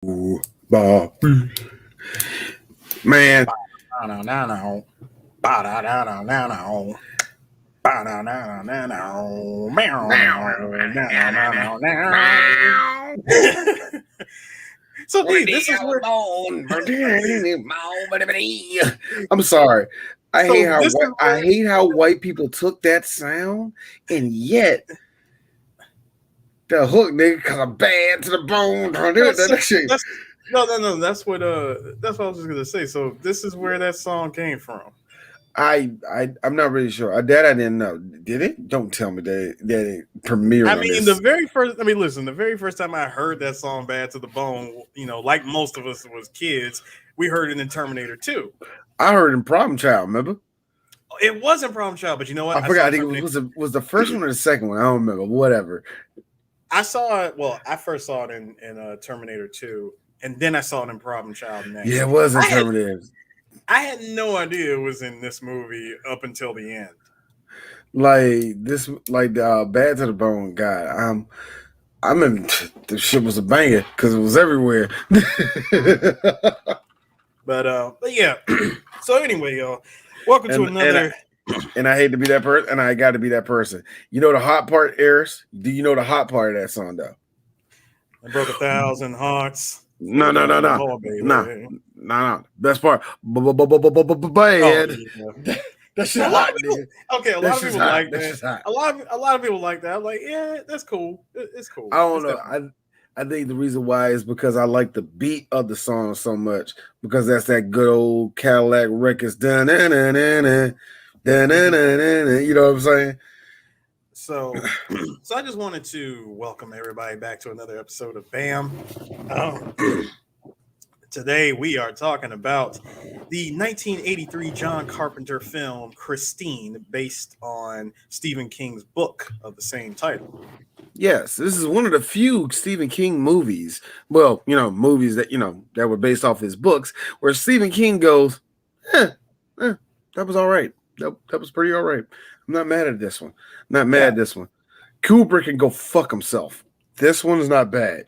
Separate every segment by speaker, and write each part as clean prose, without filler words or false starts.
Speaker 1: Ooh, Bob. Man,
Speaker 2: So D, this is where.
Speaker 1: I'm sorry.
Speaker 2: So this is
Speaker 1: I
Speaker 2: where.
Speaker 1: hate how white people took that sound, and yet the hook, nigga, cause I'm bad to the bone.
Speaker 2: That's,
Speaker 1: That shit.
Speaker 2: that's no. That's what I was just gonna say. So this is where that song came from.
Speaker 1: I'm not really sure. That I didn't know. Did it? Don't tell me that it premiered
Speaker 2: I
Speaker 1: on
Speaker 2: mean,
Speaker 1: this.
Speaker 2: listen, the very first time I heard that song "Bad to the Bone," like most of us was kids, we heard it in Terminator 2.
Speaker 1: I heard in Problem Child. Remember?
Speaker 2: It wasn't Problem Child, but you know
Speaker 1: I
Speaker 2: what? I
Speaker 1: forgot.
Speaker 2: saw
Speaker 1: I think
Speaker 2: Terminator.
Speaker 1: was the first one or the second one. I don't remember. Whatever.
Speaker 2: I saw it. Well, I first saw it in Terminator 2, and then I saw it in Problem Child
Speaker 1: Yeah,
Speaker 2: next.
Speaker 1: it was in
Speaker 2: I had
Speaker 1: Terminator.
Speaker 2: I had no idea it was in this movie up until the end.
Speaker 1: Like this, like Bad to the Bone. God, I mean, the shit was a banger because it was everywhere.
Speaker 2: But yeah. So anyway, y'all, welcome to
Speaker 1: and and I,
Speaker 2: another.
Speaker 1: and I hate to be that person, and I got to be that person. You know the hot part, Eris? Do you know the hot part of that song though?
Speaker 2: I broke 1,000 hearts.
Speaker 1: No, no, no, no,
Speaker 2: Oh,
Speaker 1: no,
Speaker 2: baby.
Speaker 1: no. Best part,
Speaker 2: Oh,
Speaker 1: bad.
Speaker 2: yeah.
Speaker 1: That's
Speaker 2: A
Speaker 1: just
Speaker 2: lot
Speaker 1: hot,
Speaker 2: of people.
Speaker 1: nigga.
Speaker 2: Okay, a lot
Speaker 1: That's
Speaker 2: of
Speaker 1: just
Speaker 2: people
Speaker 1: hot.
Speaker 2: like
Speaker 1: That's
Speaker 2: that.
Speaker 1: just hot.
Speaker 2: A lot of people like that. I'm like, yeah, that's cool. It's cool.
Speaker 1: I don't
Speaker 2: It's
Speaker 1: know.
Speaker 2: definitely.
Speaker 1: I think the reason why is because I like the beat of the song so much because that's that good old Cadillac Records. Dun, dun, dun, dun, dun, dun, dun, dun, dun, you know what I'm saying?
Speaker 2: So, so I just wanted to welcome everybody back to another episode of BAM. Um, Today we are talking about the 1983 John Carpenter film Christine, based on Stephen King's book of the same title.
Speaker 1: Yes, this is one of the few Stephen King movies. Well, movies that that were based off his books, where Stephen King goes, eh, that was all right. That was pretty all right. I'm not mad at this one. I'm not mad
Speaker 2: Yeah.
Speaker 1: at this one. Kubrick can go fuck himself. This one's not bad.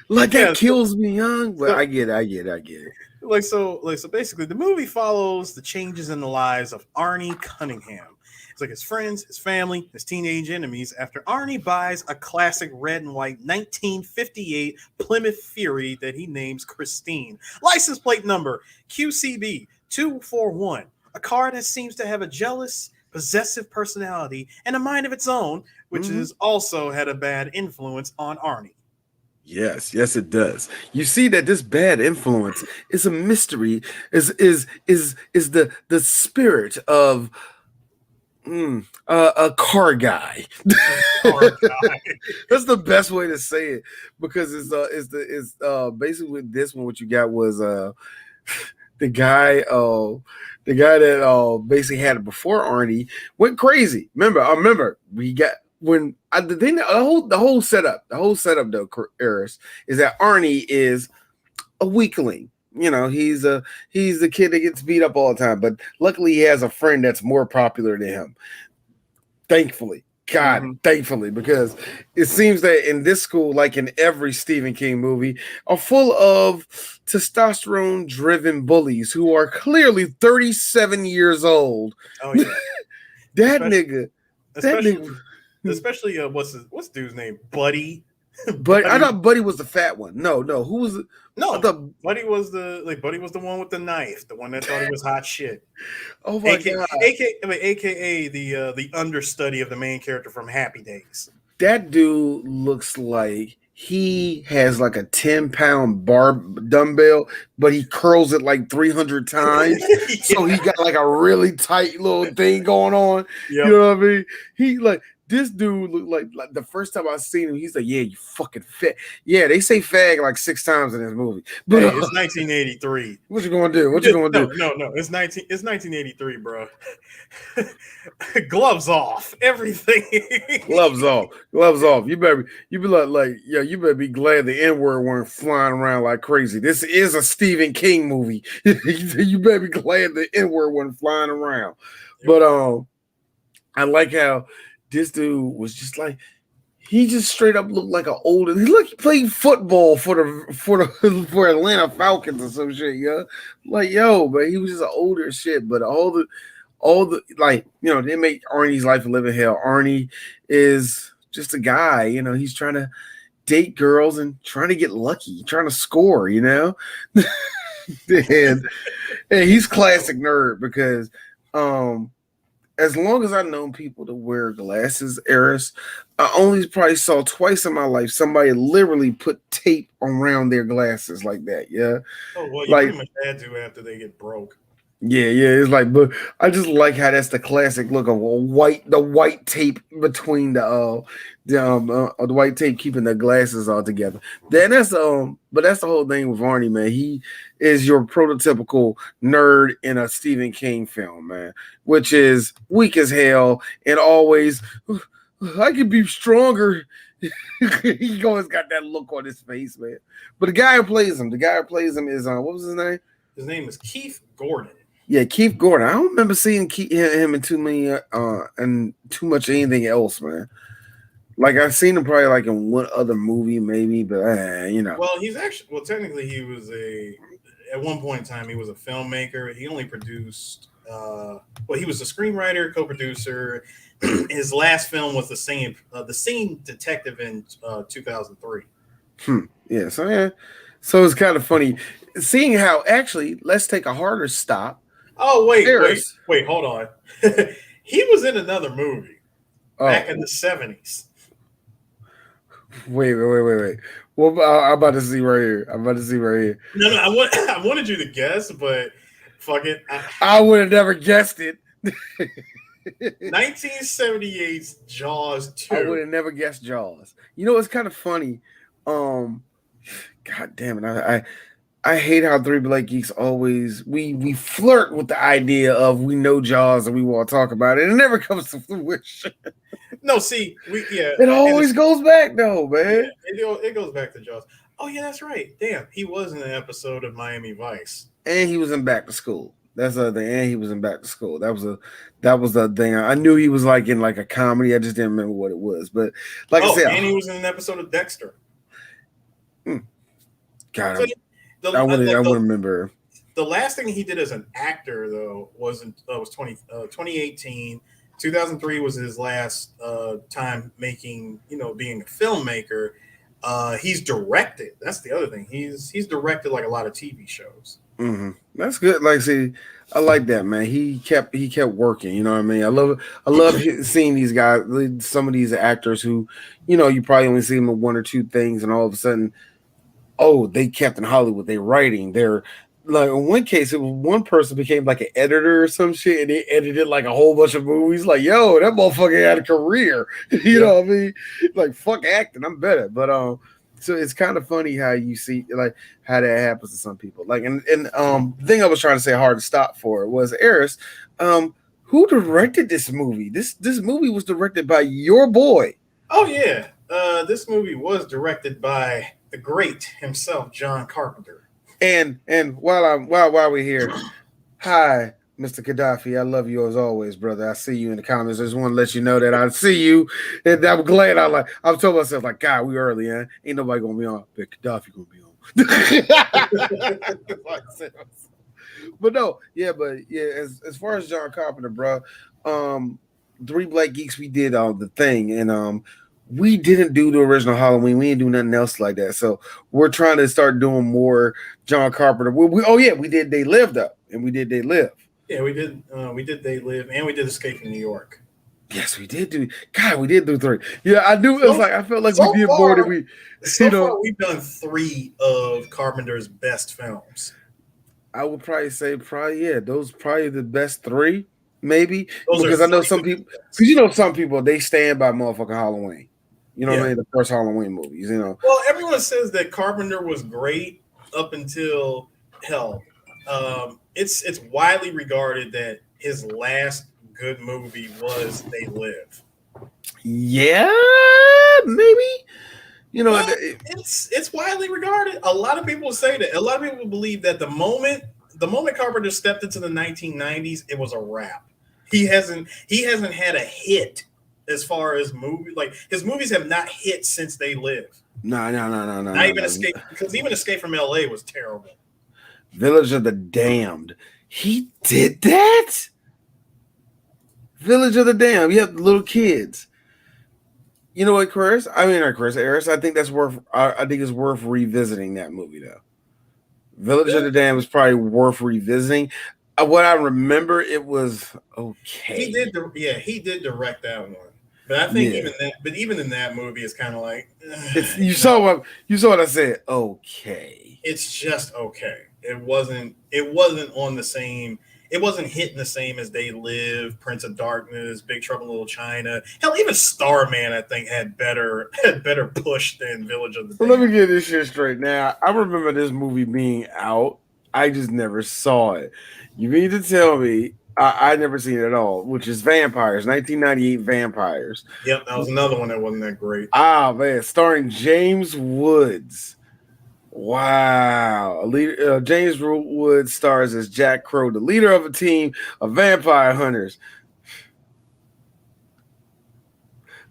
Speaker 1: Like that
Speaker 2: Yeah.
Speaker 1: kills me young, but
Speaker 2: So,
Speaker 1: I get it.
Speaker 2: so basically, the movie follows the changes in the lives of Arnie Cunningham. It's like his friends, his family, his teenage enemies. After Arnie buys a classic red and white 1958 Plymouth Fury that he names Christine, license plate number QCB 241, a car that seems to have a jealous, possessive personality and a mind of its own, which
Speaker 1: Mhm.
Speaker 2: has also had a bad influence on Arnie.
Speaker 1: Yes, it does. You see that this bad influence is a mystery, is the spirit of a car guy.
Speaker 2: Car guy.
Speaker 1: That's the best way to say it because it's basically this one. What you got was the guy the guy that basically had it before Arnie went crazy. Remember we got when the thing the whole setup though, Eris, is that Arnie is a weakling. He's the kid that gets beat up all the time, but luckily he has a friend that's more popular than him. Thankfully. God,
Speaker 2: Mm-hmm.
Speaker 1: thankfully, because it seems that in this school, like in every Stephen King movie, are full of testosterone driven bullies who are clearly 37 years old.
Speaker 2: Oh yeah.
Speaker 1: that
Speaker 2: Especially,
Speaker 1: nigga, that
Speaker 2: especially,
Speaker 1: nigga.
Speaker 2: especially what's dude's name? Buddy.
Speaker 1: But I
Speaker 2: Buddy.
Speaker 1: thought Buddy was the fat one. No, who was it? I
Speaker 2: No,
Speaker 1: thought,
Speaker 2: Buddy was the one with the knife, the one that thought he was hot shit.
Speaker 1: oh my
Speaker 2: AK,
Speaker 1: God.
Speaker 2: AKA the understudy of the main character from Happy Days.
Speaker 1: That dude looks like he has like a 10-pound bar dumbbell, but he curls it like 300 times. So he got like a really tight little thing going on.
Speaker 2: Yep.
Speaker 1: You know what I mean? He like this dude looked like the first time I seen him, he's like, yeah, you fucking fat. Yeah, they say fag like 6 times in this movie. But
Speaker 2: Hey, it's 1983.
Speaker 1: what you gonna do? What you gonna do?
Speaker 2: No. It's 1983, bro. Gloves off, everything.
Speaker 1: Gloves off. You better be like you better be glad the N-word weren't flying around like crazy. This is a Stephen King movie. You better be glad the N-word wasn't flying around. But I like how this dude was just like he just straight up looked like an older. He played football for Atlanta Falcons or some shit, yeah. Like yo, but he was just an older shit. But all the like they make Arnie's life a living hell. Arnie is just a guy, he's trying to date girls and trying to get lucky, trying to score, and he's classic nerd because um as long as I've known people to wear glasses, Eris, I only probably saw twice in my life somebody literally put tape around their glasses like that. Yeah.
Speaker 2: Oh well, you
Speaker 1: Like
Speaker 2: pretty much had to after they get broke.
Speaker 1: yeah. It's like, but I just like how that's the classic look of the white tape between the white tape keeping the glasses all together. But that's the whole thing with Arnie, man. He is your prototypical nerd in a Stephen King film, man, which is weak as hell and always, I could be stronger. He always got that look on his face, man. But the guy who plays him is what was his name?
Speaker 2: His name is Keith Gordon.
Speaker 1: Yeah, Keith Gordon. I don't remember seeing him in too much anything else, man. Like I've seen him probably like in one other movie, maybe, but
Speaker 2: Well, technically he was at one point in time he was a filmmaker. He only produced he was a screenwriter, co-producer. His last film was the same detective in 2003.
Speaker 1: Yeah, so it's kind of funny seeing how actually. Let's take a harder stop.
Speaker 2: Oh wait, hold on. He was in another movie back in the 70s.
Speaker 1: Wait. Well, I'm about to see right here.
Speaker 2: No, I wanted you to guess, but fuck it.
Speaker 1: I would have never guessed it.
Speaker 2: 1978's Jaws 2.
Speaker 1: I would have never guessed Jaws. It's kind of funny. God damn it. I hate how Three Black Geeks always we flirt with the idea of we know Jaws and we want to talk about it. It never comes to fruition.
Speaker 2: No, see,
Speaker 1: it always goes back though, man.
Speaker 2: Yeah, it goes back to Jaws. Oh yeah, that's right. Damn, he was in an episode of Miami Vice,
Speaker 1: and he was in Back to School. That's the thing. And he was in Back to School. That was the thing. I knew he was like in like a comedy. I just didn't remember what it was. But like I said,
Speaker 2: and he was in an episode of Dexter.
Speaker 1: God, so I wouldn't remember.
Speaker 2: The last thing he did as an actor though was 2018. 2003 was his last time making, being a filmmaker. He's directed. That's the other thing. He's directed like a lot of TV shows.
Speaker 1: Mm-hmm. That's good. Like, see, I like that, man. He kept working. You know what I mean? I love seeing these guys, some of these actors who, you probably only see them in one or two things, and all of a sudden, they kept in Hollywood. They're writing. They're like in one case, it was one person became like an editor or some shit, and they edited like a whole bunch of movies. Like, yo, that motherfucker had a career. You know what I mean? Like, fuck acting, I'm better. But so it's kind of funny how you see like how that happens to some people. Like, and the thing I was trying to say hard to stop for was Eris. Who directed this movie? This movie was directed by your boy.
Speaker 2: Oh yeah, this movie was directed by the great himself, John Carpenter.
Speaker 1: And while we're here, hi, Mr. Gaddafi. I love you as always, brother. I see you in the comments. I just want to let you know that I see you, and I'm glad. I've told myself like, God, we early, man. Ain't nobody gonna be on, but Gaddafi gonna be on. But no, yeah, as far as John Carpenter, bro, Three Black Geeks, we did the thing, and we didn't do the original Halloween. We didn't do nothing else like that. So we're trying to start doing more John Carpenter. We did They Live though, and we did They Live.
Speaker 2: Yeah, we did. We did They Live, and we did Escape from New York.
Speaker 1: Yes, we did do. God, we did do 3. Yeah, I do. It was like I felt like we did more than we.
Speaker 2: Far, we've done 3 of Carpenter's best films.
Speaker 1: I would probably say those probably the best 3, maybe because I know some people. Because some people they stand by motherfucking Halloween. You know what I mean? The first Halloween movies.
Speaker 2: Well, everyone says that Carpenter was great up until hell. It's widely regarded that his last good movie was They Live.
Speaker 1: Yeah, maybe.
Speaker 2: It's widely regarded. A lot of people say that. A lot of people believe that the moment Carpenter stepped into the 1990s, it was a wrap. He hasn't had a hit as far as movie. Like his movies have not hit since They Live.
Speaker 1: No.
Speaker 2: Not even Escape, because even Escape from L.A. was terrible.
Speaker 1: Village of the Damned. He did that? Village of the Damned. You have little kids. You know what, Chris? I mean, not Chris, Eris. I think that's worth. I think it's worth revisiting that movie though. Village of the Damned was probably worth revisiting. What I remember, it was okay.
Speaker 2: He did direct that one. But I think even in that movie, it's kind of like
Speaker 1: saw what I said. Okay,
Speaker 2: it's just okay. It wasn't on the same. It wasn't hitting the same as They Live, Prince of Darkness, Big Trouble in Little China. Hell, even Starman, I think, had better push than Village of the Damned.
Speaker 1: Let me get this shit straight. Now, I remember this movie being out. I just never saw it. You mean to tell me I never seen it at all, which is Vampires, 1998 Vampires.
Speaker 2: Yep, that was another one that wasn't that great.
Speaker 1: Ah, man, starring James Woods. Wow. James Woods stars as Jack Crow, the leader of a team of vampire hunters.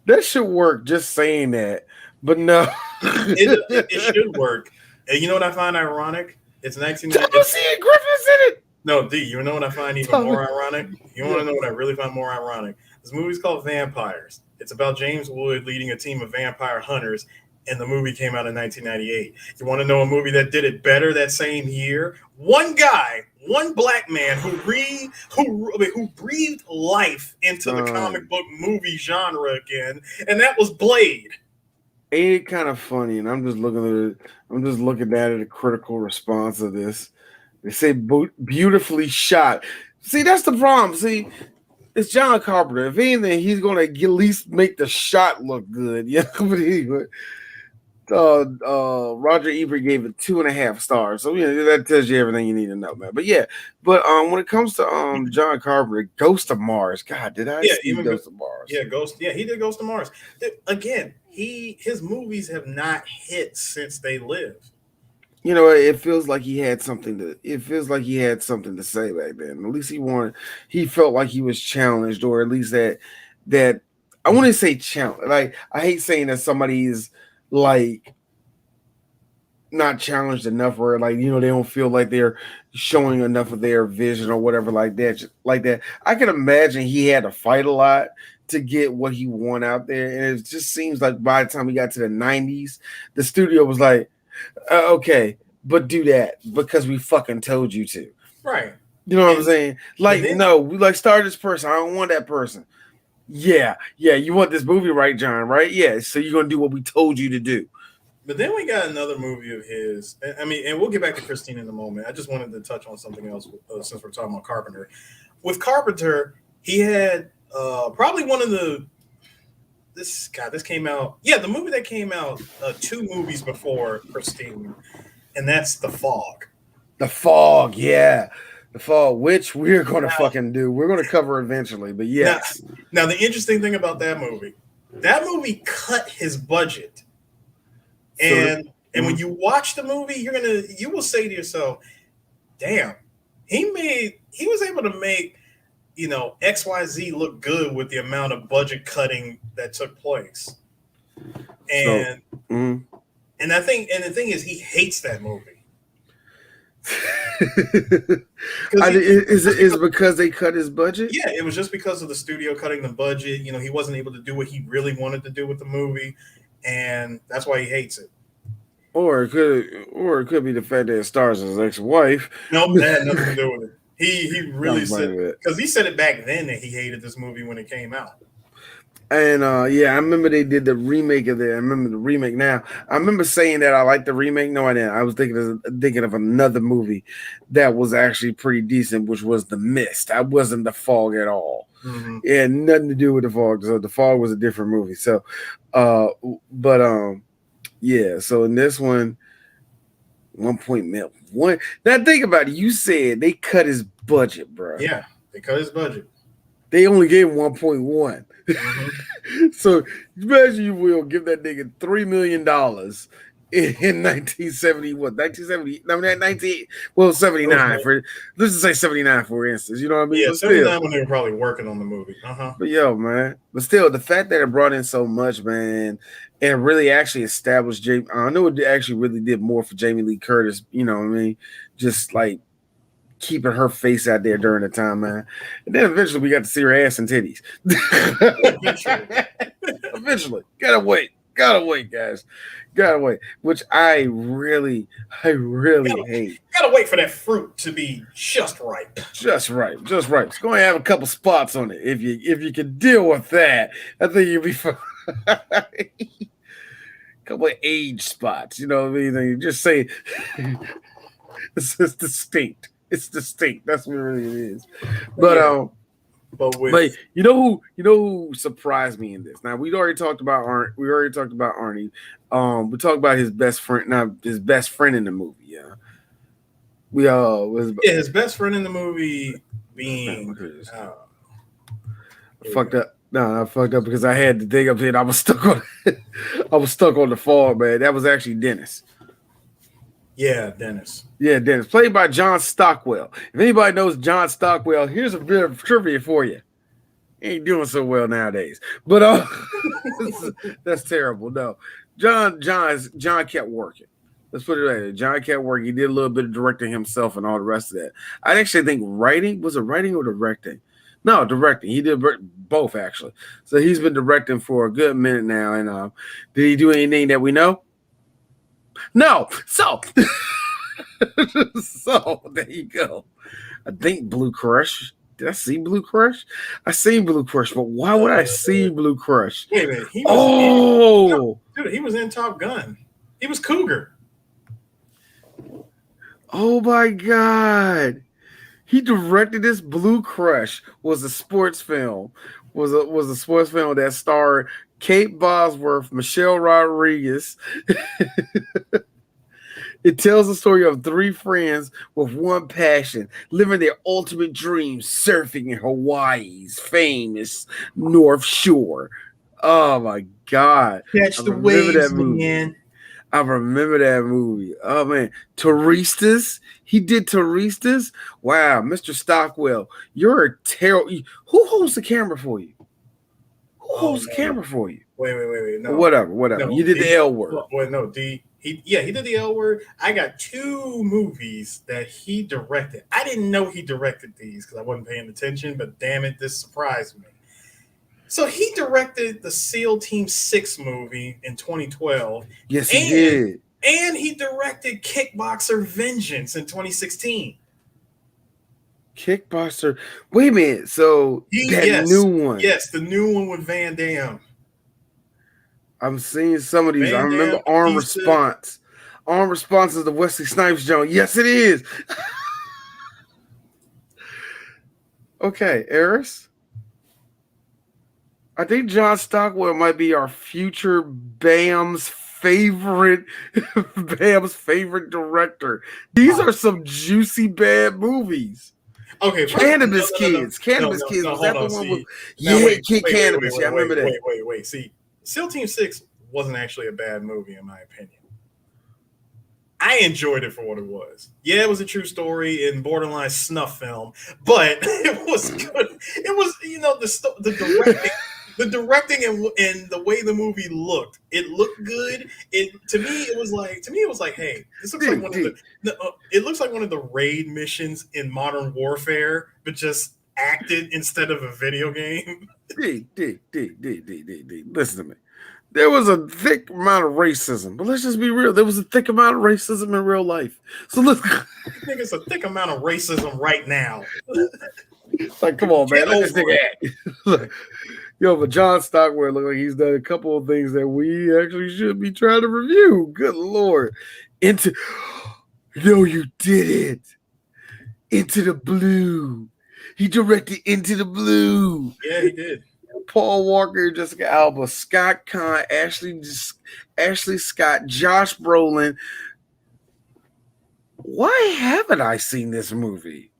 Speaker 1: That should work, just saying that. But no.
Speaker 2: it should work. And you know what I find ironic? It's 1990.
Speaker 1: Thomas Griffin's in it.
Speaker 2: No, D, you know what I find even more ironic? You want to know what I really find more ironic? This movie's called Vampires. It's about James Wood leading a team of vampire hunters, and the movie came out in 1998. You want to know a movie that did it better that same year? One guy, one black man who breathed life into the comic book movie genre again, and that was Blade.
Speaker 1: Ain't it kind of funny? And I'm just looking at it, a critical response of this. They say beautifully shot. See, that's the problem. See, it's John Carpenter. If anything, he's going to at least make the shot look good. Yeah, but anyway, Roger Ebert gave it 2.5 stars. So that tells you everything you need to know, man. But when it comes to John Carpenter, Ghost of Mars. God, did I see Ghost of Mars?
Speaker 2: Yeah, he did Ghost of Mars. Again, his movies have not hit since They Live.
Speaker 1: It feels like he had something to say back then. At least he felt like he was challenged, or at least that I want to say challenge. Like, I hate saying that somebody is like not challenged enough, or like, they don't feel like they're showing enough of their vision or whatever like that. I can imagine he had to fight a lot to get what he wanted out there. And it just seems like by the time we got to the 90s, the studio was like, okay, but do that because we fucking told you to.
Speaker 2: Right.
Speaker 1: You know what I'm saying? Like, no, we start this person. I don't want that person. Yeah. You want this movie, right, John? Right? Yeah. So you're going to do what we told you to do.
Speaker 2: But then we got another movie of his. I mean, and we'll get back to Christine in a moment. I just wanted to touch on something else since we're talking about Carpenter. With Carpenter, he had probably one of the. This came out. Yeah, the movie that came out 2 movies before Christine, and that's The Fog.
Speaker 1: The Fog, yeah. The Fog, which we're going to fucking do. We're going to cover eventually, but yes.
Speaker 2: Now, the interesting thing about that movie cut his budget. And when you watch the movie, you will say to yourself, damn, he was able to make, XYZ look good with the amount of budget cutting that took place. And and the thing is, he hates that movie.
Speaker 1: Is it because they cut his budget?
Speaker 2: Yeah, it was just because of the studio cutting the budget. He wasn't able to do what he really wanted to do with the movie, and that's why he hates it.
Speaker 1: Or it could be the fact that it stars his ex-wife.
Speaker 2: Nope, that had nothing to do with it. He really said, because he said it back then that he hated this movie when it came out.
Speaker 1: And I remember they did the remake of it. I remember the remake now. I remember saying that I liked the remake. No, I didn't. I was thinking of another movie that was actually pretty decent, which was The Mist. I wasn't The Fog at all.
Speaker 2: Mm-hmm.
Speaker 1: It had nothing to do with The Fog. So The Fog was a different movie. So, so in this one, 1.1. Now think about it. You said they cut his budget, bro.
Speaker 2: Yeah, they cut his budget.
Speaker 1: They only gave him 1.1.
Speaker 2: Mm-hmm.
Speaker 1: So imagine you will give that nigga $3 million in 1970, what 1970? No, 19 well,
Speaker 2: It was
Speaker 1: 79 for let's just say 79 for instance. You know what I mean?
Speaker 2: yeah,
Speaker 1: But still,
Speaker 2: 79 when they were probably working on the movie. Uh-huh.
Speaker 1: but yo, man, but still, the fact that it brought in so much, man, and really actually established Jamie. I know it actually really did more for Jamie Lee Curtis. You know what I mean? Just like keeping her face out there during the time, man. And then eventually we got to see her ass and titties.
Speaker 2: Eventually.
Speaker 1: Eventually, gotta wait, guys, gotta wait. Which I really
Speaker 2: Gotta,
Speaker 1: hate.
Speaker 2: gotta wait for that fruit to be just ripe.
Speaker 1: Just right, just right. It's going to have a couple spots on it. If you can deal with that, I think you'll be fine. Couple of age spots, you know what I mean? And you just say it's distinct. It's distinct. That's what it really is. But
Speaker 2: Yeah, but
Speaker 1: but
Speaker 2: with
Speaker 1: you know who surprised me in this. Now we already talked about Arnie. We talked about his best friend, not his best friend in the movie. Yeah, we was
Speaker 2: yeah, his best friend in the movie being here we
Speaker 1: fucked
Speaker 2: go.
Speaker 1: up. No, I fucked up because I had to dig up here. I was stuck on I was stuck on the fall, man. That was actually Dennis.
Speaker 2: Yeah, Dennis.
Speaker 1: Yeah, Dennis, played by John Stockwell. If anybody knows John Stockwell, here's a bit of trivia for you. He ain't doing so well nowadays, but that's terrible. No, John kept working. Let's put it right there. John kept working. He did a little bit of directing himself and all the rest of that. I actually think writing was it writing or directing? No, directing. He did both actually. So he's been directing for a good minute now. And did he do anything that we know? No. So so there you go. I think Blue Crush. Did I see Blue Crush? I seen Blue Crush, but why would I see Blue Crush?
Speaker 2: Wait a minute, he was
Speaker 1: Oh,
Speaker 2: dude, he was in Top Gun. He was Cougar.
Speaker 1: oh my God! He directed this. Blue Crush was a sports film. Was a sports film that starred Kate Bosworth, Michelle Rodriguez. It tells the story of three friends with one passion, living their ultimate dream, surfing in Hawaii's famous North Shore. Oh my God. I
Speaker 2: Catch the
Speaker 1: remember that
Speaker 2: waves,
Speaker 1: movie.
Speaker 2: man.
Speaker 1: I remember that movie. Oh man. Turistas. He did Turistas. Wow, Mr. Stockwell. You're a terrible. Who holds the camera for you? Who
Speaker 2: Oh
Speaker 1: holds the
Speaker 2: no.
Speaker 1: camera for you?
Speaker 2: Wait. No.
Speaker 1: Whatever.
Speaker 2: No.
Speaker 1: You did the L word.
Speaker 2: Well, no, D. He did the L word. I got two movies that he directed. I didn't know he directed these because I wasn't paying attention, but damn it, this surprised me. So he directed the SEAL Team 6 movie in 2012,
Speaker 1: Yes, he
Speaker 2: and
Speaker 1: did.
Speaker 2: and he directed Kickboxer Vengeance in 2016.
Speaker 1: Kickboxer. Wait a minute. So that
Speaker 2: Yes,
Speaker 1: new one.
Speaker 2: yes, the new one with Van Damme.
Speaker 1: I'm seeing some of these. I
Speaker 2: Van
Speaker 1: remember
Speaker 2: Damme,
Speaker 1: Arm
Speaker 2: Batista.
Speaker 1: Response. Arm Response is the Wesley Snipes joint. Yes, it is. Okay, Eris. I think John Stockwell might be our future Bam's favorite director. These are some juicy bad movies.
Speaker 2: Okay,
Speaker 1: Cannabis Kids. Cannabis Kids.
Speaker 2: No,
Speaker 1: Was
Speaker 2: hold
Speaker 1: that
Speaker 2: on.
Speaker 1: the one
Speaker 2: See,
Speaker 1: with
Speaker 2: now
Speaker 1: Kid Cannabis? Yeah, I remember that.
Speaker 2: wait. See, SEAL Team 6 wasn't actually a bad movie, in my opinion. I enjoyed it for what it was. Yeah, it was a true story and borderline snuff film, but it was good. It was, the directing and the way the movie looked. It looked good. It was like, hey, this looks like it looks like one of the raid missions in Modern Warfare, but just acted instead of a video game.
Speaker 1: Listen to me. There was a thick amount of racism, but let's just be real. There was a thick amount of racism in real life. So let's.
Speaker 2: I think it's a thick amount of racism right now.
Speaker 1: Like, come on, man. Let this nigga act. Yo, but John Stockwell look like he's done a couple of things that we actually should be trying to review. Good Lord. Yo, you did it. Into the Blue. He directed Into the Blue.
Speaker 2: Yeah, he did.
Speaker 1: Paul Walker, Jessica Alba, Scott Conn, Ashley Scott, Josh Brolin. Why haven't I seen this movie?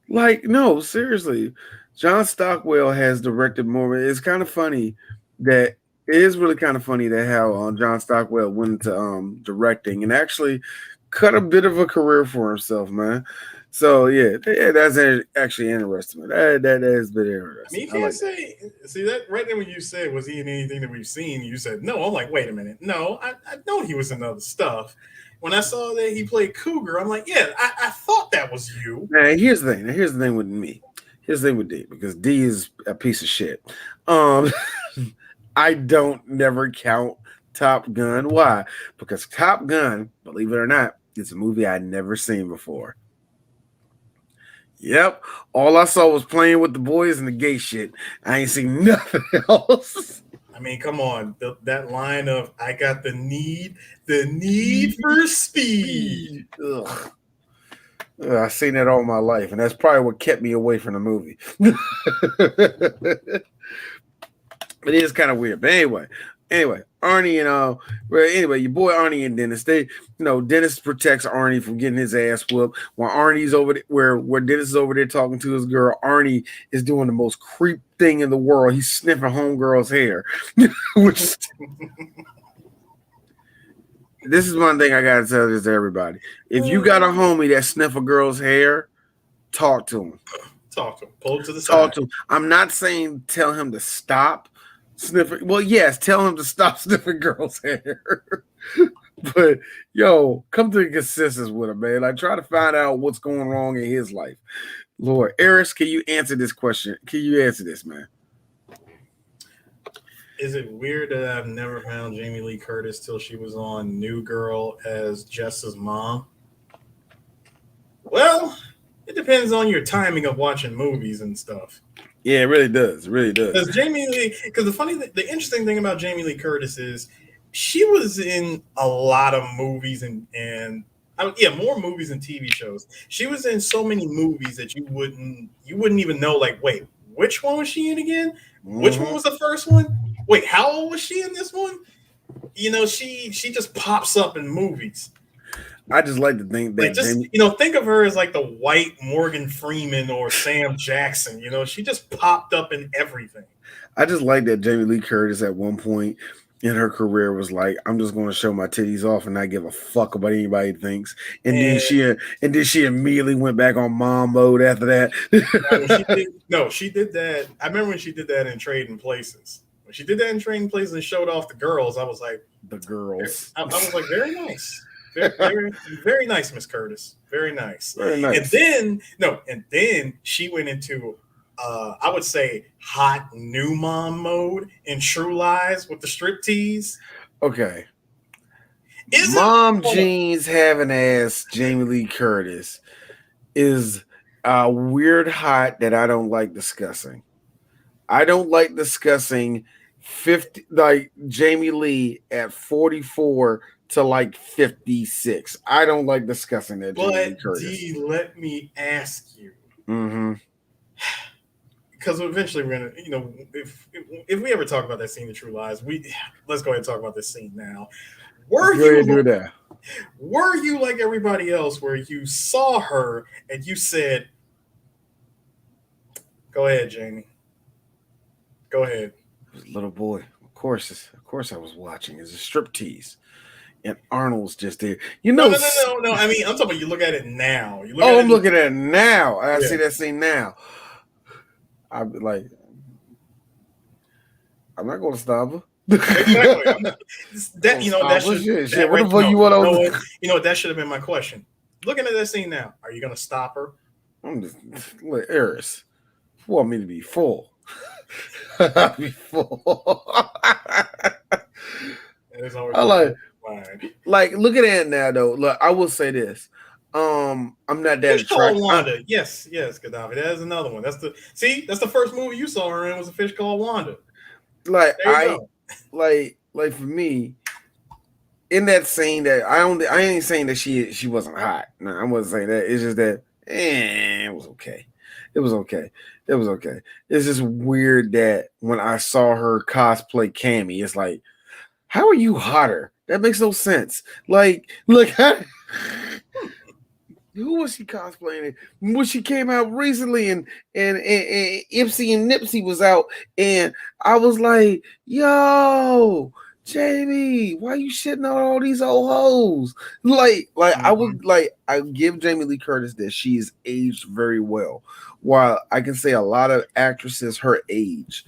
Speaker 1: Like, no, seriously. John Stockwell has directed more. It's kind of funny that it is really kind of funny that how John Stockwell went into directing and actually cut a bit of a career for himself, man. So yeah, that's actually interesting. That has been
Speaker 2: I mean,
Speaker 1: interesting.
Speaker 2: you
Speaker 1: I
Speaker 2: can't
Speaker 1: like that.
Speaker 2: say. See that right there when you said, "Was he in anything that we've seen?" You said no. I'm like, wait a minute. No, I know he was in other stuff. When I saw that he played Cougar, I'm like, yeah, I thought that was you.
Speaker 1: Now here's the thing. Now here's the thing with me. Here's the thing with D because D is a piece of shit. Um, I don't never count Top Gun. Why? Because Top Gun, believe it or not, is a movie I'd never seen before. Yep. All I saw was playing with the boys and the gay shit. I ain't seen nothing else.
Speaker 2: I mean, come on, that line of "I got the need for speed."
Speaker 1: Ugh. I've seen that all my life, and that's probably what kept me away from the movie. It is kind of weird. But anyway, Arnie and well, anyway, your boy Arnie and Dennis, Dennis protects Arnie from getting his ass whooped. While Arnie's over there, where Dennis is over there talking to his girl, Arnie is doing the most creep thing in the world. He's sniffing homegirl's hair, which this is one thing I gotta tell this to everybody. If you got a homie that sniff a girl's hair, talk to him.
Speaker 2: Talk to him. Pull him to the
Speaker 1: Talk
Speaker 2: side.
Speaker 1: to him. I'm not saying tell him to stop sniffing. Well, yes, tell him to stop sniffing girls' hair. But yo, come to a consensus with him, man. Like try to find out what's going wrong in his life. Lord, Eris, can you answer this question? Can you answer this, man?
Speaker 2: Is it weird that I've never found Jamie Lee Curtis till she was on New Girl as Jess's mom? Well, it depends on your timing of watching movies and stuff.
Speaker 1: Yeah, it really does. It really does.
Speaker 2: Because the interesting thing about Jamie Lee Curtis is she was in a lot of movies more movies and TV shows. She was in so many movies that you wouldn't even know. Like, wait, which one was she in again? Which one was the first one? Wait, how old was she in this one? She just pops up in movies.
Speaker 1: I just like to think that
Speaker 2: think of her as like the white Morgan Freeman or Sam Jackson. She just popped up in everything.
Speaker 1: I just like that Jamie Lee Curtis at one point in her career was like, I'm just going to show my titties off and not give a fuck about anybody thinks. And then she immediately went back on mom mode after that.
Speaker 2: She did that. I remember when she did that in Trading Places. When she did that in Trading Places and showed off the girls, I was like,
Speaker 1: the girls.
Speaker 2: I was like, very nice. Very, very, very nice, Miss Curtis. Very nice.
Speaker 1: Very nice.
Speaker 2: And then she went into I would say hot new mom mode in True Lies with the striptease.
Speaker 1: Okay. Mom jeans having ass Jamie Lee Curtis is a weird hot that I don't like discussing. I don't like discussing 50 like Jamie Lee at 44 to like 56. I don't like discussing that.
Speaker 2: But D, let me ask you.
Speaker 1: Mm-hmm.
Speaker 2: Because eventually we're gonna, if we ever talk about that scene in True Lies, let's go ahead and talk about this scene now. Were you like everybody else, where you saw her and you said, "Go ahead, Jamie. Go ahead."
Speaker 1: Little boy, of course I was watching. It's a striptease. And Arnold's just there.
Speaker 2: No. I mean, I'm talking about you look at it now.
Speaker 1: I'm looking at it now. I see that scene now. I'd be like, I'm not going to stop her.
Speaker 2: Exactly. That should have been my question. Looking at that scene now, are you going to stop her?
Speaker 1: I'm just like, Eris, you want me to be full? I'll be full. I like looking at it now though. Look, I will say this. I'm not that
Speaker 2: Fish Called Wanda. Yes, Gaddafi. That is another one. That's the first movie you saw her in was A Fish Called Wanda.
Speaker 1: Like like for me, in that scene that I ain't saying that she wasn't hot. No, I wasn't saying that. It's just that it was okay. It was okay. It's just weird that when I saw her cosplay Cammy, it's like, how are you hotter? That makes no sense. Like, look, Who was she cosplaying? When she came out recently, and Ipsy and Nipsey was out, and I was like, "Yo, Jamie, why you shitting on all these old hoes?" Like
Speaker 2: Mhm.
Speaker 1: I give Jamie Lee Curtis that she is aged very well. While I can say a lot of actresses her age,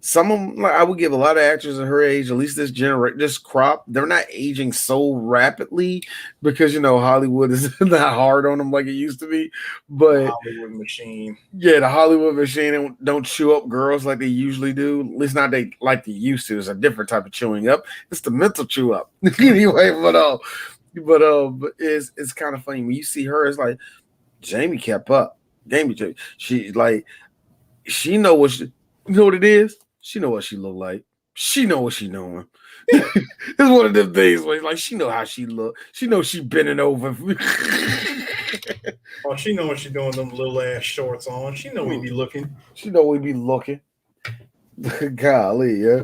Speaker 1: some of them, like, I would give a lot of actors of her age, at least this crop, they're not aging so rapidly because Hollywood is not hard on them like it used to be.
Speaker 2: The
Speaker 1: But
Speaker 2: Hollywood machine.
Speaker 1: yeah, the Hollywood machine don't chew up girls like they usually do. At least not they like they used to. It's a different type of chewing up. It's the mental chew up. Anyway, but it's kind of funny when you see her. It's like Jamie kept up. She like she know what she, you know what it is. She know what she look like. She know what she doing. It's one of them things where like she know how she look. She know she bending over.
Speaker 2: Oh, she know what she doing. Them little ass shorts on. She know we be looking.
Speaker 1: She know we be looking. Golly, yeah.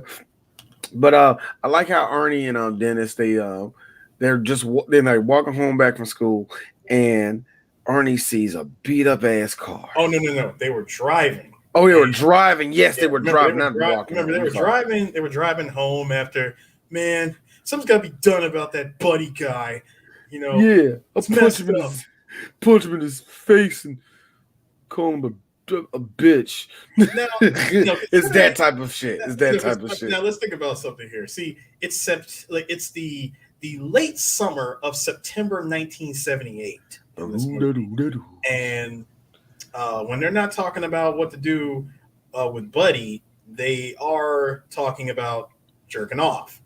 Speaker 1: But I like how Ernie and Dennis they're like walking home back from school, and Ernie sees a beat up ass car.
Speaker 2: Oh no! They were driving.
Speaker 1: Oh, they were
Speaker 2: And
Speaker 1: driving. Yes,
Speaker 2: yeah,
Speaker 1: they were driving, not walking.
Speaker 2: remember they
Speaker 1: I'm
Speaker 2: were
Speaker 1: sorry.
Speaker 2: driving. They were driving home after. Man, something's got to be done about that buddy guy. You know,
Speaker 1: Yeah, I
Speaker 2: it's messed up.
Speaker 1: punch him in his face and call him a bitch.
Speaker 2: Now,
Speaker 1: It's
Speaker 2: consider
Speaker 1: that
Speaker 2: that.
Speaker 1: type of shit. It's that type of shit.
Speaker 2: Now let's think about something here. See, it's the late summer of September 1978 in this movie, and when they're not talking about what to do with Buddy, they are talking about jerking off.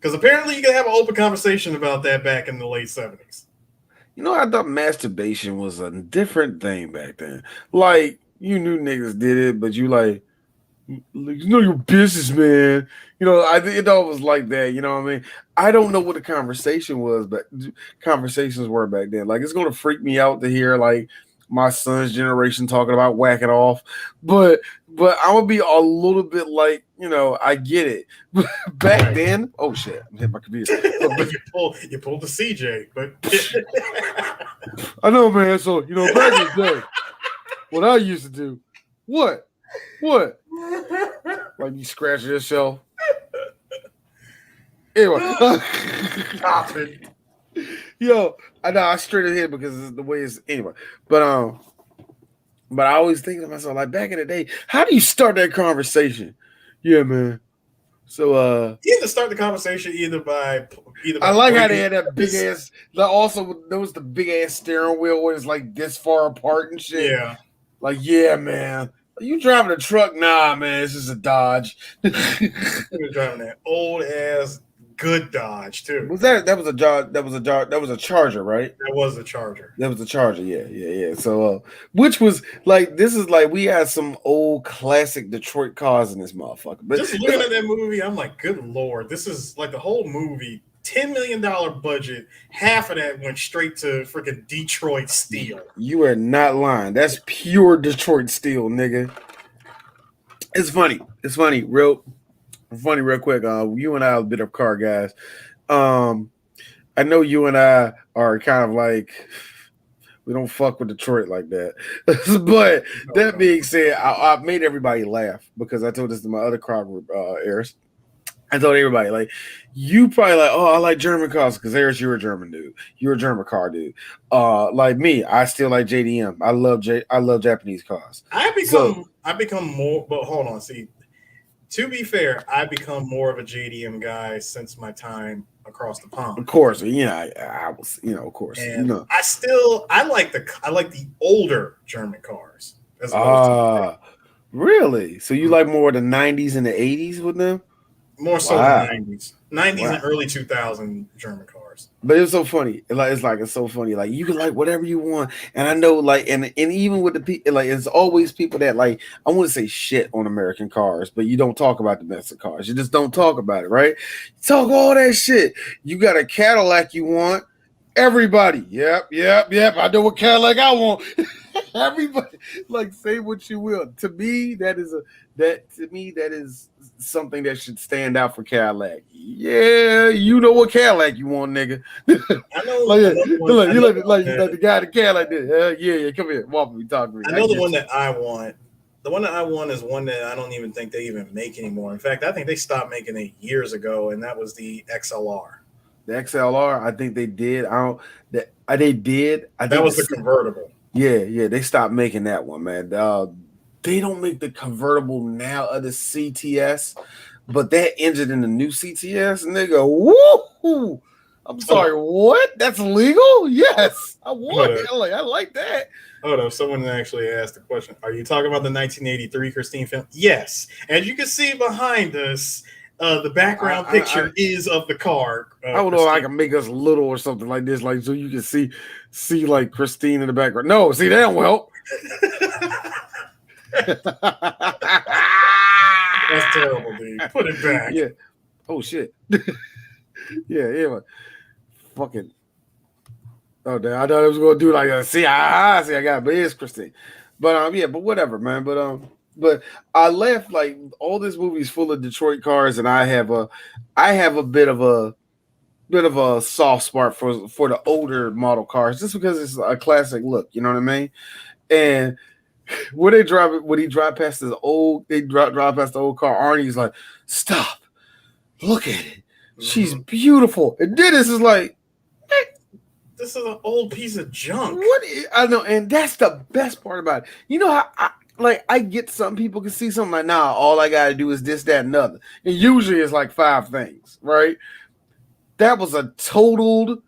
Speaker 2: Because apparently you can have an open conversation about that back in the late 70s.
Speaker 1: I thought masturbation was a different thing back then. Like you knew niggas did it, but your business, man. I think it all was like that. You know what I mean? I don't know what the conversation was, but conversations were back then. Like it's gonna freak me out to hear like my son's generation talking about whacking off, but I'm gonna be a little bit like I get it. Back
Speaker 2: Right.
Speaker 1: then, oh shit, I'm hitting my computer. But
Speaker 2: You pulled the CJ, but
Speaker 1: I know, man. So back in the day, what I used to do, what, like you scratch yourself. Anyway,
Speaker 2: stop it.
Speaker 1: yo, I know I straight ahead because it's the way it's anyway. But I always think to myself, like back in the day, how do you start that conversation? Yeah, man. So
Speaker 2: You either start the conversation either by
Speaker 1: I like how they
Speaker 2: pointing.
Speaker 1: had that big ass. Also, there was the big ass steering wheel where it's like this far apart and shit.
Speaker 2: Yeah,
Speaker 1: Like, yeah, man. Are you driving a truck? Nah, man. It's just a Dodge.
Speaker 2: he was driving that old ass good Dodge too.
Speaker 1: That was a Dodge? That was a Charger, right?
Speaker 2: That was the Charger.
Speaker 1: That was a Charger. Yeah, yeah, yeah. So, which was like this is like we had some old classic Detroit cars in this motherfucker. But
Speaker 2: Just looking at that movie, I'm like, good lord, this is like the whole movie. $10 million budget, half of that went straight to freaking Detroit steel.
Speaker 1: you are not lying. That's pure Detroit steel, nigga. It's funny. It's funny. Real quick. You and I are a bit of car guys. Um, I know you and I are kind of like we don't fuck with Detroit like that. But that being said, I made everybody laugh because I told this to my other car group, Eris. I told everybody like you probably like, oh, I like German cars because Eris, you're a German dude. You're a German car dude. Like me, I still like JDM. I love Japanese cars.
Speaker 2: I become more, but hold on, see, to be fair, I become more of a JDM guy since my time across the
Speaker 1: Of
Speaker 2: pond.
Speaker 1: course, I was, of course,
Speaker 2: And I like the older German cars as opposed to
Speaker 1: Ah, really? So you like more of the '90s and the '80s with them?
Speaker 2: more so the
Speaker 1: Wow,
Speaker 2: 90s
Speaker 1: wow.
Speaker 2: and early 2000 German cars.
Speaker 1: But it's so funny. It's so funny. Like you can like whatever you want, and I know like and even with the people like it's always people that like I want to say shit on American cars, but you don't talk about domestic cars. You just don't talk about it, right? You talk all that shit. You got a Cadillac you want. Everybody, yep. I know what Cadillac I want. Everybody, like, say what you will. To me, that is something that should stand out for Cadillac. Yeah, you know what Cadillac you want, nigga.
Speaker 2: I know
Speaker 1: Like,
Speaker 2: another one.
Speaker 1: you
Speaker 2: Another
Speaker 1: like,
Speaker 2: one
Speaker 1: like the
Speaker 2: that,
Speaker 1: guy at the Cadillac did. Yeah, come here, walk with me, talk to me.
Speaker 2: I
Speaker 1: I
Speaker 2: know the
Speaker 1: get
Speaker 2: one
Speaker 1: you.
Speaker 2: that I want. The one that I want is one that I don't even think they even make anymore. In fact, I think they stopped making it years ago, and that was the XLR.
Speaker 1: The XLR, I think they did. I don't. They did. I
Speaker 2: That
Speaker 1: think
Speaker 2: was the
Speaker 1: this.
Speaker 2: convertible.
Speaker 1: Yeah. They stopped making that one, man. They don't make the convertible now of the CTS, but that engine in the new CTS, nigga. Woo! I'm
Speaker 2: Hold
Speaker 1: sorry. What? That's legal? Yes, I
Speaker 2: Hold
Speaker 1: want
Speaker 2: up.
Speaker 1: it. I like that.
Speaker 2: Hold up. Someone actually asked the question. Are you talking about the 1983 Christine film? Yes. As you can see behind us, the background
Speaker 1: I
Speaker 2: picture is of the car.
Speaker 1: I don't know if I
Speaker 2: Christine.
Speaker 1: can make us little or something like this, like so you can see like Christine in the background. No, see that don't help.
Speaker 2: That's terrible, dude. Put it back.
Speaker 1: Yeah. Oh shit. Yeah. Fucking. Oh, damn. I thought it was gonna do like a see. I got, but it's Christine. But yeah, but whatever, man. But I left like all this movie's full of Detroit cars, and I have a bit of a soft spot for the older model cars, just because it's a classic look. You know what I mean? And when he drive past drive past the old car. Arnie's like, stop, look at it. She's beautiful. And Dennis is like,
Speaker 2: this is an old piece of junk.
Speaker 1: I know, and that's the best part about it. You know how I get some people can see something like, nah, all I gotta do is this, that, and other. And usually it's like 5 things, right? That was a totaled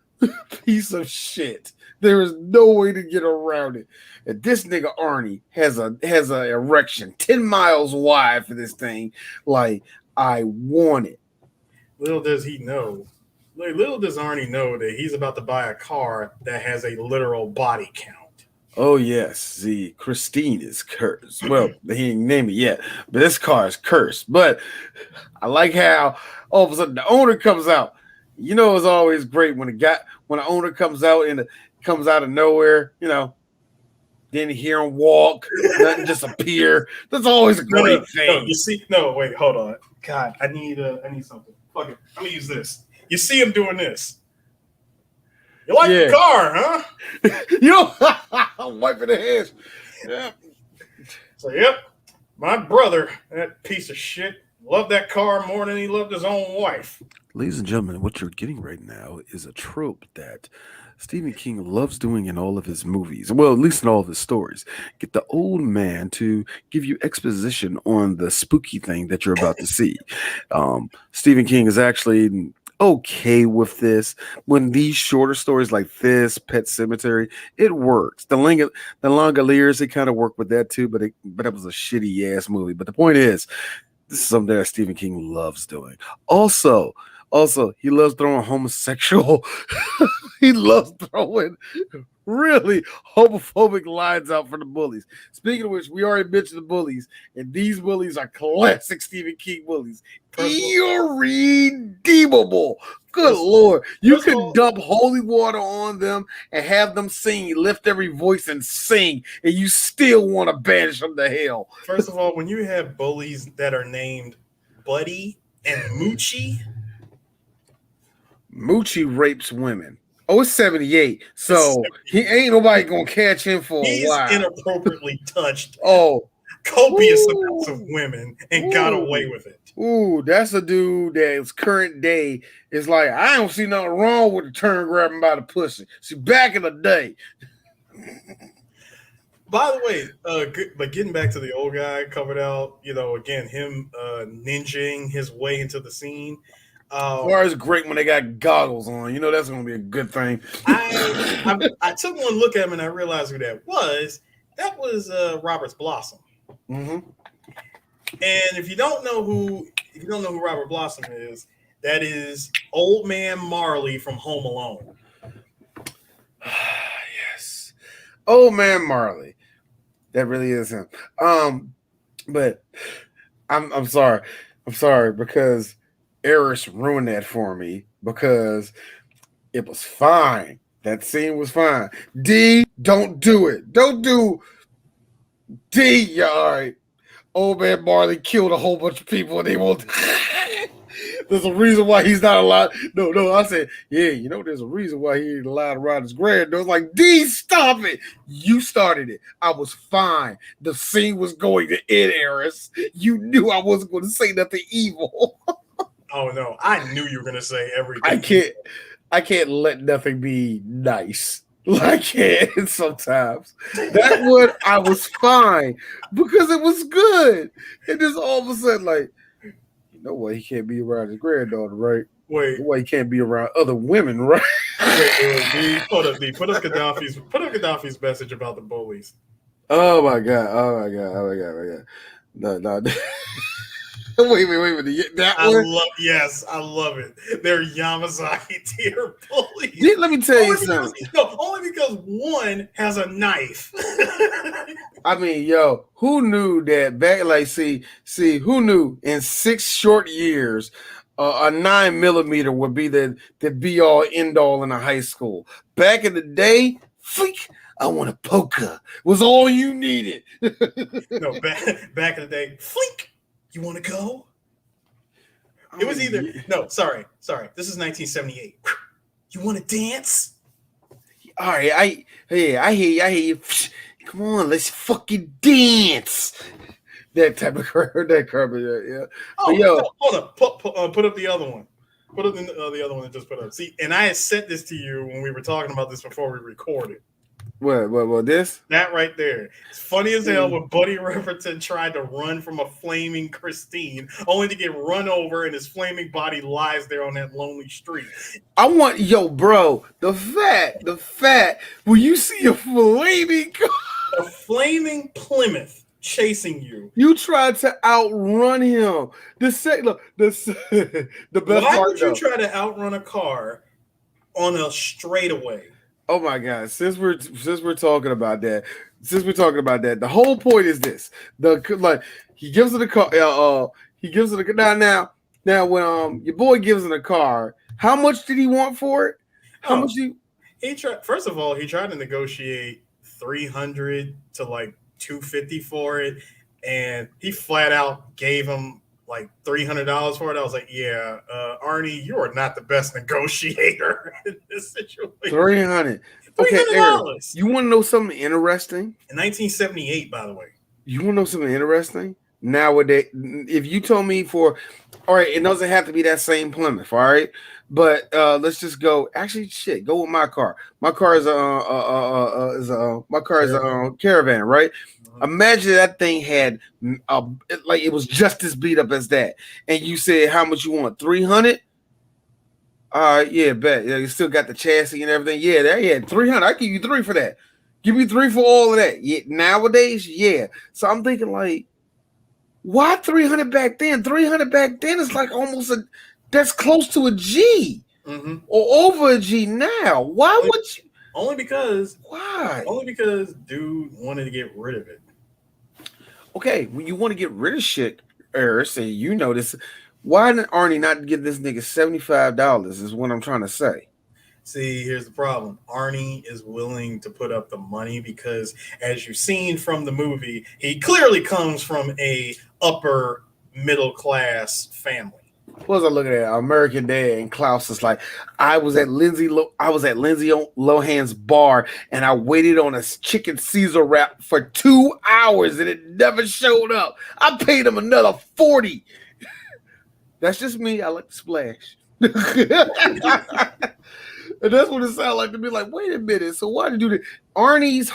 Speaker 1: piece of shit. There is no way to get around it. And this nigga Arnie has a erection 10 miles wide for this thing. Like, I want it.
Speaker 2: Little does he know. Little does Arnie know that he's about to buy a car that has a literal body count.
Speaker 1: Oh yes, see, Christine is cursed. Well, he didn't name it yet, but this car is cursed. But I like how all of a sudden the owner comes out. You know, it's always great when an owner comes out comes out of nowhere. You know, then you hear him walk, nothing disappear. That's always a great thing.
Speaker 2: No, you see, no, wait, hold on. God, I need something. Fuck it, I'm gonna use this. You see him doing this. You like the car, huh?
Speaker 1: You know, I'm wiping the hands. Yeah.
Speaker 2: So, yep, my brother, that piece of shit, loved that car more than he loved his own wife.
Speaker 1: Ladies and gentlemen, what you're getting right now is a trope that Stephen King loves doing in all of his movies. Well, at least in all of his stories. Get the old man to give you exposition on the spooky thing that you're about to see. Stephen King is actually okay with this. When these shorter stories like this, Pet Cemetery, it works. The Langoliers, they kind of work with that too, but it was a shitty ass movie. But the point is, this is something that Stephen King loves doing. Also, he loves throwing homosexual. He loves throwing really homophobic lines out for the bullies. Speaking of which, we already mentioned the bullies, and these bullies are classic Stephen King bullies. Irredeemable. Good Lord. You could dump holy water on them and have them sing, lift every voice and sing, and you still want to banish them to hell.
Speaker 2: First of all, when you have bullies that are named Buddy and Moochie.
Speaker 1: Moochie rapes women. Oh, it's 78. So he ain't nobody gonna catch him for a while.
Speaker 2: He's inappropriately touched
Speaker 1: copious
Speaker 2: amounts of women and got away with it.
Speaker 1: Ooh, that's a dude that's current day is like, I don't see nothing wrong with the turn grabbing by the pussy. See, back in the day.
Speaker 2: By the way, but getting back to the old guy covered out, again, him ninjing his way into the scene.
Speaker 1: Or it's great when they got goggles on. That's going to be a good thing.
Speaker 2: I took one look at him and I realized who that was. That was Robert's Blossom.
Speaker 1: Mm-hmm.
Speaker 2: And if you don't know who Robert Blossom is, that is Old Man Marley from Home Alone.
Speaker 1: Yes, Old Man Marley. That really is him. But I'm sorry. Because Eris ruined that for me because it was fine That scene was fine. D, don't do it. Don't do D. Yeah, all right. Old man Marley killed a whole bunch of people, and they won't. There's a reason why he's not allowed. No, no. I said, yeah, there's a reason why he ain't allowed to ride his granddaughter. Like, D, stop it. You started it. I was fine. The scene was going to end, Eris. You knew I wasn't going to say nothing evil.
Speaker 2: Oh no, I knew you were gonna say everything.
Speaker 1: I can't let nothing be nice. I can't sometimes. That one I was fine because it was good. And just all of a sudden, like, you know what? He can't be around his granddaughter, right?
Speaker 2: Wait,
Speaker 1: why he can't be around other women, right?
Speaker 2: wait, put up Gaddafi's message about the bullies.
Speaker 1: Oh my god! Oh my god! Oh my god! Oh my god! No, no. wait a minute. That one?
Speaker 2: I love it. They're Yamazaki tier bullies.
Speaker 1: Let me tell you something.
Speaker 2: Only because one has a knife.
Speaker 1: I mean, yo, who knew that back? Like, see, who knew in 6 short years, a 9mm would be the be all end all in a high school. Back in the day, freak. I want a poker was all you needed.
Speaker 2: No, back in the day, flink. You want to go? It was either no. Sorry. This is 1978. You want to dance?
Speaker 1: All right, I hear you. Come on, let's fucking dance. That type of yeah.
Speaker 2: Oh, yo, hold up. Put up the other one. Put up the other one that just put up. See, and I had sent this to you when we were talking about this before we recorded.
Speaker 1: What this?
Speaker 2: That right there. It's funny as hell when Buddy Riverton tried to run from a flaming Christine, only to get run over and his flaming body lies there on that lonely street.
Speaker 1: I want, bro, the fact, when you see a
Speaker 2: flaming Plymouth chasing you.
Speaker 1: You tried to outrun him. The best
Speaker 2: Why
Speaker 1: part,
Speaker 2: would you try to outrun a car on a straightaway?
Speaker 1: Oh my God! Since we're talking about that, the whole point is this: he gives her the car. He gives her the now when your boy gives her the car, how much did he want for it? How much
Speaker 2: he tried? First of all, he tried to negotiate $300 to like $250 for it, and he flat out gave him like $300 for it. I was like, yeah, Arnie, you are not the best negotiator in this situation.
Speaker 1: $300. Okay, Eric, you want to know something interesting?
Speaker 2: In 1978, by the way.
Speaker 1: You want to know something interesting? Nowadays, if you told me all right, it doesn't have to be that same Plymouth, all right? But let's just go. Actually, go with my car. My car is a Caravan, right? Imagine that thing had like it was just as beat up as that, and you said how much you want? 300. All right, yeah, bet. Yeah, you still got the chassis and everything. Yeah, there, yeah, 300. I give you 3 for that. Give me 3 for all of that. Yeah, nowadays, yeah. So I'm thinking like, why 300 back then? 300 back then is like almost that's close to a G or over a G now. Why would you?
Speaker 2: Only because
Speaker 1: why?
Speaker 2: Only because dude wanted to get rid of it.
Speaker 1: Okay, when you want to get rid of shit, Eris, and you know this, why did Arnie not give this nigga $75? Is what I'm trying to say.
Speaker 2: See, here's the problem. Arnie is willing to put up the money because, as you've seen from the movie, he clearly comes from a upper middle class family.
Speaker 1: What was I looking at? American Dad, and Klaus is like, I was at Lindsay Lohan's bar and I waited on a chicken Caesar wrap for 2 hours and it never showed up. I paid him another $40. That's just me. I like to splash. And that's what it sounds like to be like, wait a minute. So why did you do that? Arnie's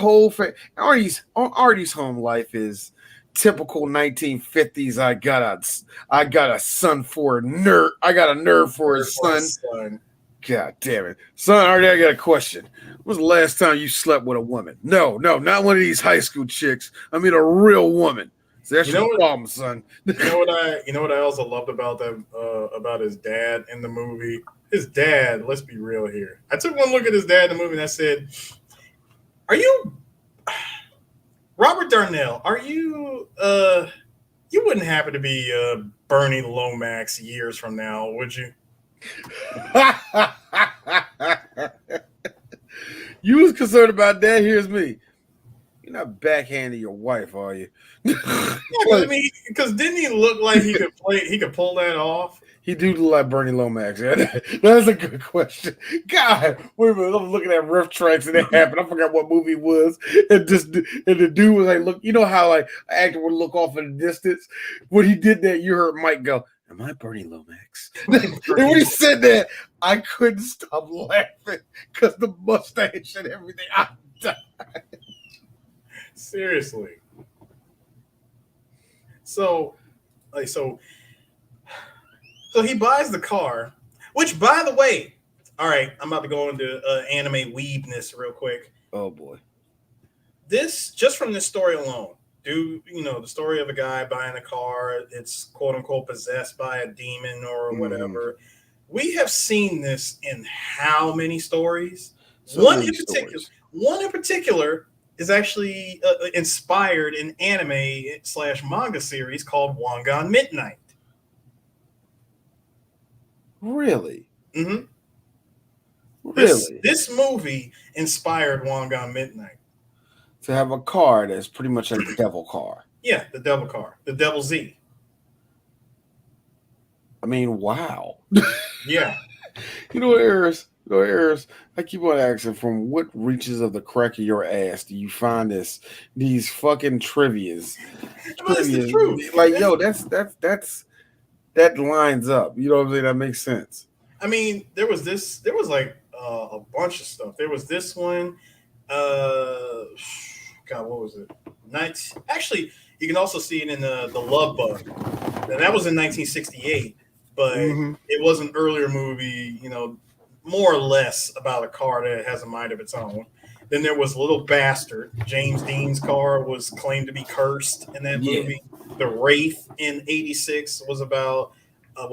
Speaker 1: home life is typical 1950s. I got a son for a nerd. I got a nerd for his son. God damn it. Son, Arnie, I got a question. When was the last time you slept with a woman? No, not one of these high school chicks. I mean a real woman. So that's your problem, son.
Speaker 2: You know what I also loved about them about his dad in the movie? His dad, let's be real here. I took one look at his dad in the movie and I said, are you Robert Darnell, are you you wouldn't happen to be Bernie Lomax years from now, would you?
Speaker 1: You was concerned about that. Here's me. You're not backhanding your wife, are you?
Speaker 2: I mean, because didn't he look like he could play? He could pull that off.
Speaker 1: He do look like Bernie Lomax. Yeah, that's a good question. God, wait a minute. I'm looking at rough tracks and it happened. I forgot what movie it was. And the dude was like, look, you know how like an actor would look off in the distance? When he did that, you heard Mike go, "Am I Bernie Lomax?" And when he said that, I couldn't stop laughing because the mustache and everything. I died.
Speaker 2: Seriously. So he buys the car, which, by the way, all right, I'm about to go into anime weebness real quick.
Speaker 1: Oh boy.
Speaker 2: This, just from this story alone, the story of a guy buying a car, it's quote unquote possessed by a demon or whatever. We have seen this in how many stories? One in particular is actually inspired an anime/manga series called Wangan Midnight.
Speaker 1: Really?
Speaker 2: Mm-hmm.
Speaker 1: Really?
Speaker 2: This movie inspired Wangan Midnight.
Speaker 1: To have a car that's pretty much like the devil car.
Speaker 2: Yeah, the devil car. The Devil Z.
Speaker 1: I mean, wow.
Speaker 2: Yeah.
Speaker 1: You know, Eris, I keep on asking, from what reaches of the crack of your ass do you find these fucking trivias?
Speaker 2: That's the truth.
Speaker 1: Like, yo, that lines up. You know what I'm saying? That makes sense.
Speaker 2: I mean, there was like a bunch of stuff. There was this one. God, what was it? Actually, you can also see it in the Love Bug. Now, that was in 1968, but it was an earlier movie, more or less about a car that has a mind of its own. Then there was Little Bastard. James Dean's car was claimed to be cursed in that movie. The Wraith in '86 was about a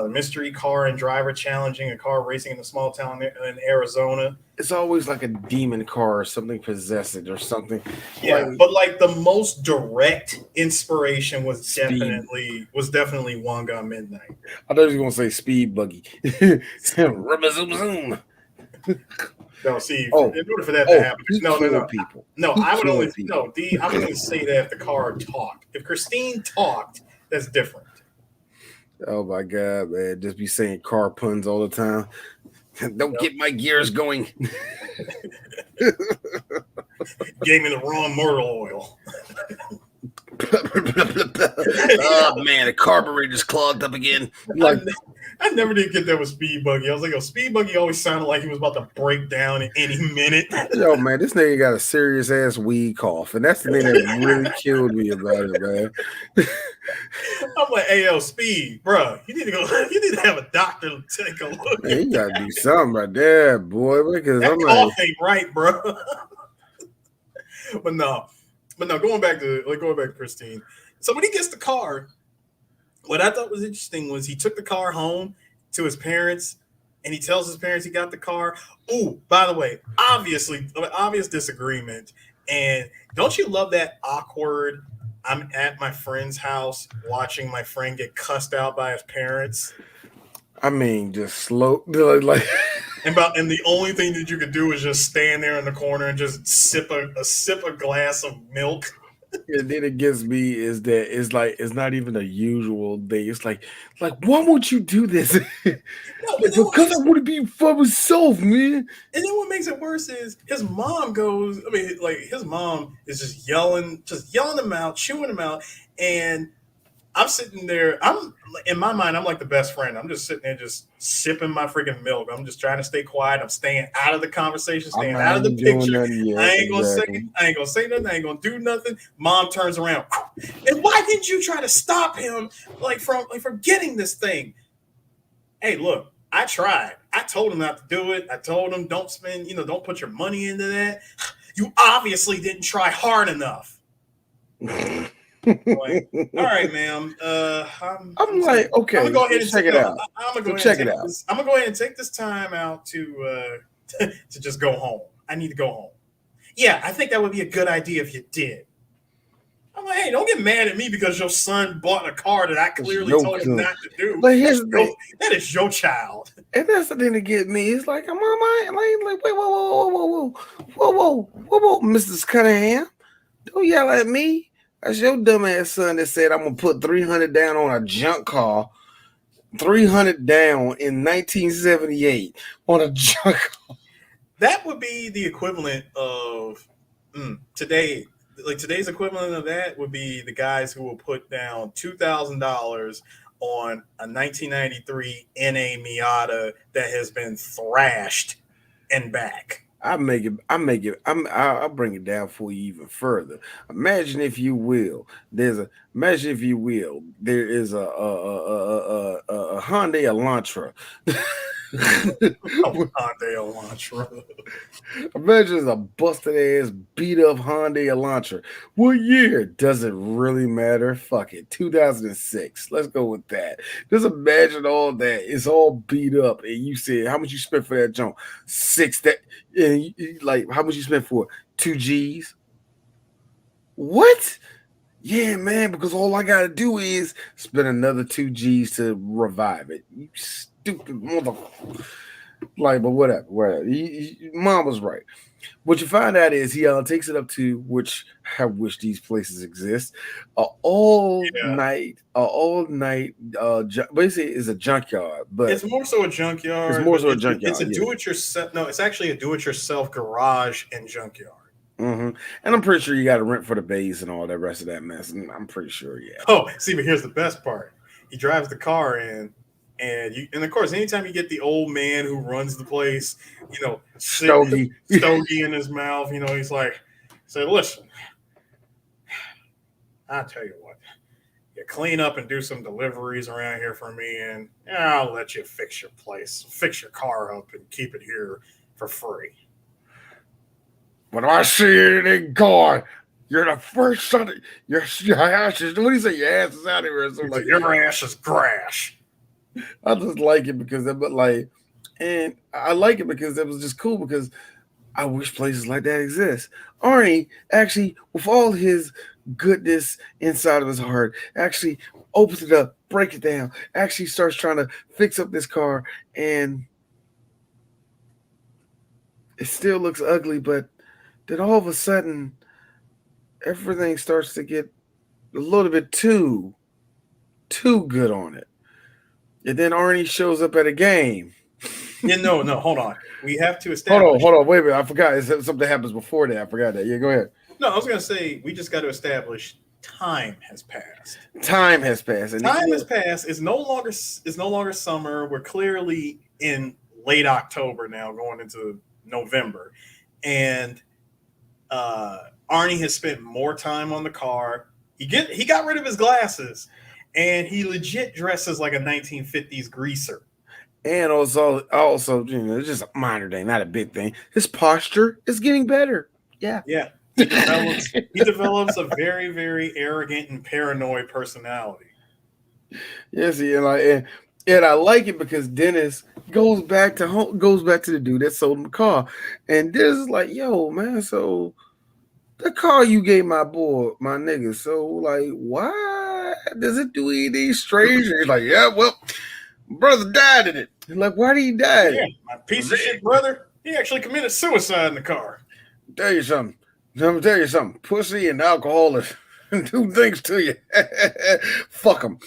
Speaker 2: mystery car and driver challenging a car racing in a small town in Arizona.
Speaker 1: It's always like a demon car or something possessed or something.
Speaker 2: Yeah, but like the most direct inspiration was definitely Wangan Midnight.
Speaker 1: I thought you were gonna say Speed Buggy. Zoom zoom.
Speaker 2: No, see, in order for that to happen, no.
Speaker 1: People.
Speaker 2: I would only say that if the car talked. If Christine talked, that's different.
Speaker 1: Oh my God, man! Just be saying car puns all the time. Don't get my gears going.
Speaker 2: Gave me the wrong motor oil.
Speaker 1: Oh man, the carburetor's clogged up again.
Speaker 2: I never did get that with Speed Buggy. I was like, Speed Buggy always sounded like he was about to break down at any minute.
Speaker 1: Yo, man, this nigga got a serious ass weed cough, and that's the thing that really killed me about it, man.
Speaker 2: I'm like, hey, yo, Speed, bro, you need to have a doctor to take a look.
Speaker 1: Man, you gotta do something right there, boy, because
Speaker 2: that cough ain't right, bro. But no, going back to Christine. So when he gets the car, what I thought was interesting was he took the car home to his parents, and he tells his parents he got the car. Ooh, by the way, obvious disagreement. And don't you love that awkward, I'm at my friend's house watching my friend get cussed out by his parents?
Speaker 1: I mean, just slow, like.
Speaker 2: And the only thing that you could do is just stand there in the corner and just sip a glass of milk.
Speaker 1: And then it gets me is that it's not even a usual day. It's like why won't you do this? Because I want to be for myself, man.
Speaker 2: And then what makes it worse is his mom his mom is just yelling him out, chewing him out, and I'm sitting there. In my mind, I'm like the best friend. I'm just sitting there, just sipping my freaking milk. I'm just trying to stay quiet. I'm staying out of the conversation, staying out of the picture. I ain't gonna say nothing. I ain't gonna do nothing. Mom turns around, and why didn't you try to stop him, from getting this thing? Hey, look, I tried. I told him not to do it. I told him don't don't put your money into that. You obviously didn't try hard enough. Like, all right, ma'am. I'm like,
Speaker 1: okay. I'm gonna go ahead and check it out.
Speaker 2: I'm gonna go ahead and take this time out to just go home. I need to go home. Yeah, I think that would be a good idea if you did. I'm like, hey, don't get mad at me because your son bought a car that I
Speaker 1: It's
Speaker 2: clearly
Speaker 1: your
Speaker 2: told him
Speaker 1: son.
Speaker 2: not to do.
Speaker 1: But here's the thing,
Speaker 2: That is your child.
Speaker 1: and that's the thing to get me. It's like, I'm on my like, wait, whoa, Mrs. Cunningham, don't yell at me. That's your dumbass son that said I'm gonna put 300 down on a junk car. 300 down in 1978 on a junk car.
Speaker 2: That would be the equivalent of today. Like today's equivalent of that would be the guys who will put down $2,000 on a 1993 NA Miata that has been thrashed and back.
Speaker 1: I'll bring it down for you even further. Imagine if you will, imagine if you will, there is a Hyundai Elantra.
Speaker 2: Oh, Hyundai Elantra.
Speaker 1: Imagine it's a busted ass, beat up Hyundai Elantra. What year? Does it really matter? Fuck it. 2006. Let's go with that. Just imagine all that. It's all beat up. And you said, how much you spent for that junk? Six. That, and like, how much you spent for it? 2 G's? What? Yeah, man, because all I gotta do is spend another 2 G's to revive it. You stupid motherfucker. Like, but whatever. Mom was right. What you find out is he takes it up to, which I wish these places exist,
Speaker 2: Yeah.
Speaker 1: all night. Basically, is a junkyard, but
Speaker 2: It's more so a junkyard.
Speaker 1: it's more so a
Speaker 2: It's a
Speaker 1: junkyard. Yeah.
Speaker 2: do-it-yourself. No, it's actually a do-it-yourself garage and junkyard.
Speaker 1: Mm-hmm. And I'm pretty sure you got to rent for the base and all that rest of that mess. And I'm pretty sure, yeah.
Speaker 2: Oh, see, but here's the best part. He drives the car in, and of course, anytime you get the old man who runs the place,
Speaker 1: Stogie.
Speaker 2: stogie in his mouth, he's like, say, listen, I'll tell you what, you clean up and do some deliveries around here for me, and I'll let you fix your place, fix your car up, and keep it here for free.
Speaker 1: When I see anything gone, you're the first son of your ass is. What do you say? Your ass is out of here. So like
Speaker 2: Your ass is grass.
Speaker 1: I just like it because but like, and I like it because it was just cool because I wish places like that exist. Arnie actually, with all his goodness inside of his heart, actually opens it up, breaks it down, actually starts trying to fix up this car, and it still looks ugly, but then all of a sudden everything starts to get a little bit too good on it. And then Arnie shows up at a game.
Speaker 2: Yeah, no, hold on. We have to establish.
Speaker 1: Hold on, wait a minute. I forgot. Something happens before that. I forgot that. Yeah, go ahead.
Speaker 2: No, I was going to say we just got to establish time has passed.
Speaker 1: Time has passed. And
Speaker 2: Time has passed. It's no longer summer. We're clearly in late October now, going into November, and Arnie has spent more time on the car. He got rid of his glasses, and he legit dresses like a 1950s greaser.
Speaker 1: And also, it's just a minor thing, not a big thing. His posture is getting better. Yeah.
Speaker 2: Yeah. He develops a very, very arrogant and paranoid personality.
Speaker 1: Yes, and I like it because Dennis goes back to the dude that sold him the car, and Dennis is like, "Yo, man, so the car you gave my nigga, so like, why does it do anything strange?" And he's like, "Yeah, well, brother died in it." He's like, "Why did he die?"
Speaker 2: Yeah, my piece of shit brother. He actually committed suicide in the car.
Speaker 1: Tell you something. Let me tell you something. Pussy and alcohol do things to you. Fuck him.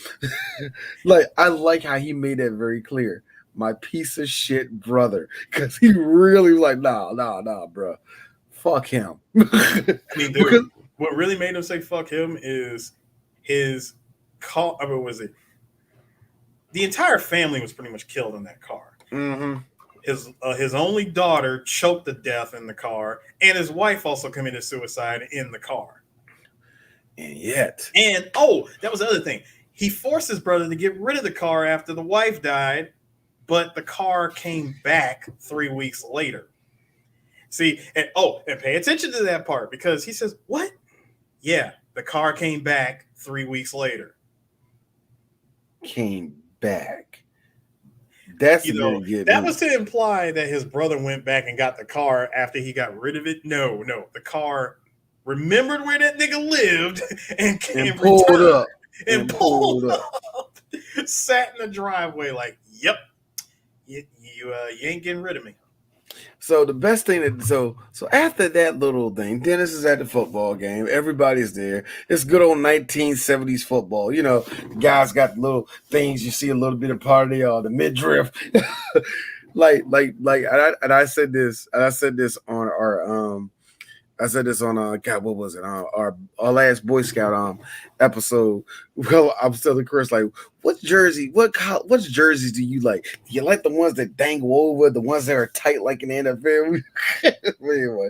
Speaker 1: Like, I like how he made that very clear. My piece of shit brother. Because he really was like, nah, bro. Fuck him.
Speaker 2: I mean, dude, what really made him say fuck him is his car. I mean, was it? The entire family was pretty much killed in that car.
Speaker 1: Mm-hmm.
Speaker 2: His only daughter choked to death in the car, and his wife also committed suicide in the car.
Speaker 1: And yet,
Speaker 2: that was the other thing. He forced his brother to get rid of the car after the wife died, but the car came back 3 weeks later. See, and pay attention to that part because he says, "What? Yeah, the car came back 3 weeks later."
Speaker 1: Came back. That's
Speaker 2: that was to imply that his brother went back and got the car after he got rid of it. No, the car remembered where that nigga lived, and
Speaker 1: and pulled
Speaker 2: returned
Speaker 1: up
Speaker 2: and
Speaker 1: and pulled
Speaker 2: pulled
Speaker 1: up.
Speaker 2: up, sat in the driveway like, "Yep, you ain't getting rid of me."
Speaker 1: So the best thing that so after that little thing, Dennis is at the football game. Everybody's there. It's good old 1970s football. You know, guys got little things. You see a little bit of party or the midriff. And I said this on our I said this on God, what was it? Our last Boy Scout episode. Well, I'm telling Chris like, what jerseys do you like? Do you like the ones that dangle over, the ones that are tight like in the NFL? Anyway,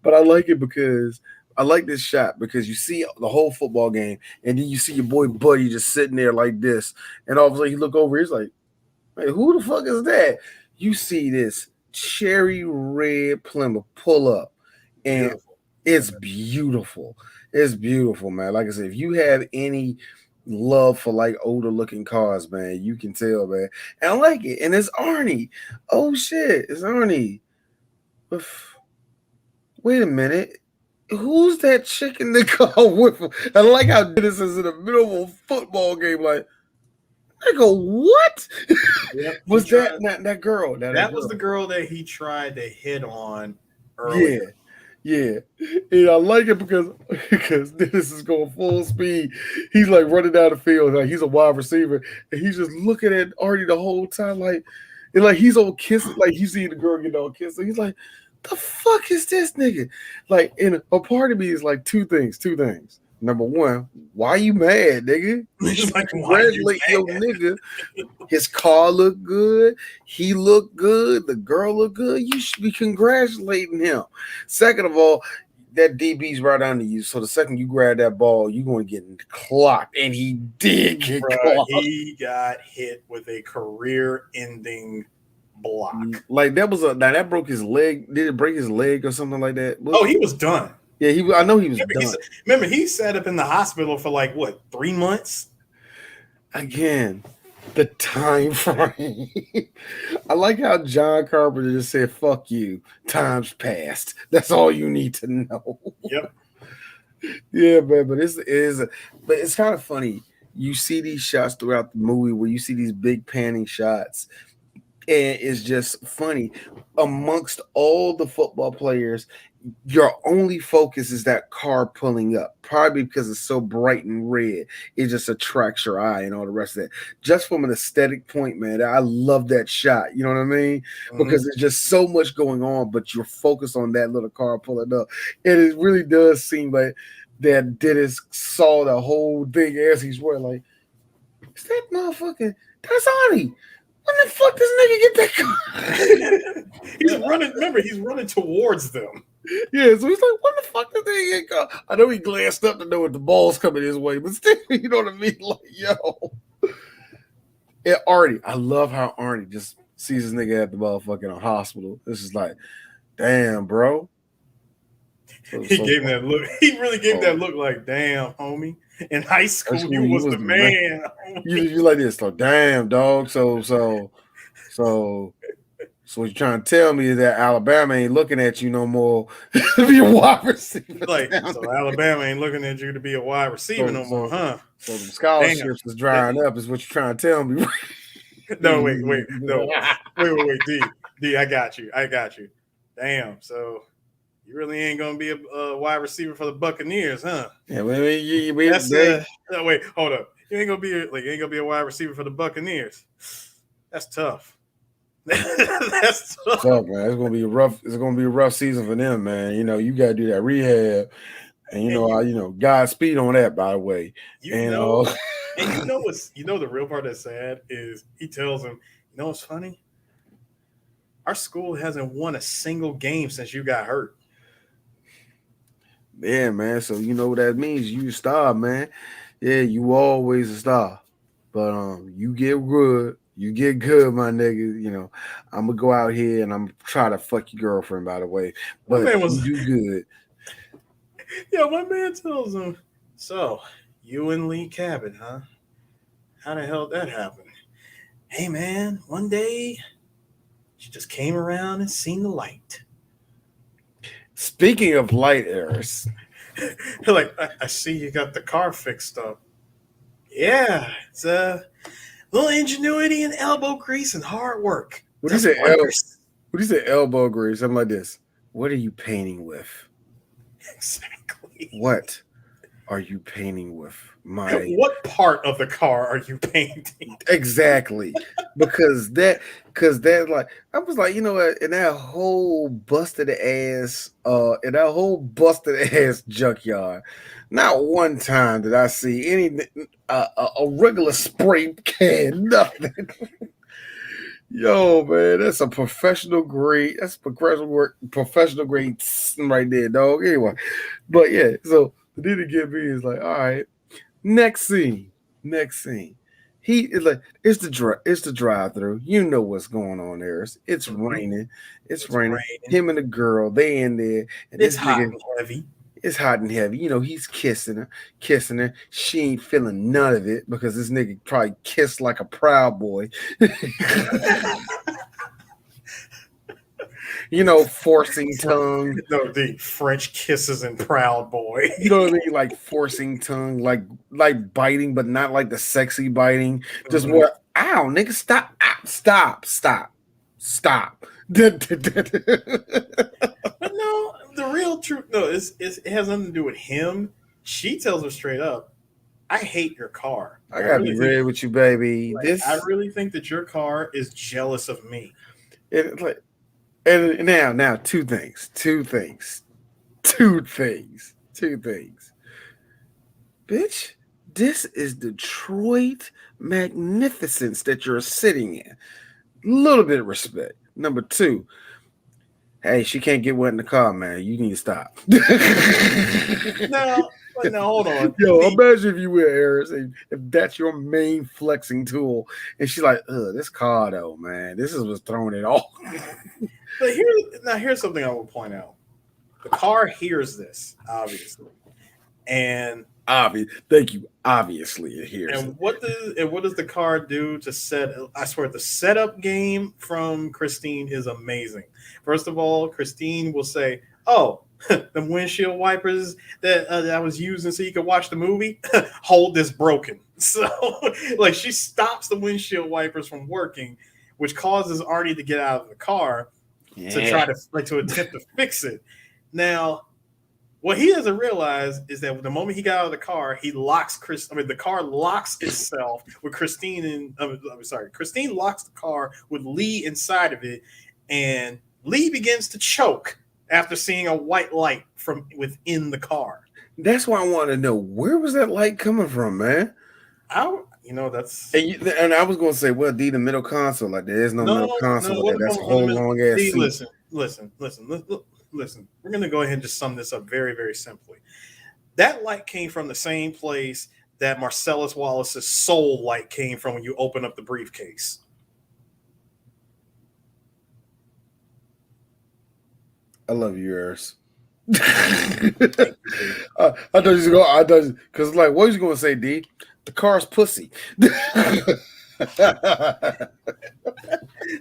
Speaker 1: but I like it because I like this shot because you see the whole football game, and then you see your boy Buddy just sitting there like this, and all of a sudden you look over, he's like, "Hey, who the fuck is that?" You see this cherry red Plymouth pull up, and
Speaker 2: Beautiful.
Speaker 1: it's beautiful. It's beautiful, man. Like I said, if you have any love for like older looking cars, man, you can tell, man. And I like it. And it's Arnie. Oh shit, it's Arnie. Wait a minute. Who's that chick in the car with him? I like how Dennis is in the middle of a football game, like, I go, what?
Speaker 2: Yep.
Speaker 1: Was that girl?
Speaker 2: That was the girl that he tried to hit on
Speaker 1: Yeah.
Speaker 2: earlier.
Speaker 1: Yeah, and I like it because Dennis is going full speed. He's like running down the field, like he's a wide receiver, and he's just looking at Artie the whole time, like, and like he's all kissing, like you see the girl get all kissing. He's like, "The fuck is this nigga?" Like, and a part of me is like two things. Number one, why you mad, nigga? You
Speaker 2: He's
Speaker 1: should
Speaker 2: like, "Why you
Speaker 1: congratulate your nigga. His car looked good. He looked good. The girl looked good. You should be congratulating him. Second of all, that DB's right under you. So the second you grab that ball, you're going to get clocked. And he did get
Speaker 2: Bruh,
Speaker 1: clocked.
Speaker 2: he got hit with a career-ending block.
Speaker 1: Like that broke his leg. Did it break his leg or something like that?
Speaker 2: Oh, he was done.
Speaker 1: Yeah, I know he was
Speaker 2: Remember,
Speaker 1: done.
Speaker 2: remember, he sat up in the hospital for like what, 3 months?
Speaker 1: Again, the time frame. I like how John Carpenter just said, "Fuck you." Time's passed. That's all you need to know.
Speaker 2: Yep.
Speaker 1: Yeah, man. But it's kind of funny. You see these shots throughout the movie where you see these big panning shots, and it's just funny. Amongst all the football players, your only focus is that car pulling up, probably because it's so bright and red. It just attracts your eye and all the rest of it. Just from an aesthetic point, man, I love that shot. You know what I mean? Because there's just so much going on, but you're focused on that little car pulling up. And it really does seem like that Dennis saw the whole thing as he's wearing, like, is that motherfucking, that's Arnie. When the fuck does nigga get that car?
Speaker 2: He's running. Remember, he's running towards them.
Speaker 1: Yeah, so he's like, "What the fuck did they get go?" I know he glanced up to know if the ball's coming his way, but still, you know what I mean? Like, yo. And Arnie, I love how Arnie just sees his nigga at the motherfucking hospital. This is like, damn, bro.
Speaker 2: He gave that look. He really gave that look like, damn, homie. In high school, you was the man.
Speaker 1: You like this, so damn, dog. So what you're trying to tell me is that Alabama ain't looking at you no more to be a wide receiver.
Speaker 2: Like, so Alabama ain't looking at you to be a wide receiver no more, huh?
Speaker 1: So the scholarships is drying up, is what you're trying to tell me.
Speaker 2: No, wait, D, I got you. Damn, so you really ain't gonna be a wide receiver for the Buccaneers, huh?
Speaker 1: Yeah,
Speaker 2: no, wait, hold up. You ain't gonna be a wide receiver for the Buccaneers. That's tough. That's tough,
Speaker 1: man. It's gonna be a rough season for them, man. You know, you gotta do that rehab, and Godspeed on that, by the way.
Speaker 2: And the real part that's sad is he tells him, you know what's funny? Our school hasn't won a single game since you got hurt.
Speaker 1: Yeah, man. So you know what that means. You a star, man. Yeah, you always a star. But you get good, my nigga. You know, I'm gonna go out here and I'm try to fuck your girlfriend, by the way. But you do good.
Speaker 2: Yeah, my man tells him, so you and Lee Cabot, huh? How the hell did that happen? Hey man, one day she just came around and seen the light.
Speaker 1: Speaking of light errors,
Speaker 2: Like, I see you got the car fixed up. Yeah, it's a little ingenuity and elbow grease and hard work
Speaker 1: What do you
Speaker 2: does
Speaker 1: say?
Speaker 2: wonders.
Speaker 1: What do you say? Elbow grease, something like this. What are you painting with?
Speaker 2: Exactly.
Speaker 1: What are you painting with? My
Speaker 2: What part of the car are you painting?
Speaker 1: exactly because that like I was like, you know what, in that whole busted ass junkyard, not one time did I see any a regular spray can, nothing. Yo, man, that's a professional grade. That's progressive work, professional grade right there, dog. Anyway, but yeah, so the dude to get me is like, all right, next scene, next scene. He is like, it's the drive through. You know what's going on there. It's
Speaker 2: Mhm.
Speaker 1: raining. It's
Speaker 2: It's
Speaker 1: raining.
Speaker 2: raining.
Speaker 1: Him and the girl, they in there, and
Speaker 2: It's
Speaker 1: this
Speaker 2: hot
Speaker 1: nigga,
Speaker 2: and heavy.
Speaker 1: it's hot and heavy. You know, he's kissing her, kissing her. She ain't feeling none of it because this nigga probably kissed like a proud boy. You know, forcing tongue.
Speaker 2: No, the French kisses and Proud Boy.
Speaker 1: You know what I mean? Like forcing tongue, like biting, but not like the sexy biting. Just
Speaker 2: Mhm.
Speaker 1: what? Ow, nigga, stop, stop, stop, stop.
Speaker 2: But no, the real truth, no, it has nothing to do with him. She tells her straight up, "I hate your car.
Speaker 1: I gotta be real with you, baby.
Speaker 2: I
Speaker 1: This
Speaker 2: really think that your car is jealous of me."
Speaker 1: it like and now two things. Bitch, this is Detroit magnificence that you're sitting in. Little bit of respect. Number two, hey, she can't get wet in the car, man. You need to stop.
Speaker 2: No, but no, hold on.
Speaker 1: Yo, imagine if you were Harris, and if that's your main flexing tool, and she's like, "Ugh, this car though, man, this is what's throwing it off."
Speaker 2: But here's something I will point out. The car hears this, obviously. And
Speaker 1: Obvious, thank you. Obviously, it hears it.
Speaker 2: what does the car do to set? I swear, the setup game from Christine is amazing. First of all, Christine will say, "Oh, the windshield wipers that I was using so you could watch the movie, hold this broken." So, like, she stops the windshield wipers from working, which causes Arnie to get out of the car to
Speaker 1: Yeah,
Speaker 2: try to to attempt to fix it. Now, what he doesn't realize is that the moment he got out of the car, he locks Chris. I mean, the car locks itself with Christine and I'm sorry, Christine locks the car with Lee inside of it, and Lee begins to choke after seeing a white light from within the car.
Speaker 1: that's why I want to know where was that light coming from, man.
Speaker 2: That's
Speaker 1: And I was gonna say, well, D, the middle console, like there is no
Speaker 2: no,
Speaker 1: middle
Speaker 2: no.
Speaker 1: console
Speaker 2: It
Speaker 1: with that.
Speaker 2: wasn't
Speaker 1: That's a
Speaker 2: coming from the
Speaker 1: whole
Speaker 2: middle.
Speaker 1: long ass
Speaker 2: Lee,
Speaker 1: seat.
Speaker 2: listen. We're gonna go ahead and just sum this up very, very simply. That light came from the same place that Marcellus Wallace's soul light came from when you open up the briefcase.
Speaker 1: I love you, Eris.
Speaker 2: Thank you, dude.
Speaker 1: I thought you was going. I thought because like, what was you gonna say, D? The car's pussy.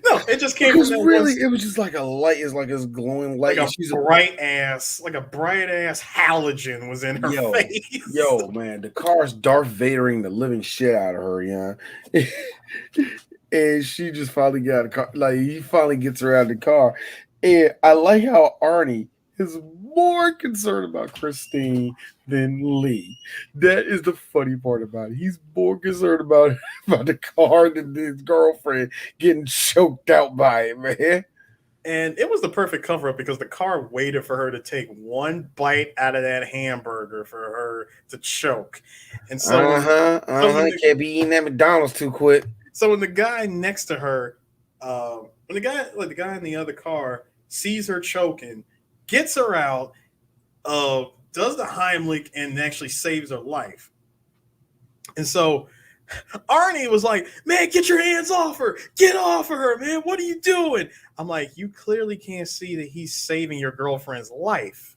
Speaker 2: No, it just came from
Speaker 1: Because
Speaker 2: that one,
Speaker 1: really, it was just like a light. It's like this glowing light. And she's
Speaker 2: like a bright ass halogen was in her face.
Speaker 1: man, the car's Darth Vadering the living shit out of her, yeah. And she just finally got a car. Like he finally gets her out of the car, and I like how Arnie is more concerned about Christine than Lee. That is the funny part about it. He's more concerned about the car than his girlfriend getting choked out by it, man.
Speaker 2: And it was the perfect cover up because the car waited for her to take one bite out of that hamburger for her to choke. And
Speaker 1: Can't be eating at McDonald's too quick.
Speaker 2: so when the guy next to her, when the guy in the other car sees her choking, gets her out, does the Heimlich and actually saves her life. And so Arnie was like, "Man, get your hands off her! Get off of her, man! What are you doing?" I'm like, "You clearly can't see that he's saving your girlfriend's life,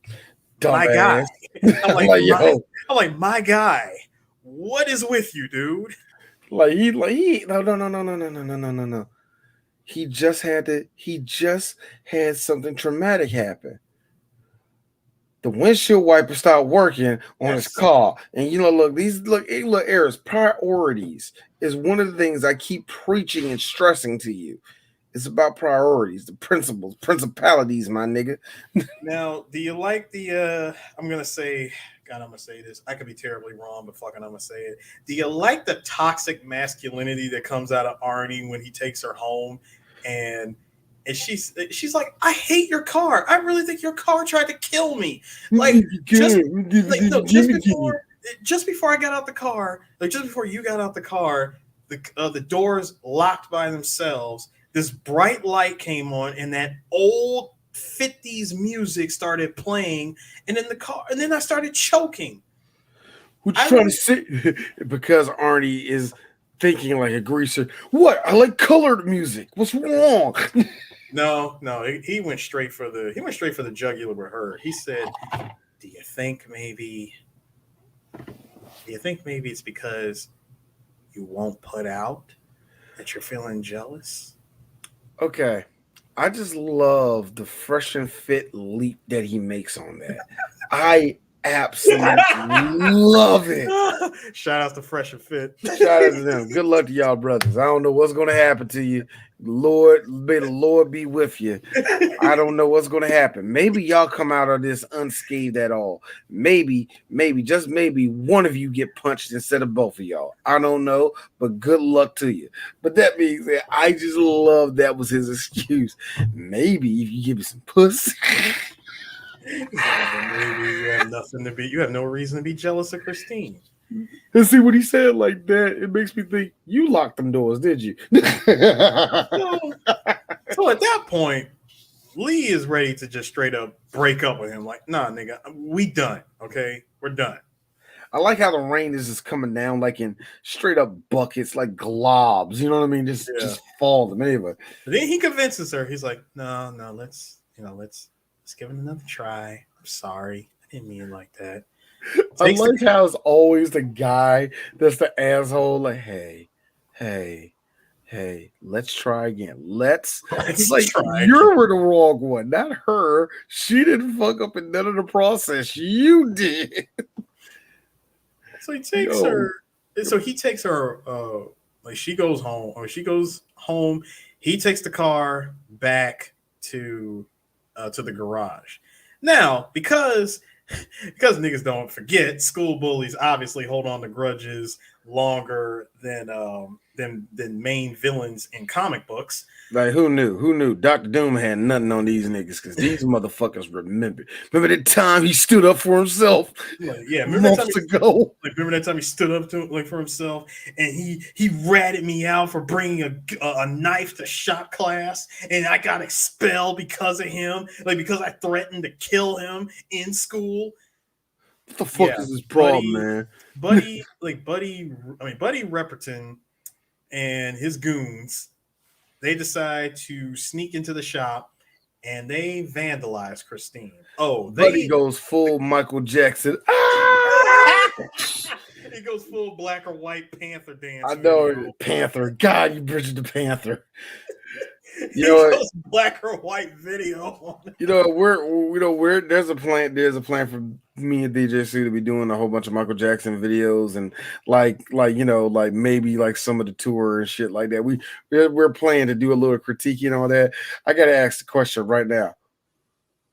Speaker 2: my guy."
Speaker 1: Dumbass.
Speaker 2: I'm
Speaker 1: I'm
Speaker 2: like,
Speaker 1: like, yo,
Speaker 2: my guy, what is with you, dude?
Speaker 1: no. He just had something traumatic happen. the windshield wiper stopped working on his
Speaker 2: Yes.
Speaker 1: car. And look, Eris, priorities is one of the things I keep preaching and stressing to you. It's about priorities, the principles, principalities, my nigga.
Speaker 2: Now, do you like the I'm gonna say, God, I'm gonna say this. I could be terribly wrong, but fucking I'm gonna say it. Do you like the toxic masculinity that comes out of Arnie when he takes her home and she's like, I hate your car. I really think your car tried to kill me. Like just like no, just before I got out the car, like just before you got out the car, the doors locked by themselves. This bright light came on, and that old 50s music started playing, and then the car, and then I started choking.
Speaker 1: What you
Speaker 2: I
Speaker 1: trying to
Speaker 2: really
Speaker 1: say? Because Arnie is thinking like a greaser. What? I like colored music. What's wrong?
Speaker 2: no, he went straight for the jugular with her. He said, "Do you think maybe? Do you think maybe it's because you won't put out that you're feeling jealous?"
Speaker 1: Okay. I just love the fresh and fit leap that he makes on that. I absolutely love it.
Speaker 2: Shout out to Fresh and Fit.
Speaker 1: Shout out to them. Good luck to y'all, brothers. I don't know what's going to happen to you. Lord, may the Lord be with you. I don't know what's going to happen. Maybe y'all come out of this unscathed at all. Maybe, just maybe one of you get punched instead of both of y'all. I don't know, but good luck to you. But that being said, I just love that was his excuse. Maybe if you give me some pussy.
Speaker 2: Maybe you have nothing to be. You have no reason to be jealous of Christine.
Speaker 1: And see what he said like that, it makes me think you locked them doors, did you?
Speaker 2: So at that point, Lee is ready to just straight up break up with him. Like, nah, nigga, we done. Okay, we're done.
Speaker 1: I like how the rain is just coming down like in straight up buckets, like globs. You know what I mean?
Speaker 2: Yeah.
Speaker 1: Just falling. Anyway,
Speaker 2: But then he convinces her. He's like, no, let's give it another try. I'm sorry, I didn't mean it like that.
Speaker 1: I
Speaker 2: Takes the
Speaker 1: like how it's always the guy that's the asshole. Like, hey, let's try again. It's
Speaker 2: let's
Speaker 1: like
Speaker 2: try again.
Speaker 1: you're the wrong one, not her. She didn't fuck up in none of the process. You did.
Speaker 2: So he takes
Speaker 1: Yo,
Speaker 2: her. So he takes her. Like she goes home, or she goes home. He takes the car back to the garage. Now, because niggas don't forget, school bullies obviously hold on to grudges longer than main villains in comic books.
Speaker 1: like who knew? Who knew? Dr. Doom had nothing on these niggas because these motherfuckers remember. Remember the time he stood up for himself
Speaker 2: Like, yeah,
Speaker 1: months ago?
Speaker 2: remember that time he stood up to like for himself, and he ratted me out for bringing a knife to shop class, and I got expelled because of him, like because I threatened to kill him in school.
Speaker 1: What the fuck
Speaker 2: Yeah,
Speaker 1: is this problem, man?
Speaker 2: Buddy Repperton and his goons, they decide to sneak into the shop and they vandalize Christine. Oh,
Speaker 1: Buddy goes full Michael Jackson. Ah!
Speaker 2: he goes full black or white Panther dance
Speaker 1: I
Speaker 2: video.
Speaker 1: know Panther. God, you Bridget the Panther. You
Speaker 2: He
Speaker 1: know what?
Speaker 2: goes black or white video.
Speaker 1: We're there's a plan for me and DjTsu to be doing a whole bunch of Michael Jackson videos and like maybe like some of the tour and shit like that. We're planning to do a little critique and all that. I gotta ask the question right now.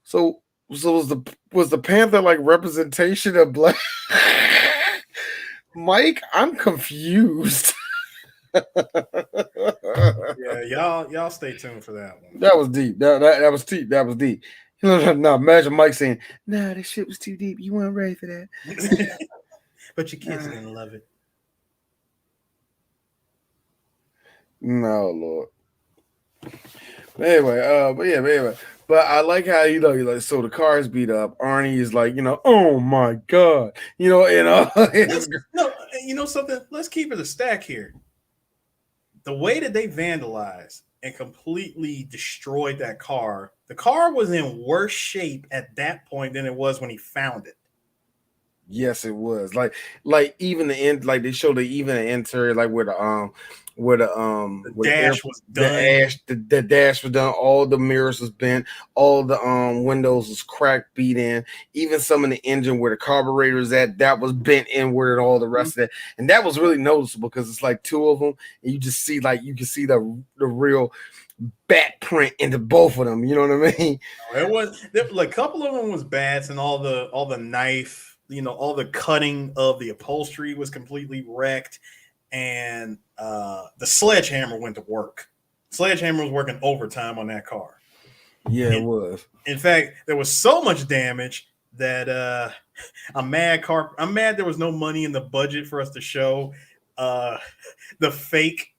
Speaker 1: So was the Panther like representation of black? Mike, I'm confused.
Speaker 2: Yeah, y'all stay tuned for that one.
Speaker 1: That was deep. That was deep. That was deep. No, imagine Mike saying, "No, this shit was too deep. You weren't ready for that."
Speaker 2: But your kids are gonna love it.
Speaker 1: No, Lord. Anyway. But I like how you like so the car's beat up. Arnie is like, oh my god,
Speaker 2: No, you know something? Let's keep it a stack here. The way that they vandalized and completely destroyed that car, the car was in worse shape at that point than it was when he found it.
Speaker 1: Yes, it was like even the end, like they showed even the interior, like where where the
Speaker 2: dash was
Speaker 1: the
Speaker 2: done.
Speaker 1: the dash was done, all the mirrors was bent, all the windows was cracked, beat in, even some of the engine where the carburetor is at, that was bent inward and all the rest of it. And that was really noticeable because it's like two of them, and you just see like you can see the real bat print into both of them. You know what I mean?
Speaker 2: It was like a couple of them was bats, and all the knife, all the cutting of the upholstery was completely wrecked, and the sledgehammer went to work. Sledgehammer was working overtime on that car.
Speaker 1: Yeah, it was.
Speaker 2: In fact, there was so much damage that I'm mad. I'm mad there was no money in the budget for us to show the fake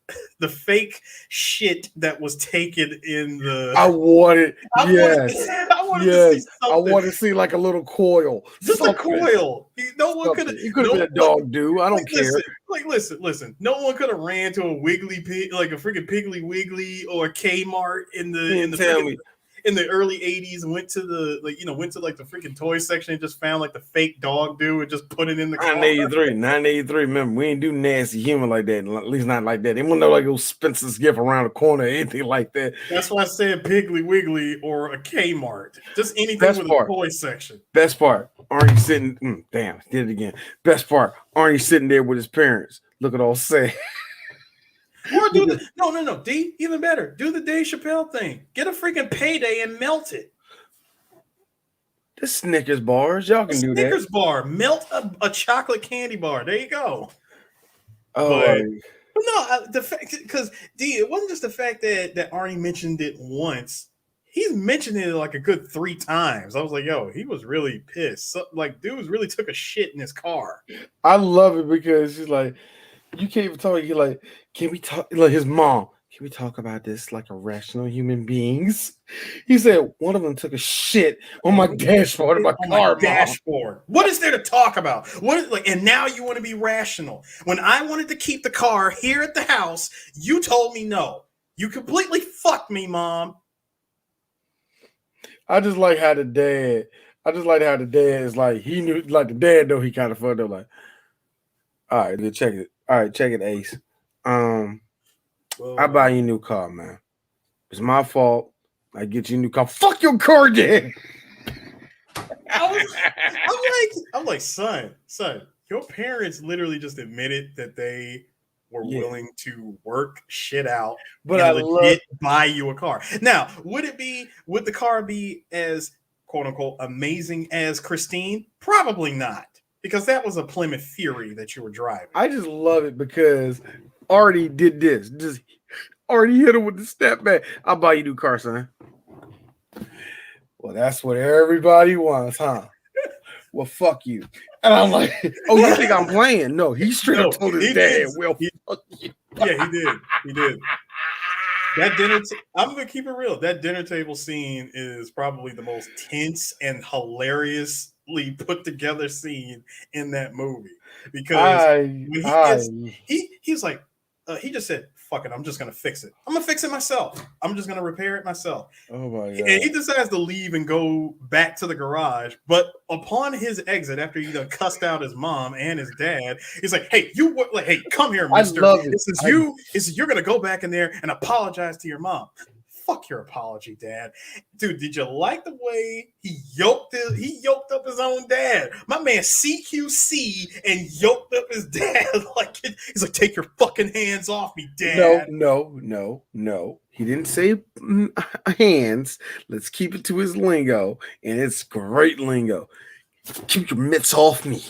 Speaker 2: shit that was taken in the.
Speaker 1: I wanted, yes,
Speaker 2: I wanted
Speaker 1: yes,
Speaker 2: to see something.
Speaker 1: I wanted to see like a little coil,
Speaker 2: just something. A coil. No one could have.
Speaker 1: It could have been a dog, dude. I don't care.
Speaker 2: Listen. No one could have ran to a Wiggly Pig, like a freaking Piggly Wiggly or a Kmart in the early 80s and went to the the freaking toy section and just found like the fake dog dude and just put it in the car.
Speaker 1: 983. Remember, we ain't do nasty human like that. At least not like that. They wouldn't know like it was Spencer's gift around the corner or anything like that.
Speaker 2: That's why I said Piggly Wiggly or a Kmart. Just anything with a toy section.
Speaker 1: Best part, Arnie sitting. Damn, did it again. Best part, Arnie sitting there with his parents. Look at all sad.
Speaker 2: Or do the no, D, even better. Do the Dave Chappelle thing. Get a freaking payday and melt it.
Speaker 1: The Snickers bars, y'all can do that.
Speaker 2: Snickers bar, melt a chocolate candy bar. There you go.
Speaker 1: Oh,
Speaker 2: but no, the fact because D, it wasn't just the fact that Arnie mentioned it once. He's mentioned it like a good 3 times. I was like, yo, he was really pissed. So, like, dudes really took a shit in his car.
Speaker 1: I love it because he's like, you can't even talk. You're like, can we talk? Like his mom, can we talk about this like a rational human beings? He said one of them took a shit on my dashboard of my car.
Speaker 2: Dashboard. What is there to talk about? And now you want to be rational. When I wanted to keep the car here at the house, you told me no. You completely fucked me, Mom.
Speaker 1: I just like how the dad is like, he knew, like the dad though he kind of fucked up, like, all right, let's check it. All right, check it, Ace. I buy you a new car, man. It's my fault. I get you a new car. Fuck your car, Dad.
Speaker 2: I'm like, son, your parents literally just admitted that they were willing to work shit out, but I legit buy you a car. Now, would the car be as quote unquote amazing as Christine? Probably not. Because that was a Plymouth Fury that you were driving.
Speaker 1: I just love it because Artie did this. Just Artie hit him with the step back. I'll buy you a new car, son. Well, that's what everybody wants, huh? Well, fuck you. And I'm like, oh, you think I'm playing? No, he straight up told his dad, well, fuck you.
Speaker 2: Yeah, he did. That dinner, I'm going to keep it real. That dinner table scene is probably the most tense and hilarious put together scene in that movie because he's like he just said, fuck it, I'm just gonna fix it. I'm gonna fix it myself. I'm just gonna repair it myself.
Speaker 1: Oh my God.
Speaker 2: And he decides to leave and go back to the garage, but upon his exit, after he done cussed out his mom and his dad, he's like, hey, hey, come here, mister. You're gonna go back in there and apologize to your mom. Fuck your apology, Dad. Dude, did you like the way he yoked up his own dad? My man CQC and yoked up his dad he's like, take your fucking hands off me, Dad.
Speaker 1: No. He didn't say hands. Let's keep it to his lingo, and it's great lingo. Keep your mitts off me.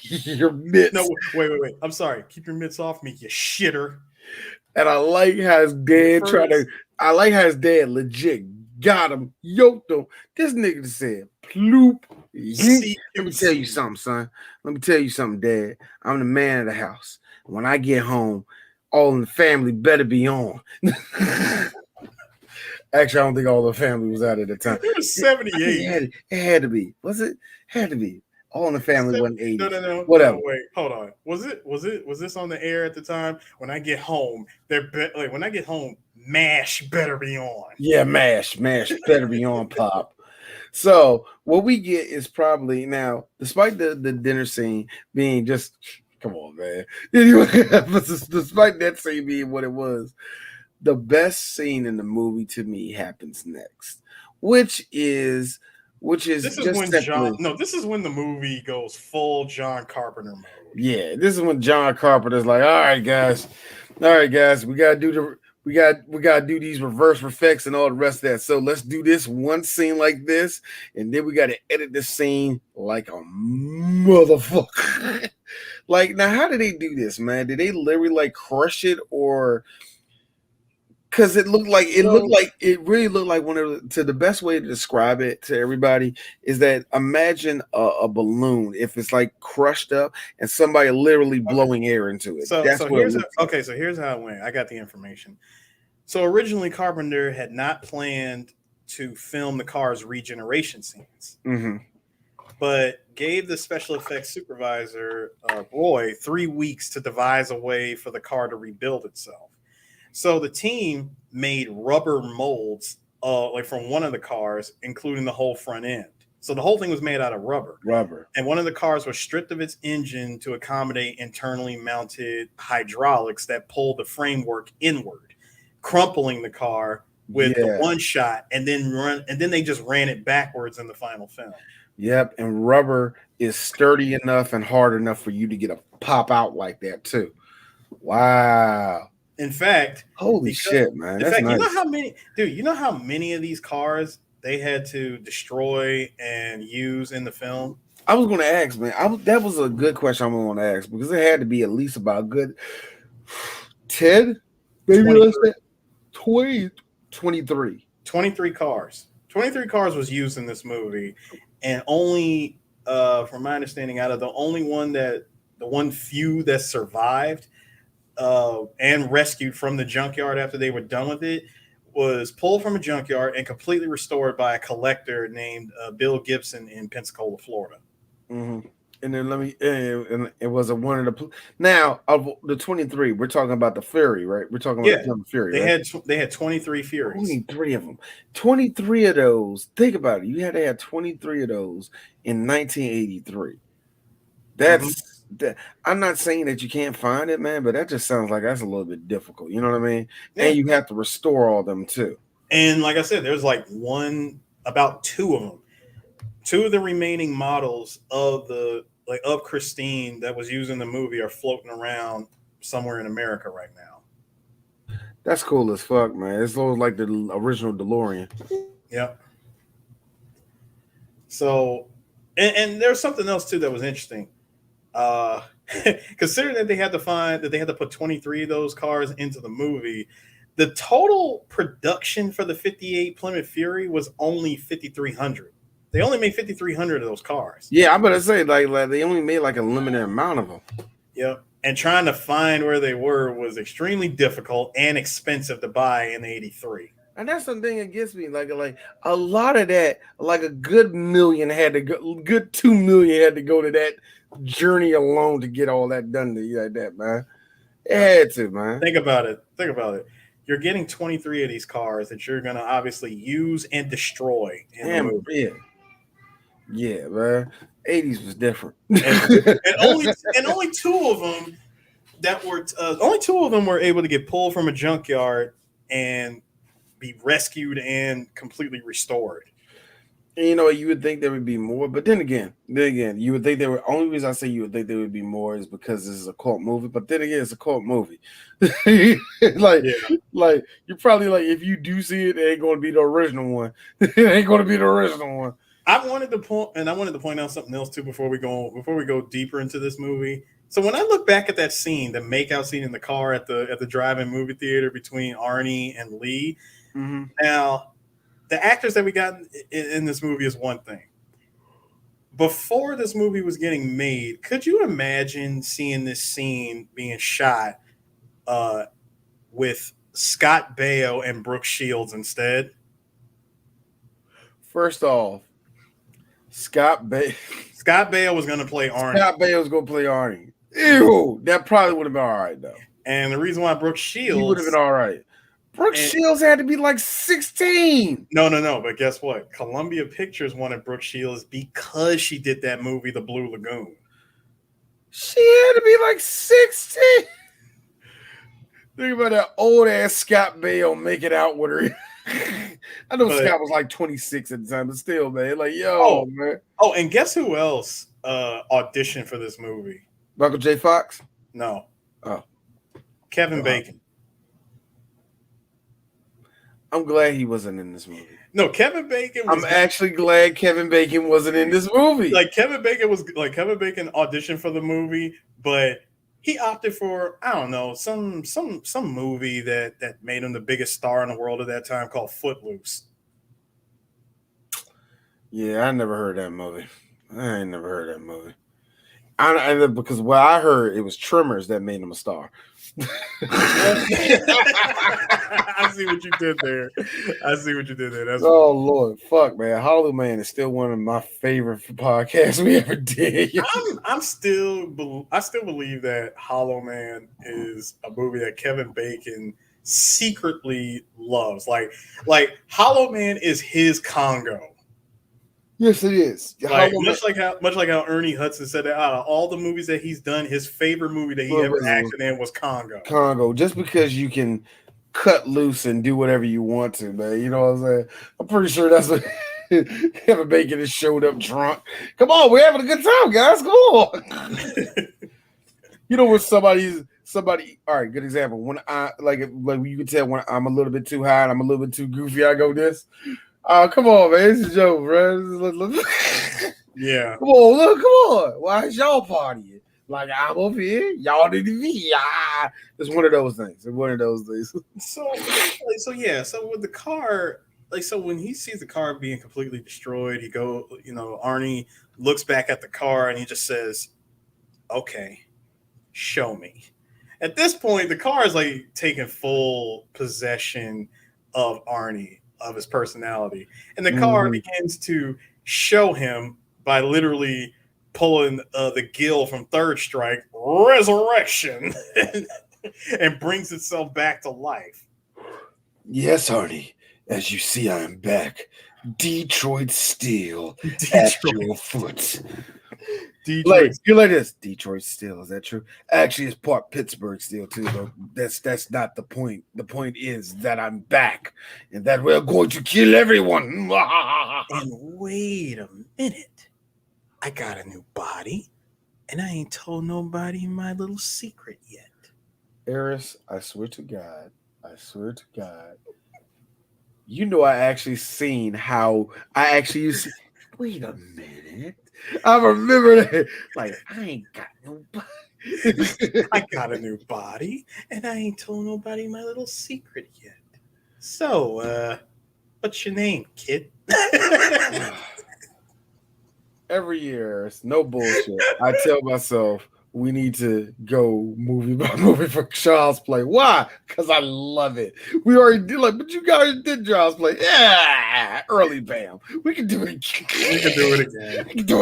Speaker 1: Your mitts.
Speaker 2: No, wait. I'm sorry. Keep your mitts off me, you shitter.
Speaker 1: And I like how his dad legit got him, yoked him. This nigga just said, ploop. Let me tell you something, son. Let me tell you something, Dad. I'm the man of the house. When I get home, all in the family better be on. Actually, I don't think all the family was out at the time.
Speaker 2: It was 78.
Speaker 1: It had to be. Was it? Had to be. All in the family wasn't 80.
Speaker 2: No.
Speaker 1: Whatever.
Speaker 2: No, wait, hold on. Was this on the air at the time? When I get home, when I get home, MASH better be on.
Speaker 1: Yeah, MASH better be on, Pop. So what we get is probably now, despite the dinner scene being just Come on, man. Anyway, but despite that scene being what it was, the best scene in the movie to me happens next, which is
Speaker 2: This is
Speaker 1: just
Speaker 2: when John.
Speaker 1: simply,
Speaker 2: No, this is when the movie goes full John Carpenter mode.
Speaker 1: yeah. This is when John Carpenter's like, all right, guys, we gotta do the we gotta do these reverse effects and all the rest of that. So let's do this one scene like this, and then we gotta edit this scene like a motherfucker. Like, now, how did they do this, man? Did they literally like crush it, or because it really looked like one of to the best way to describe it to everybody is that imagine a balloon if it's like crushed up and somebody literally
Speaker 2: Okay.
Speaker 1: blowing air into it.
Speaker 2: So
Speaker 1: That's
Speaker 2: so
Speaker 1: what it
Speaker 2: here's
Speaker 1: looks like.
Speaker 2: okay. So here's how it went. I got the information. So originally, Carpenter had not planned to film the car's regeneration scenes,
Speaker 1: Mm-hmm.
Speaker 2: but gave the special effects supervisor Roy 3 weeks to devise a way for the car to rebuild itself. So the team made rubber molds, like from one of the cars, including the whole front end. So the whole thing was made out of rubber.
Speaker 1: Rubber.
Speaker 2: And one of the cars was stripped of its engine to accommodate internally mounted hydraulics that pulled the framework inward, crumpling the car with the
Speaker 1: Yeah.
Speaker 2: one shot, and then they just ran it backwards in the final film.
Speaker 1: Yep. And rubber is sturdy enough and hard enough for you to get a pop out like that too. Wow.
Speaker 2: In fact,
Speaker 1: Holy
Speaker 2: because
Speaker 1: shit, man. That's
Speaker 2: you know
Speaker 1: nice.
Speaker 2: how many, dude, you know how many of these cars they had to destroy and use in the film?
Speaker 1: I was going to ask, man. That was a good question I'm going to ask because it had to be at least about a good 10, maybe let's
Speaker 2: 23.
Speaker 1: say 20, 23.
Speaker 2: 23 cars. 23 cars was used in this movie, and only, from my understanding, out of the one few that survived and rescued from the junkyard after they were done with it was pulled from a junkyard and completely restored by a collector named Bill Gibson in Pensacola, Florida.
Speaker 1: Mm-hmm. And then and it was a one of the now of the 23. We're talking about the Fury, right? We're talking about
Speaker 2: Yeah,
Speaker 1: the Fury,
Speaker 2: they
Speaker 1: right?
Speaker 2: had 23 Furies.
Speaker 1: 23 of them. 23 of those. Think about it. You had to have 23 of those in 1983.
Speaker 2: Mhm.
Speaker 1: That. I'm not saying that you can't find it, man, but that just sounds like that's a little bit difficult. You know what I mean?
Speaker 2: Yeah,
Speaker 1: And you have to restore all them too.
Speaker 2: and like I said, there's like about two of them. Two of the remaining models of Christine that was used in the movie are floating around somewhere in America right now.
Speaker 1: That's cool as fuck, man. It's almost like the original DeLorean.
Speaker 2: Yep. So, and there's something else too that was interesting. Uh, Considering that they had to put 23 of those cars into the movie, the total production for the 58 Plymouth Fury was only 5,300. They only made 5,300 of those cars.
Speaker 1: Yeah, I'm gonna say like they only made like a limited amount of them.
Speaker 2: Yep. And trying to find where they were was extremely difficult and expensive to buy in '83.
Speaker 1: And that's the thing that gets me. Like a lot of that, like a good million had to go, good 2 million had to go to that journey alone to get all that done to you like that, man. It had to, man.
Speaker 2: Think about it. Think about it. You're getting 23 of these cars that you're going to obviously use and destroy in the movie.
Speaker 1: Yeah, yeah, man. 80s was different.
Speaker 2: And only two of them only two of them were able to get pulled from a junkyard and be rescued and completely restored.
Speaker 1: And, you know, you would think there would be more, but then again, you would think there were. Only reason I say you would think there would be more is because this is a cult movie. But then again, it's a cult movie. like,
Speaker 2: Yeah.
Speaker 1: like you're probably like, if you do see it, it ain't going to be the original one. It ain't going to be the original one.
Speaker 2: I wanted to point out something else too before we go deeper into this movie. So when I look back at that scene, the makeout scene in the car at the drive-in movie theater between Arnie and Lee.
Speaker 1: Mm-hmm.
Speaker 2: Now, the actors that we got in this movie is one thing. Before this movie was getting made, could you imagine seeing this scene being shot with Scott Baio and Brooke Shields instead?
Speaker 1: First off, Scott
Speaker 2: Baio was going to play Arnie.
Speaker 1: Scott Baio was going to play Arnie. Ew, that probably would have been all right though.
Speaker 2: And the reason why Brooke Shields,
Speaker 1: he would have been all right. Brooke Shields had to be like 16.
Speaker 2: No. But guess what? Columbia Pictures wanted Brooke Shields because she did that movie, The Blue Lagoon.
Speaker 1: She had to be like 16. Think about that old ass Scott Bale making out with her. I know
Speaker 2: But
Speaker 1: Scott was like 26 at the time, but still, man. Like,
Speaker 2: oh,
Speaker 1: yo, man.
Speaker 2: and guess who else auditioned for this movie?
Speaker 1: Michael J. Fox?
Speaker 2: No,
Speaker 1: Oh.
Speaker 2: Kevin
Speaker 1: Wow.
Speaker 2: Bacon.
Speaker 1: I'm glad he wasn't in this movie.
Speaker 2: No, Kevin Bacon was
Speaker 1: I'm actually glad Kevin Bacon wasn't in this movie.
Speaker 2: Kevin Bacon auditioned for the movie, but he opted for, I don't know, some movie that made him the biggest star in the world at that time called Footloose.
Speaker 1: Yeah, I never heard that movie. I ain't never heard that movie. Because what I heard, it was Tremors that made him a star.
Speaker 2: I see what you did there. That's
Speaker 1: oh Lord, fuck, man! Hollow Man is still one of my favorite podcasts we ever did.
Speaker 2: I still believe that Hollow Man is a movie that Kevin Bacon secretly loves. Like Hollow Man is his Congo.
Speaker 1: Yes, it is.
Speaker 2: Much like how Ernie Hudson said that out of all the movies that he's done, his favorite movie that he ever acted in was Congo.
Speaker 1: Congo, just because you can cut loose and do whatever you want to, man. You know what I'm saying? I'm pretty sure that's what Kevin Bacon has showed up drunk. Come on, we're having a good time, guys. Come on. You know when somebody. All right, good example. When I like you can tell when I'm a little bit too high and I'm a little bit too goofy, I go this. Oh, come on, man. It's a joke, bro.
Speaker 2: Yeah.
Speaker 1: Come on. Why is y'all partying? Like, I'm over here. Y'all need to be. It's one of those things. So with
Speaker 2: the car, so when he sees the car being completely destroyed, Arnie looks back at the car and he just says, okay, show me. At this point, the car is like taking full possession of Arnie, of his personality, and the car begins to show him by literally pulling the gill from Third Strike, resurrection, and brings itself back to life.
Speaker 1: Yes, Arnie, as you see, I am back. Detroit Steel at your foot. Detroit. You're like this. Detroit Steel, is that true? Actually, it's part Pittsburgh Steel too, though. That's not the point. The point is that I'm back and that we're going to kill everyone.
Speaker 2: And wait a minute. I got a new body, and I ain't told nobody my little secret yet.
Speaker 1: Eris, I swear to God. You know I actually seen how I actually used to, wait a minute. I remember that. Like, I ain't got no body.
Speaker 2: I got a new body, and I ain't told nobody my little secret yet. So, what's your name, kid?
Speaker 1: Every year, it's no bullshit. I tell myself we need to go movie by movie for Child's Play. Why? Because I love it. We already did but you guys did Child's Play. Yeah, early bam. We can do it again.
Speaker 2: We can do it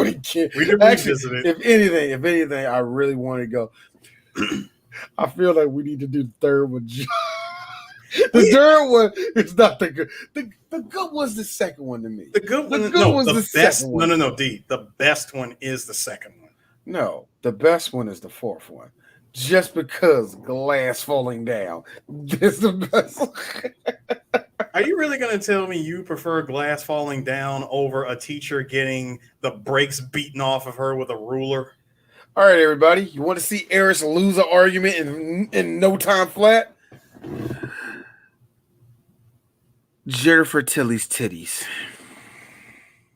Speaker 2: again. We can revisit it.
Speaker 1: If anything, I really want to go. I feel like we need to do the third one. The third one is not the good. The good was the second one to me.
Speaker 2: The good one was the best. No, D. The best one is the second one.
Speaker 1: No, the best one is the fourth one. Just because glass falling down is the best one.
Speaker 2: Are you really going to tell me you prefer glass falling down over a teacher getting the brakes beaten off of her with a ruler?
Speaker 1: All right, everybody. You want to see Eris lose an argument in no time flat? Jennifer Tilly's titties.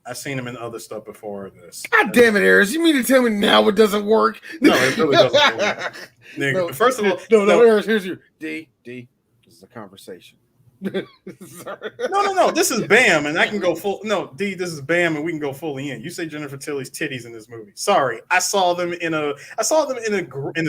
Speaker 2: I've seen him in other stuff before this.
Speaker 1: God damn it, Eris. You mean to tell me now it doesn't work?
Speaker 2: No, it really doesn't work. Nigga,
Speaker 1: No,
Speaker 2: first of all,
Speaker 1: no, Eris, here's your D. This is a conversation.
Speaker 2: No. This is Bam, and I can go full. No, D. This is Bam, and we can go fully in. You say Jennifer Tilly's titties in this movie. Sorry, I saw them in a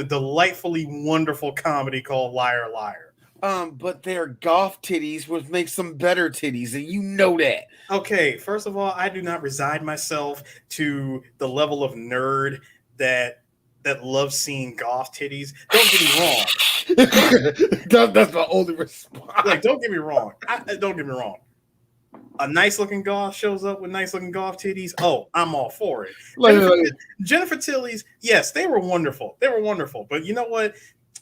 Speaker 2: delightfully wonderful comedy called Liar Liar.
Speaker 1: But their golf titties would make some better titties, and you know that.
Speaker 2: Okay, first of all, I do not resign myself to the level of nerd that loves seeing golf titties. Don't get me wrong.
Speaker 1: That's my only response.
Speaker 2: Like, don't get me wrong. Don't get me wrong. a nice looking golf shows up with nice looking golf titties. Oh, I'm all for it.
Speaker 1: Like, like,
Speaker 2: Jennifer Tilly's, yes, they were wonderful. They were wonderful. But you know what?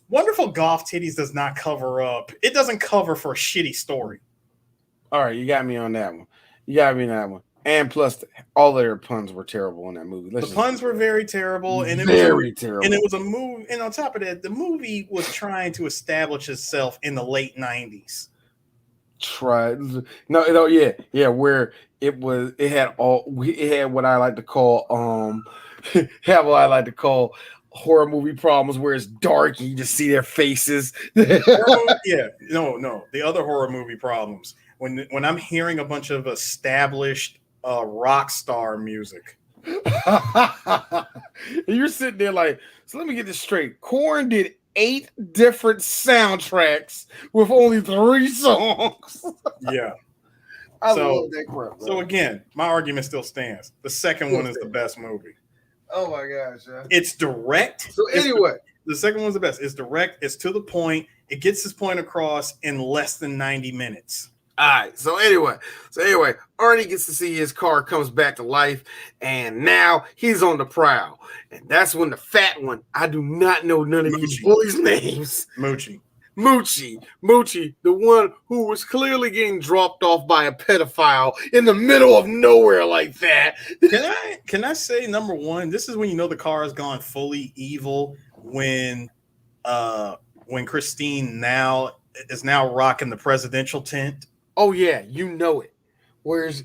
Speaker 2: Wonderful golf titties does not cover up. It doesn't cover for a shitty story.
Speaker 1: all right, you got me on that one. You got me on that one. And plus, all of their puns were terrible in that movie.
Speaker 2: The puns were very terrible, and
Speaker 1: terrible.
Speaker 2: And it was a movie. And on top of that, the movie was trying to establish itself in the late '90s.
Speaker 1: Yeah, where it had what I like to call had what I like to call horror movie problems, where it's dark and you just see their faces.
Speaker 2: Yeah, no, the other horror movie problems when I'm hearing a bunch of established rock star music.
Speaker 1: You're sitting there like, so let me get this straight. Korn did 8 different soundtracks with only 3 songs.
Speaker 2: Yeah.
Speaker 1: I love that crap.
Speaker 2: So again, my argument still stands. The second one is the best movie.
Speaker 1: Oh my gosh. Yeah.
Speaker 2: It's direct.
Speaker 1: So anyway,
Speaker 2: the second one's the best. It's direct. It's to the point. It gets its point across in less than 90 minutes.
Speaker 1: All right. So anyway, Arnie gets to see his car comes back to life, and now he's on the prowl. And that's when the fat one, I do not know none of these bullies' names.
Speaker 2: Moochie,
Speaker 1: the one who was clearly getting dropped off by a pedophile in the middle of nowhere like that.
Speaker 2: Can I say, number one, this is when you know the car has gone fully evil when Christine is now rocking the presidential tent.
Speaker 1: Oh yeah, you know it. Whereas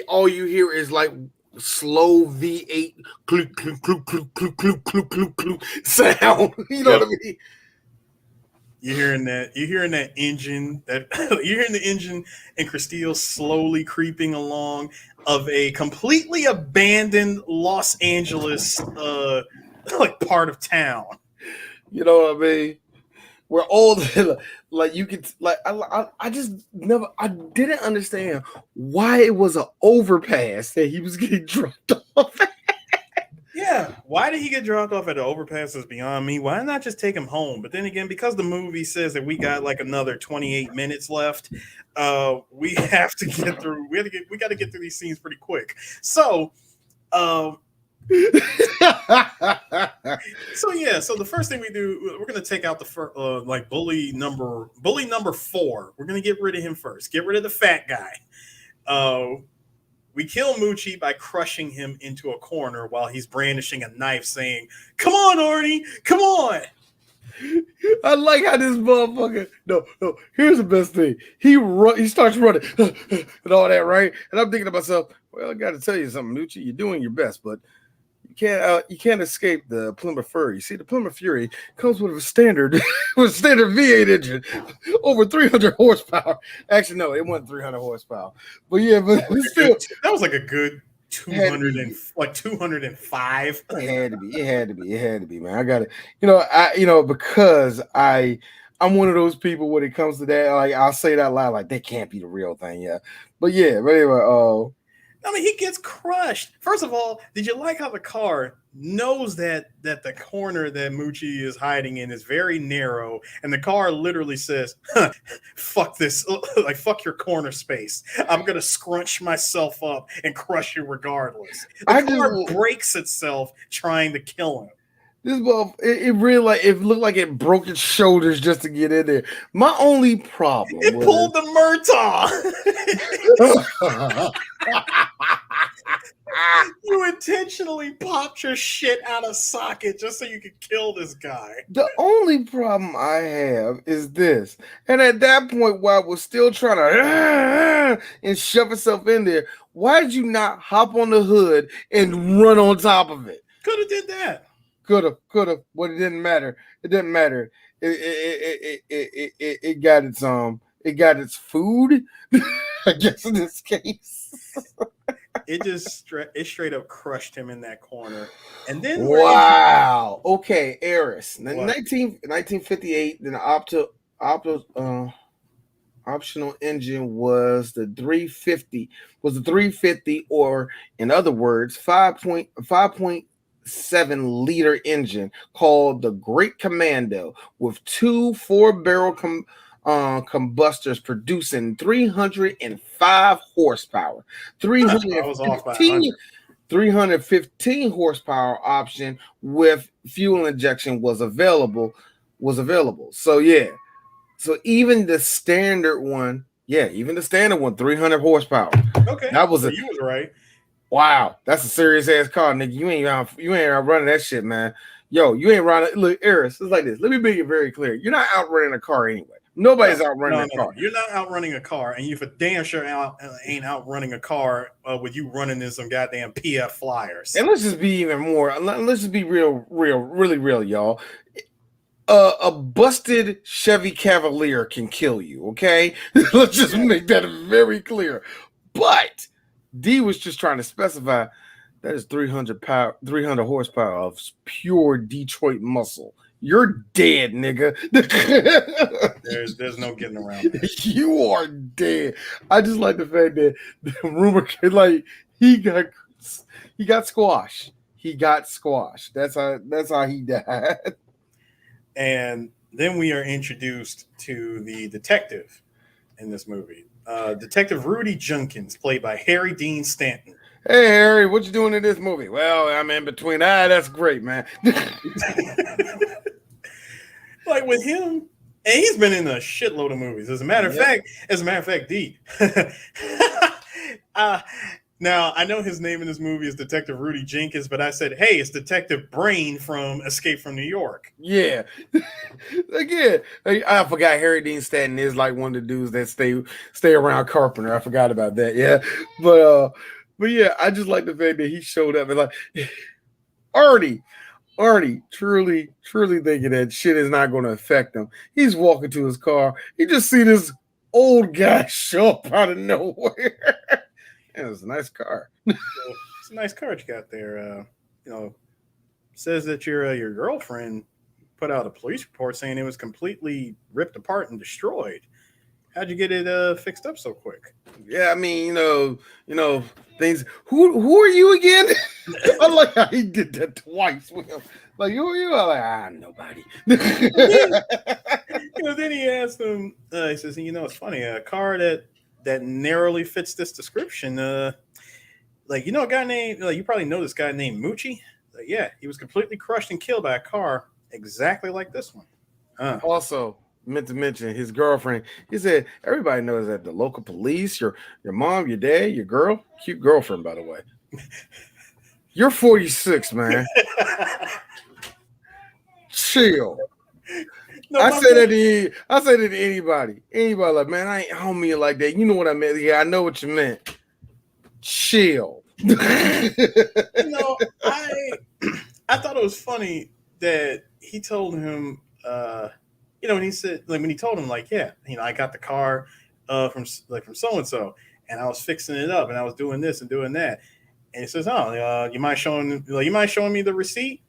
Speaker 1: all you hear is like slow V8 clunk clunk clunk clunk clunk clunk clunk clunk clunk sound. You know what I mean?
Speaker 2: You're hearing that engine. You're hearing the engine and Christine slowly creeping along of a completely abandoned Los Angeles like part of town.
Speaker 1: You know what I mean? Where all the like you could like I just never I didn't understand why it was an overpass that he was getting dropped off at.
Speaker 2: Yeah, why did he get dropped off at the overpass is beyond me. Why not just take him home? But then again, because the movie says that we got like another 28 minutes left, we have to get through. We got to get through these scenes pretty quick. So, so the first thing we do, we're gonna take out the like bully number 4. We're gonna get rid of him first. Get rid of the fat guy. We kill Moochie by crushing him into a corner while he's brandishing a knife, saying, "Come on, Arnie, come on."
Speaker 1: I like how this motherfucker. No. Here's the best thing. He starts running and all that, right? And I'm thinking to myself, well, I got to tell you something, Moochie. You're doing your best, but you can't escape the Plymouth Fury. You see, the Plymouth Fury comes with a standard V8 engine, over 300 horsepower. Actually, no, it wasn't 300 horsepower. But yeah, but still,
Speaker 2: that was like a good 200 and like 205.
Speaker 1: It had to be, man. I got it. Because I'm one of those people when it comes to that, like I'll say that loud, like that can't be the real thing, yeah. But anyway,
Speaker 2: I mean, he gets crushed. First of all, did you like how the car knows that the corner that Moochie is hiding in is very narrow, and the car literally says, "Fuck this! Like fuck your corner space. I'm gonna scrunch myself up and crush you regardless." The car breaks itself trying to kill him.
Speaker 1: This it really it looked like it broke its shoulders just to get in there. My only problem
Speaker 2: pulled the Murtaugh. You intentionally popped your shit out of socket just so you could kill this guy.
Speaker 1: The only problem I have is this. And at that point, while I was still trying to and shove itself in there, why did you not hop on the hood and run on top of it?
Speaker 2: Could have did that.
Speaker 1: Could have. But it didn't matter. It didn't matter. It got its food. I guess in this case.
Speaker 2: It straight up crushed him in that corner. And then
Speaker 1: wow. Okay, Eris. 1958, then the optional engine was the 350. Or in other words, 5.7 liter engine called the Great Commando with 2 4-barrel combustors producing 305 horsepower.
Speaker 2: I was off by 100.
Speaker 1: 315 horsepower option with fuel injection was available. So yeah. So even the standard one, 300 horsepower.
Speaker 2: Okay,
Speaker 1: That was
Speaker 2: so
Speaker 1: a
Speaker 2: you was right.
Speaker 1: wow. That's a serious ass car, nigga. You ain't out running that shit, man. Yo, you ain't running. Look, Eris, it's like this. Let me make it very clear. You're not outrunning a car anyway. Nobody's outrunning a car.
Speaker 2: You're not outrunning a car, and you for damn sure ain't outrunning a car with you running in some goddamn PF Flyers.
Speaker 1: And let's just be even more. Let's just be really real, y'all. A busted Chevy Cavalier can kill you. Okay, let's just make that very clear. But D was just trying to specify that is 300 horsepower of pure Detroit muscle. You're dead, nigga.
Speaker 2: There's no getting around that.
Speaker 1: You are dead. I just like the fact that the rumor like he got squashed. He got squashed. That's how he died.
Speaker 2: And then we are introduced to the detective in this movie. Detective Rudy Junkins, played by Harry Dean Stanton.
Speaker 1: Hey, Harry, what you doing in this movie? Well, I'm in between. That's great, man.
Speaker 2: Like with him, and he's been in a shitload of movies. As a matter of fact, D. Now I know his name in this movie is Detective Rudy Jenkins, but I said, hey, it's Detective Brain from Escape from New York.
Speaker 1: Yeah. Again, I forgot Harry Dean Stanton is like one of the dudes that stay around Carpenter. I forgot about that. Yeah. But yeah, I just like the fact that he showed up and like Arnie, truly thinking that shit is not going to affect him. He's walking to his car. He just see this old guy show up out of nowhere. It was a nice car.
Speaker 2: It's a nice car you got there. Says that your girlfriend put out a police report saying it was completely ripped apart and destroyed. How'd you get it fixed up so quick?
Speaker 1: Yeah, I mean, things. Who are you again? I like how he did that twice with him. Like, who are you? I'm like, nobody.
Speaker 2: Then he asked him. He says, it's funny. A car that narrowly fits this description. A guy named, you probably know this guy named Moochie. Yeah, he was completely crushed and killed by a car exactly like this one.
Speaker 1: Also, meant to mention his girlfriend. He said everybody knows that the local police, your mom, your dad, your girl, cute girlfriend, by the way. You're 46, man. Chill. No, I say that to anybody. Anybody like, man, I don't mean it like that. You know what I meant? Yeah, I know what you meant. Chill.
Speaker 2: I thought it was funny that he told him, when he said, when he told him, I got the car from so and so, and I was fixing it up, and I was doing this and doing that, and he says, you mind showing me the receipt?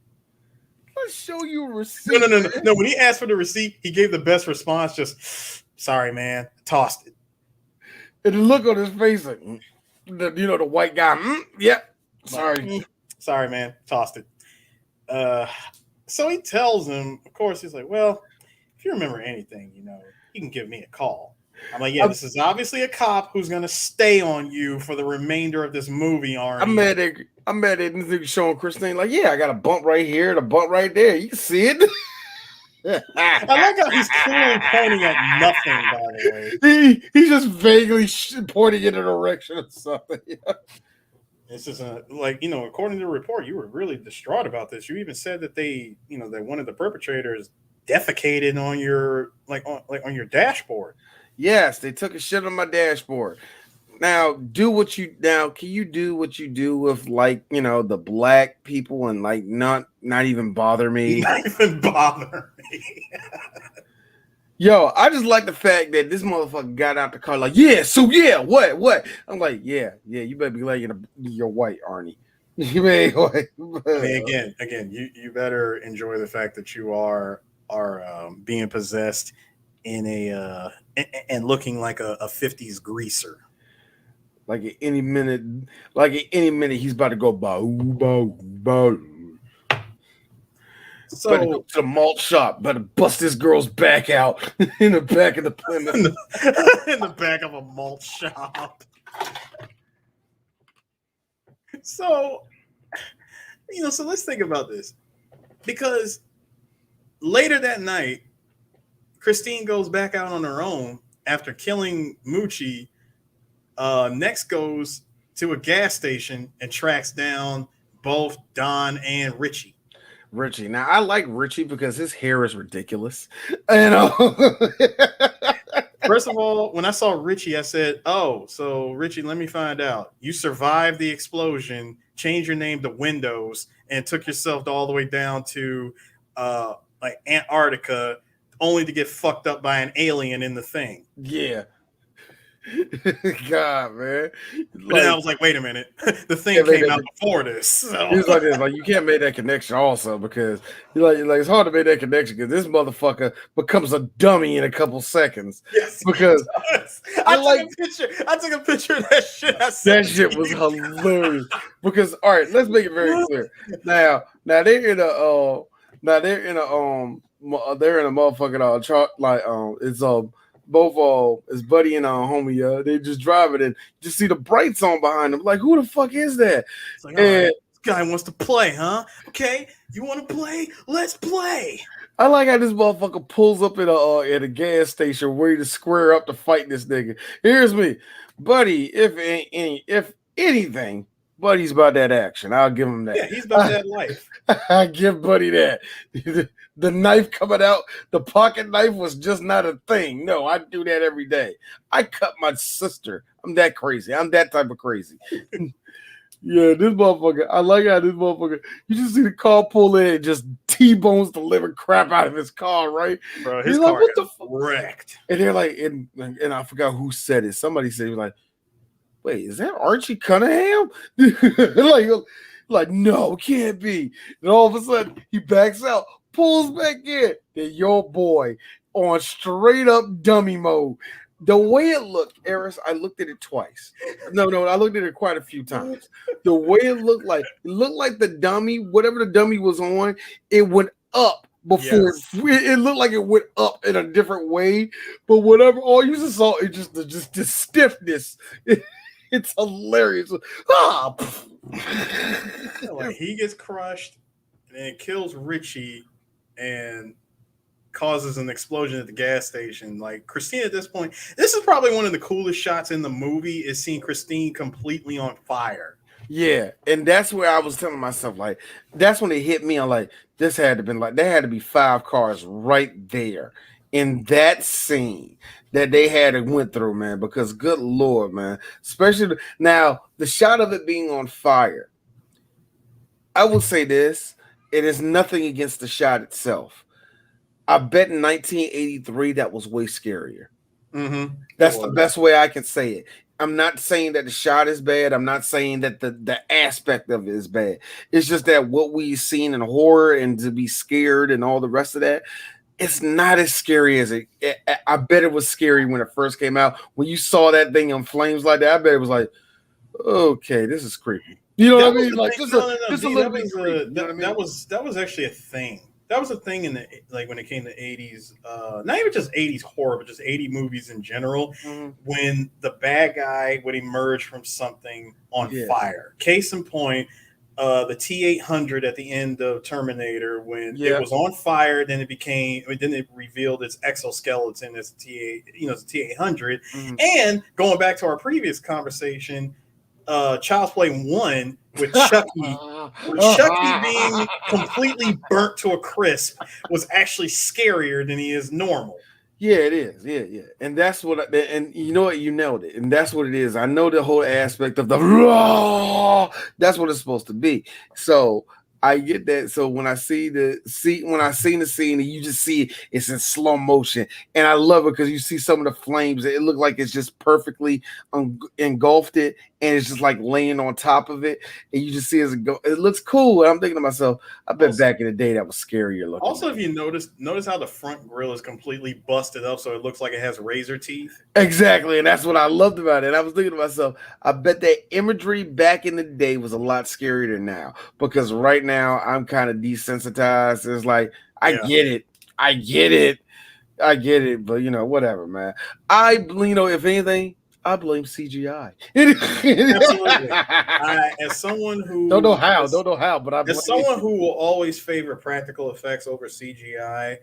Speaker 1: Let's show you a receipt.
Speaker 2: No. When he asked for the receipt, he gave the best response. Just, sorry, man, tossed it.
Speaker 1: And the look on his face, like, the white guy. Yep. Sorry.
Speaker 2: Sorry, man, tossed it. So he tells him, of course, he's like, well, if you remember anything, you can give me a call. I'm like, this is obviously a cop who's going to stay on you for the remainder of this movie, Arnie.
Speaker 1: I'm mad at this nigga showing Christine, like, I got a bump right here and a bump right there. You can see it.
Speaker 2: I like how he's clearly pointing at nothing, by the way.
Speaker 1: He's just vaguely pointing in a direction or something.
Speaker 2: It's just according to the report, you were really distraught about this. You even said that that one of the perpetrators defecated on your on your dashboard.
Speaker 1: Yes, they took a shit on my dashboard. Now, can you do what you do with the black people and not even bother me?
Speaker 2: Not even bother me.
Speaker 1: Yo, I just like the fact that this motherfucker got out the car what? I'm like, yeah, you better be letting your white, Arnie. You may
Speaker 2: again, you better enjoy the fact that you are being possessed in a and looking like a 50s greaser.
Speaker 1: Like at any minute, he's about to go bow, bow, bow. Better go
Speaker 2: So
Speaker 1: to the malt shop. Better bust this girl's back out in the back of the Plymouth.
Speaker 2: in the back of a malt shop. So, so let's think about this. Because later that night, Christine goes back out on her own after killing Moochie. Next goes to a gas station and tracks down both Don and Richie.
Speaker 1: Richie. Now I like Richie because his hair is ridiculous. And
Speaker 2: First of all, when I saw Richie, I said, "Oh, so Richie, let me find out. You survived the explosion, changed your name to Windows, and took yourself all the way down to like Antarctica, only to get fucked up by an alien in the thing."
Speaker 1: yeah. God, man.
Speaker 2: But then I was like, "Wait a minute, the thing came out before this." So.
Speaker 1: He's like this, like you can't make that connection also because you're like it's hard to make that connection because this motherfucker becomes a dummy in a couple seconds.
Speaker 2: Yes,
Speaker 1: because
Speaker 2: I took a picture of that shit.
Speaker 1: That shit was hilarious. Because all right, let's make it very clear. Now they're in a motherfucking it's both his buddy and homie, they just driving and just see the brights on behind them. Like, who the fuck is that?
Speaker 2: It's like, and right, this guy wants to play, huh? Okay, you want to play? Let's play.
Speaker 1: I like how this motherfucker pulls up at a gas station ready to square up to fight this nigga. Here's me, buddy. If anything, Buddy's about that action. I'll give him that.
Speaker 2: Yeah, he's about that life.
Speaker 1: I give Buddy that. The knife coming out, the pocket knife was just not a thing. No, I do that every day. I cut my sister. I'm that crazy. I'm that type of crazy. Yeah, this motherfucker. I like how this motherfucker. You just see the car pull in and just T-bones the living crap out of his car, right?
Speaker 2: Bro, his car like, what the wrecked.
Speaker 1: And they're like, and I forgot who said it. Somebody said, he was like, wait, is that Archie Cunningham? like, no, can't be. And all of a sudden, he backs out, pulls back in. Then your boy on straight up dummy mode. The way it looked, Eris, I looked at it twice. No, I looked at it quite a few times. The way it looked like the dummy, whatever the dummy was on, it went up before it looked like it went up in a different way. But whatever, all you just saw, it just the stiffness. It's hilarious.
Speaker 2: Like he gets crushed and it kills Richie and causes an explosion at the gas station. Like Christine at this point, this is probably one of the coolest shots in the movie is seeing Christine completely on fire.
Speaker 1: Yeah, and that's where I was telling myself, like, that's when it hit me. I'm like, this had to been like, there had to be 5 cars right there in that scene that they had to went through, man, because good Lord, man, especially now the shot of it being on fire. I will say this, it is nothing against the shot itself. I bet in 1983 that was way scarier.
Speaker 2: Mm-hmm.
Speaker 1: That's the best way I can say it. I'm not saying that the shot is bad. I'm not saying that the aspect of it is bad. It's just that what we've seen in horror and to be scared and all the rest of that, it's not as scary as it. I bet it was scary when it first came out. When you saw that thing in flames like that, I bet it was like, okay, this is creepy. You know what I mean? Like just a little bit creepy.
Speaker 2: That was actually a thing. That was a thing in the when it came to 80s, not even just 80s horror, but just 80 movies in general. Mm-hmm. When the bad guy would emerge from something on fire. Case in point, the T-800 at the end of Terminator, when it was on fire, then it revealed its exoskeleton as it's a T-800. Mm-hmm. And going back to our previous conversation, Child's Play 1 with Chucky, being completely burnt to a crisp was actually scarier than he is normal.
Speaker 1: Yeah, it is. Yeah. And that's what, and you know what? You nailed it. And that's what it is. I know the whole aspect of the raw. That's what it's supposed to be. So I get that. So when I seen the scene and you just see it's in slow motion, and I love it because you see some of the flames. It looked like it's just perfectly engulfed it, and it's just like laying on top of it, and you just see as it go. It looks cool. And I'm thinking to myself, I bet back in the day that was scarier looking.
Speaker 2: Also, if you notice how the front grill is completely busted up, so it looks like it has razor teeth.
Speaker 1: Exactly, and that's what I loved about it. And I was thinking to myself, I bet that imagery back in the day was a lot scarier than now, because right now I'm kind of desensitized. It's like I
Speaker 2: Yeah,
Speaker 1: get it, I get it, I get it, but whatever, man. If anything, I blame CGI.
Speaker 2: absolutely. As someone
Speaker 1: Don't know
Speaker 2: who
Speaker 1: how, but I
Speaker 2: as
Speaker 1: blame.
Speaker 2: someone who will always favor practical effects over CGI,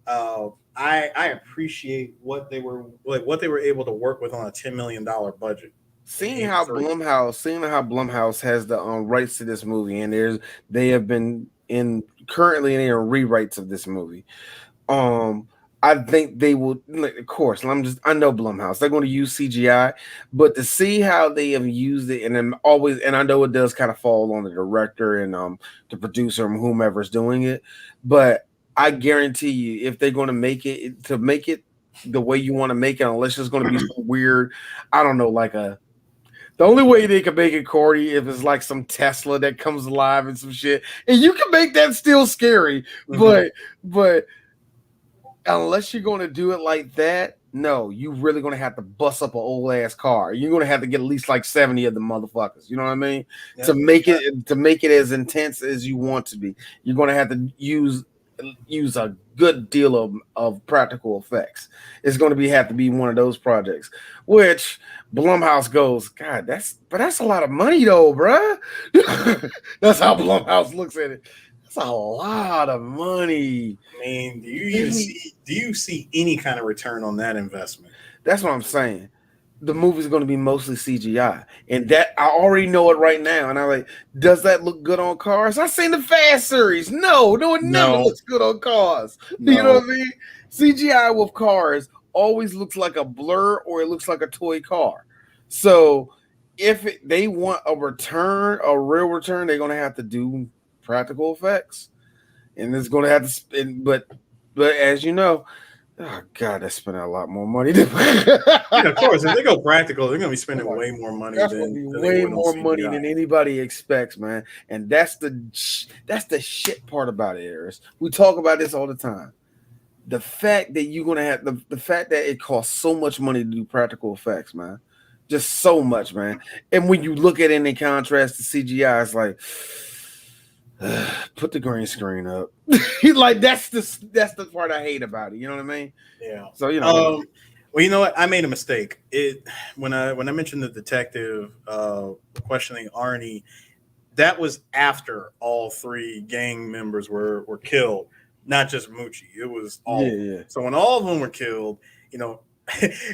Speaker 2: I appreciate what they were able to work with on a $10 million budget in '83.
Speaker 1: Seeing how Blumhouse has the rights to this movie, and they have been in currently in rewrites of this movie. Um, I think they will. Like, of course, I know Blumhouse. They're going to use CGI, but to see how they have used it, and then always, and I know it does kind of fall on the director and the producer and whomever's doing it, but I guarantee you, if they're going to make it the way you want to make it, unless it's going to be some weird, I don't know, like a the only way they can make it corny if it's like some Tesla that comes alive and some shit, and you can make that still scary.
Speaker 2: Mhm.
Speaker 1: But unless you're going to do it like that, no, you really going to have to bust up an old ass car. You're going to have to get at least like 70 of the motherfuckers. You know what I mean?
Speaker 2: Yeah.
Speaker 1: To make it as intense as you want to be, you're going to have to use a good deal of practical effects. It's going to have to be one of those projects, which Blumhouse goes, God, that's a lot of money though, bruh. That's how Blumhouse looks at it. That's a lot of money.
Speaker 2: I mean, do you see any kind of return on that investment?
Speaker 1: That's what I'm saying. The movie's going to be mostly CGI, and that I already know it right now. And I'm like, does that look good on cars? I seen the Fast series. No, it never
Speaker 2: No,
Speaker 1: looks good on cars. You know
Speaker 2: no.
Speaker 1: what I mean? CGI with cars always looks like a blur or it looks like a toy car. So they want a real return, they're going to have to do practical effects, and it's going to have to spend. But as you know, oh God, that's spending a lot more money.
Speaker 2: Yeah, of course. If they go practical, they're going to be spending way more money
Speaker 1: That's gonna be
Speaker 2: than they
Speaker 1: way
Speaker 2: would on
Speaker 1: more money
Speaker 2: CGI.
Speaker 1: than anybody expects, man. And that's the shit part about it, Eris. We talk about this all the time. The fact that you're gonna have the fact that it costs so much money to do practical effects, man. Just so much, man. And when you look at it in contrast to CGI, it's like put the green screen up. Like that's the part I hate about it. You know what I mean?
Speaker 2: Yeah.
Speaker 1: So
Speaker 2: Well, you know what? I made a mistake. When I mentioned the detective questioning Arnie, that was after all three gang members were killed, not just Moochie. It was all
Speaker 1: yeah,
Speaker 2: of them.
Speaker 1: yeah.
Speaker 2: So when all of them were killed, you know,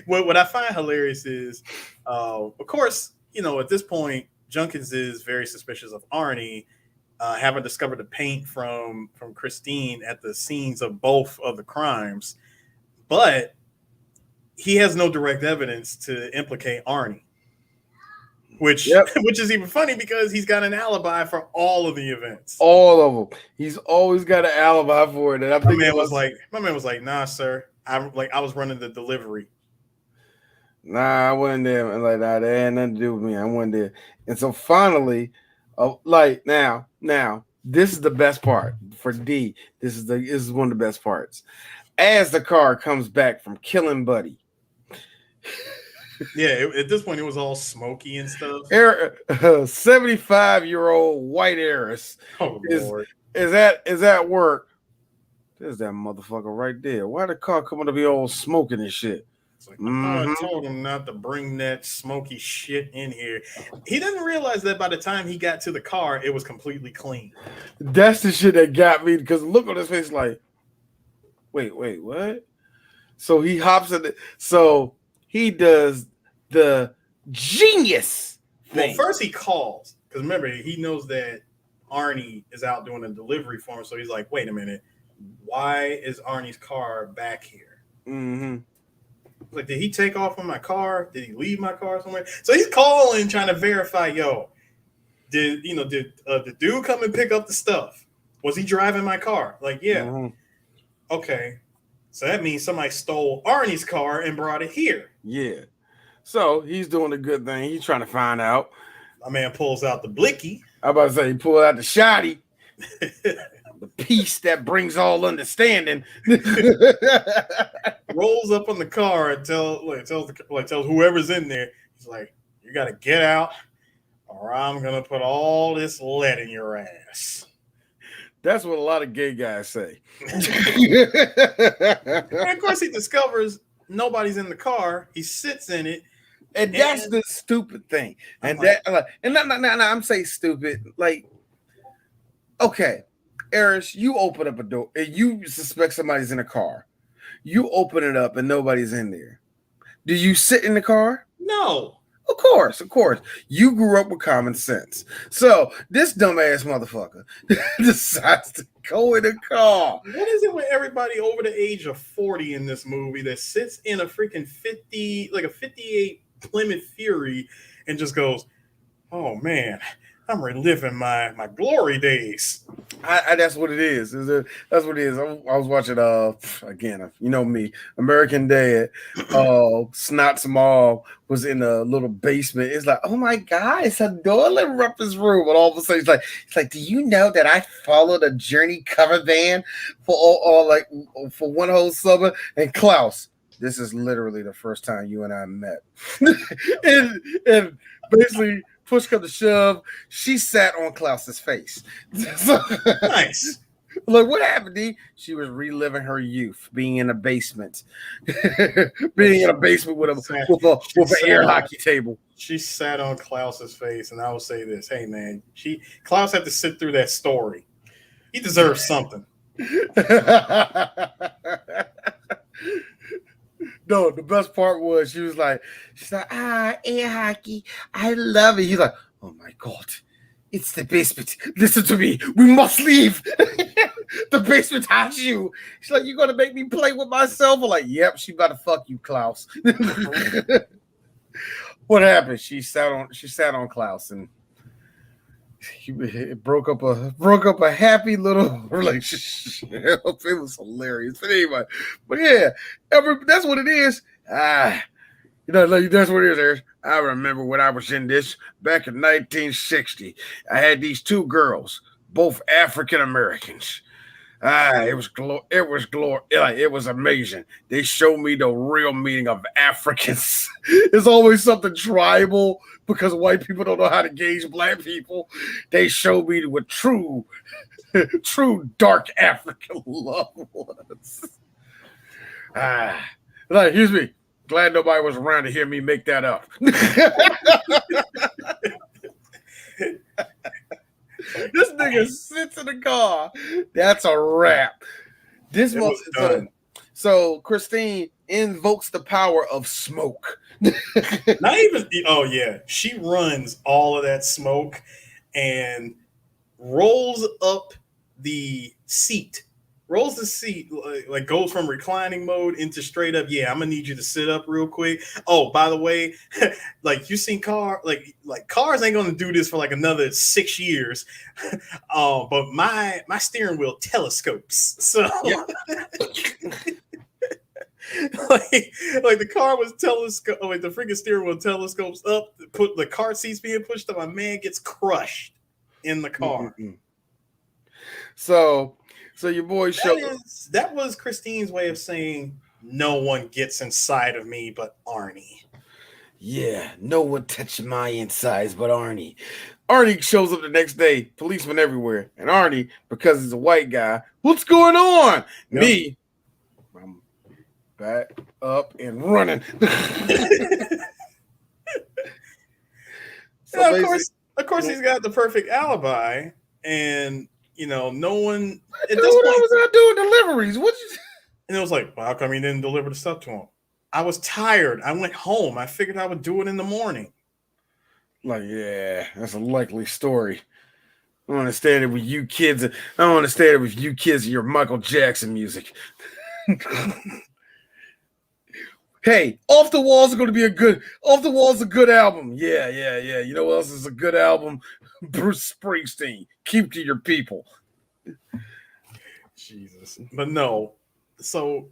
Speaker 2: what I find hilarious is, of course, at this point, Junkins is very suspicious of Arnie, having discovered the paint from Christine at the scenes of both of the crimes, but he has no direct evidence to implicate Arnie, which
Speaker 1: Yep.
Speaker 2: which is even funny because he's got an alibi for all of the events.
Speaker 1: All of them. He's always got an alibi for it. And I'm
Speaker 2: My
Speaker 1: thinking
Speaker 2: man
Speaker 1: about
Speaker 2: was like, nah, sir. I was running the delivery.
Speaker 1: Nah, I wasn't there. And like, nah, that had nothing to do with me. I wasn't there. And so finally, like now, this is the best part for D. This is one of the best parts. As the car comes back from killing Buddy,
Speaker 2: Yeah, at this point it was all smoky and stuff.
Speaker 1: 75-year-old white heiress
Speaker 2: Oh
Speaker 1: is
Speaker 2: Lord.
Speaker 1: is at work. There's that motherfucker right there. Why the car coming to be all smoking and shit?
Speaker 2: It's like, I thought I
Speaker 1: Mm-hmm.
Speaker 2: told him not to bring that smoky shit in here. He didn't realize that by the time he got to the car, it was completely clean.
Speaker 1: That's the shit that got me because look on his face like, wait, what? So he hops in. So he does the genius
Speaker 2: Well,
Speaker 1: thing.
Speaker 2: first he calls because remember he knows that Arnie is out doing a delivery for him, so he's like, "Wait a minute, why is Arnie's car back here?"
Speaker 1: Mm-hmm.
Speaker 2: Like, did he take off on my car? Did he leave my car somewhere? So he's calling, trying to verify. Yo, did the dude come and pick up the stuff? Was he driving my car? Like, yeah.
Speaker 1: Mm-hmm.
Speaker 2: Okay, so that means somebody stole Arnie's car and brought it here.
Speaker 1: Yeah. So he's doing a good thing. He's trying to find out.
Speaker 2: My man pulls out the blicky.
Speaker 1: I about to say he pulled out the shotty, the piece that brings all understanding.
Speaker 2: Rolls up on the car and tells whoever's in there, he's like, "You got to get out, or I'm gonna put all this lead in your ass."
Speaker 1: That's what a lot of gay guys say.
Speaker 2: And of course, he discovers nobody's in the car. He sits in it,
Speaker 1: And that's the stupid thing. And
Speaker 2: like,
Speaker 1: that, and no, I'm saying stupid. Like, okay, Eris, you open up a door and you suspect somebody's in a car. You open it up and nobody's in there. Do you sit in the car?
Speaker 2: no.
Speaker 1: Of course, of course. You grew up with common sense. So this dumbass motherfucker decides to go in a car.
Speaker 2: What is it with everybody over the age of 40 in this movie that sits in a freaking 50, like a 58 Plymouth Fury and just goes, oh man, I'm reliving my glory days.
Speaker 1: That's what it is. That's what it is. I was watching again, you know me, American Dad. Snot Small was in a little basement. It's like, oh my god, it's a door up his room, and all of a sudden it's like, do you know that I followed a Journey cover band for all like for one whole summer? And Klaus, this is literally the first time you and I met, and basically. Push come to shove, she sat on Klaus's face. So,
Speaker 2: nice.
Speaker 1: Like, what happened, Dee? She was reliving her youth, being in a basement, being in a basement with an air hockey table.
Speaker 2: She sat on Klaus's face, and I will say this: hey, man, Klaus had to sit through that story. He deserves something.
Speaker 1: No, the best part was she's like, air hockey, I love it. He's like, oh my god, it's the basement. Listen to me, we must leave. The basement has you. She's like, you gonna make me play with myself? I'm like, yep, she about to fuck you, Klaus. What happened? She sat on Klaus and it broke up a happy little relationship. It was hilarious. But anyway, yeah, that's what it is. That's what it is. I remember when I was in this back in 1960. I had these two girls, both African Americans. It was amazing. They showed me the real meaning of Africans. It's always something tribal because white people don't know how to gauge black people. They showed me what true dark African love was. Excuse me. Glad nobody was around to hear me make that up. This nigga sits in the car. That's a wrap. This was done. So Christine invokes the power of smoke.
Speaker 2: Not even. Oh yeah, she runs all of that smoke and rolls up the seat. Rolls the seat, like goes from reclining mode into straight up. Yeah, I'm gonna need you to sit up real quick. Oh, by the way, like you seen like cars ain't gonna do this for like another 6 years. But my steering wheel telescopes. So yeah. like the car was like the freaking steering wheel telescopes up. Put the car seats being pushed up. My man gets crushed in the car.
Speaker 1: Mm-hmm. So your boy
Speaker 2: that was Christine's way of saying no one gets inside of me but Arnie.
Speaker 1: Yeah, no one touched my insides but Arnie. Arnie shows up the next day, policemen everywhere, and Arnie, because he's a white guy, what's going on? Yep. Me, I'm back up and running.
Speaker 2: So of course, he's got the perfect alibi, and no one.
Speaker 1: At this point, I was out doing deliveries.
Speaker 2: And it was like, well, how come you didn't deliver the stuff to him? I was tired. I went home. I figured I would do it in the morning.
Speaker 1: Like, yeah, that's a likely story. I don't understand it with you kids. I don't understand it with you kids and your Michael Jackson music. Hey, Off the Walls is going to be a good album. Yeah. You know what else is a good album? Bruce Springsteen. Keep to your people.
Speaker 2: Jesus. But no. So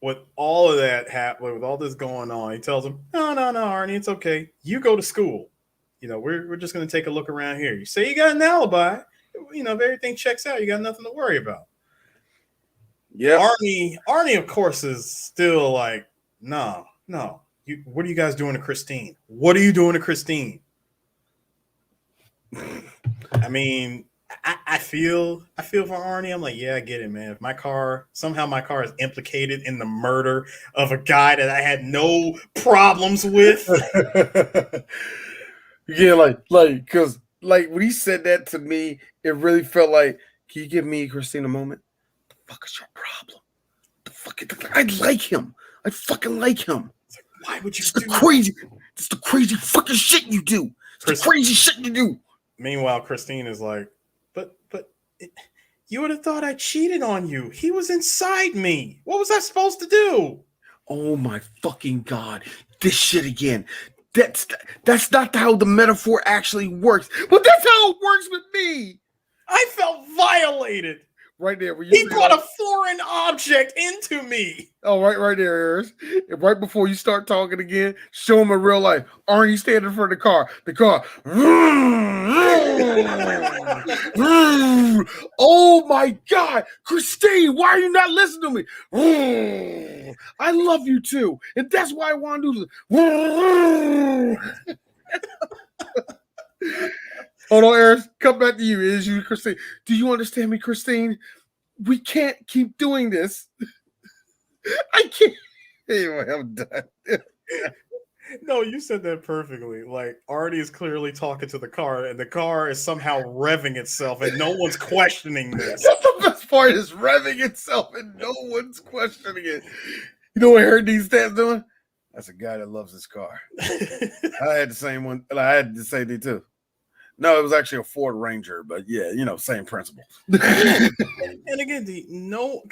Speaker 2: with all of that happening, with all this going on, he tells him, no, Arnie, it's okay. You go to school. We're just going to take a look around here. You say you got an alibi. If everything checks out, you got nothing to worry about. Yeah. Arnie, of course, is still like, no. What are you guys doing to Christine? What are you doing to Christine? I mean, I feel for Arnie. I'm like, yeah, I get it, man. If my car is implicated in the murder of a guy that I had no problems with.
Speaker 1: Yeah, because when he said that to me, it really felt like, can you give me Christine a moment? The fuck is your problem? The fuck, I like him. I fucking like him.
Speaker 2: It's like, why would you
Speaker 1: It's
Speaker 2: do
Speaker 1: the crazy, it's the crazy fucking shit you do. It's the crazy shit you do.
Speaker 2: Meanwhile, Christine is like, but you would have thought I cheated on you. He was inside me. What was I supposed to do?
Speaker 1: Oh my fucking god. This shit again. That's not how the metaphor actually works. But that's how it works with me.
Speaker 2: I felt violated.
Speaker 1: Right there.
Speaker 2: He brought a foreign object into me.
Speaker 1: Oh, right there, Harris. Right before you start talking again, show him in real life. Arnie standing in front of the car. The car. Oh my God, Christine, why are you not listening to me? I love you too, and that's why I want to do this. Hold on, Harris. Come back to you. It is you, Christine. Do you understand me, Christine? We can't keep doing this. I can't. Anyway, I'm done.
Speaker 2: No, you said that perfectly. Like, Artie is clearly talking to the car, and the car is somehow revving itself, and no one's questioning this.
Speaker 1: That's the best part, is revving itself, and no one's questioning it. You know what Harry Dean Stan's doing? That's a guy that loves his car. I had the same one. I had the same thing too. No, it was actually a Ford Ranger, but yeah, same principle.
Speaker 2: And again,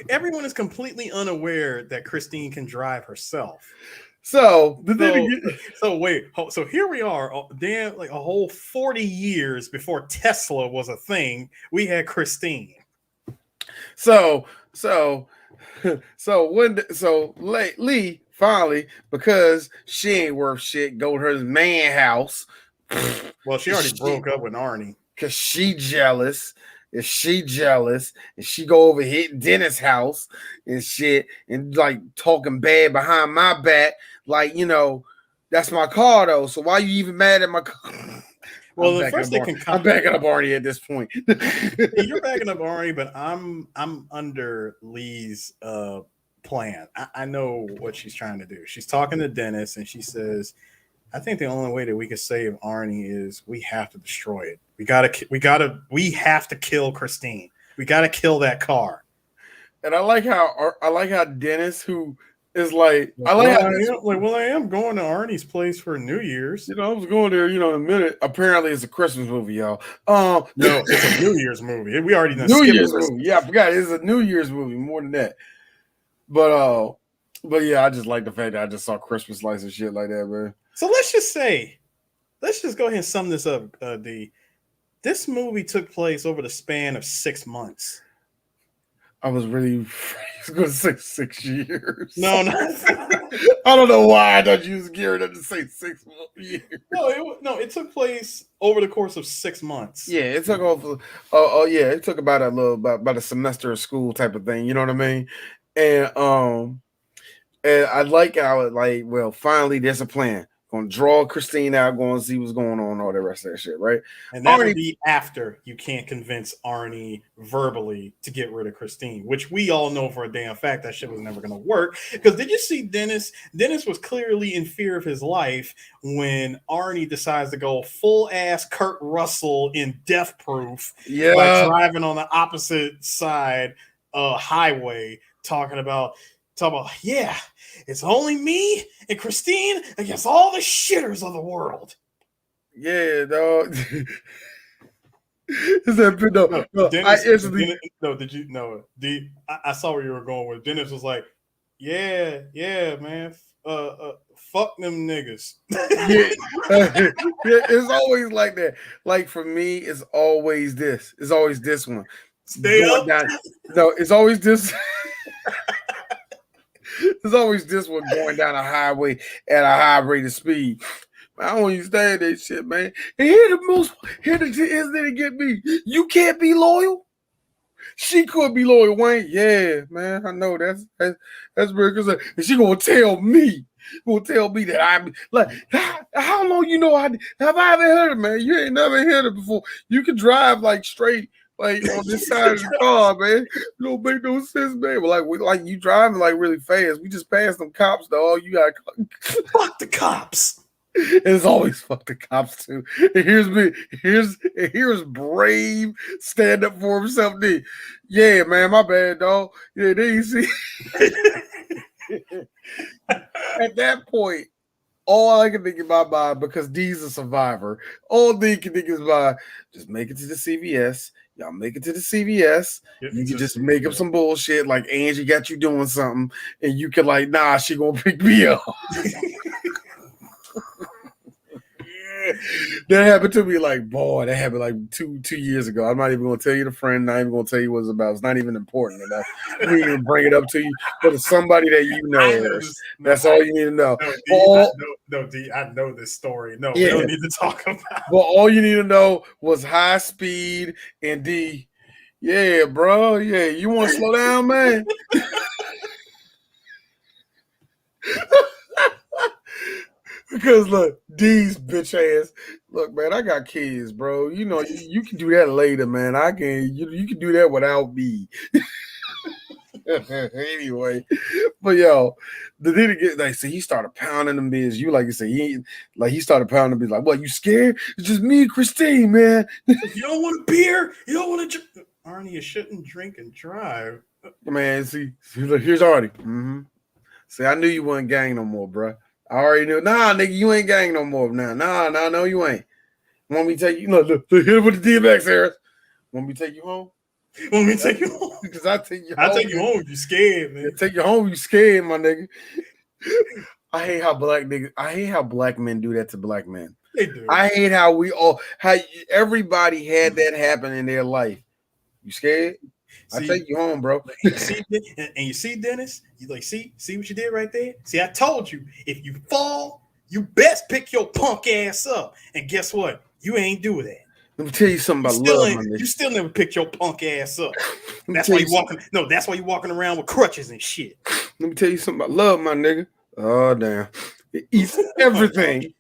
Speaker 2: everyone is completely unaware that Christine can drive herself.
Speaker 1: So
Speaker 2: here we are, damn, like a whole 40 years before Tesla was a thing. We had Christine.
Speaker 1: So Lee finally, because she ain't worth shit, go to her man house.
Speaker 2: Well, she already broke up with Arnie
Speaker 1: because she jealous. If she jealous, and she go over hit Dennis' house and shit, and like talking bad behind my back, like, that's my car though. So why you even mad at my car?
Speaker 2: Well, the first thing
Speaker 1: I'm backing up Arnie at this point.
Speaker 2: You're backing up Arnie, but I'm under Lee's plan. I know what she's trying to do. She's talking to Dennis, and she says, I think the only way that we can save Arnie is we have to destroy it. We have to kill Christine. We got to kill that car.
Speaker 1: And I like how Dennis, who is like,
Speaker 2: I am going to Arnie's place for New Year's.
Speaker 1: I was going there, in a minute. Apparently, it's a Christmas movie, y'all.
Speaker 2: No, it's a New Year's movie. We already know
Speaker 1: New Year's movie. Yeah, I forgot it's a New Year's movie. More than that, but yeah, I just like the fact that I just saw Christmas lights and shit like that, man.
Speaker 2: So let's just go ahead and sum this up, D. This movie took place over the span of 6 months.
Speaker 1: I was really going to say 6 years.
Speaker 2: No.
Speaker 1: I don't know why I thought you was gearing up to say 6 years.
Speaker 2: It took place over the course of 6 months.
Speaker 1: Yeah, it took it took about a semester of school type of thing. You know what I mean? And I like how it finally there's a plan. Going to draw Christine out, going to see what's going on, all the rest of that shit, right?
Speaker 2: And that would be after you can't convince Arnie verbally to get rid of Christine, which we all know for a damn fact that shit was never going to work. Because did you see Dennis? Dennis was clearly in fear of his life when Arnie decides to go full ass Kurt Russell in Death Proof by driving on the opposite side highway, talking about, yeah, it's only me and Christine against all the shitters of the world.
Speaker 1: Yeah, dog. Is that
Speaker 2: did you know? I saw where you were going with. Dennis was like, yeah, man, fuck them niggas.
Speaker 1: It's always like that. Like for me, it's always this. It's always this one.
Speaker 2: Stay up.
Speaker 1: It's always this. There's always this one going down a highway at a high rate of speed. I don't understand that shit, man. And here's the thing that get me. You can't be loyal. She could be loyal, Wayne. Yeah, man. I know that's very good. And she gonna tell me. That I'm like, how long have I ever heard it, man? You ain't never heard it before. You can drive like straight like on this side of the car, man. It don't make no sense, man. But like you driving like really fast. We just passed them cops, dog. You got
Speaker 2: Fuck the cops.
Speaker 1: it's always fuck the cops too. And here's me. Here's brave stand up for himself. D. Yeah, man, my bad, dog. Yeah, there you see. At that point, all I can think in my mind, because D's a survivor, all D can think is by just make it to the CVS. Y'all make it to the CVS. You can just make up some bullshit like Angie got you doing something, and you can like, nah, she gonna pick me up. That happened to me like, boy, that happened like two years ago. I'm not even gonna tell you the friend, not even gonna tell you what it's about. It's not even important enough. We didn't even bring it up to you, but it's somebody that you know. That's all you need to know.
Speaker 2: D, I know this story. No, we don't need to talk about it.
Speaker 1: But all you need to know was high speed and D. Yeah, bro. Yeah, you want to slow down, man? Because look, D's bitch ass. Look, man, I got kids, bro. You know, you can do that later, man. I can. You can do that without me. Anyway, but yo, the nigga get like, see, he started pounding them biz. You like you say, he started pounding them biz. Like, what? You scared? It's just me and Christine, man.
Speaker 2: You don't want a beer? You don't want to? Arnie, you shouldn't drink and drive.
Speaker 1: Man, see look, here's Arnie. Mm-hmm. See, I knew you wasn't gang no more, bro. I already knew. Nah, nigga, you ain't gang no more now. Nah, no, you ain't. Want me to take you? Look, hit it with the DMX, Harris. Want me to take you home?
Speaker 2: Want me to take you home?
Speaker 1: Because I take you home.
Speaker 2: I take you home if you scared, man.
Speaker 1: Take you home, you scared, my nigga. I hate how black men do that to black men.
Speaker 2: They do.
Speaker 1: I hate how everybody had that happen in their life. You scared? I take you home, bro.
Speaker 2: And you see, Dennis, you like see what you did right there? See, I told you, if you fall, you best pick your punk ass up. And guess what? You ain't do that.
Speaker 1: Let me tell you something about love, my nigga.
Speaker 2: You still never picked your punk ass up. That's why you walking. No, that's why you walking around with crutches and shit.
Speaker 1: Let me tell you something about love, my nigga. Oh damn! It eats everything.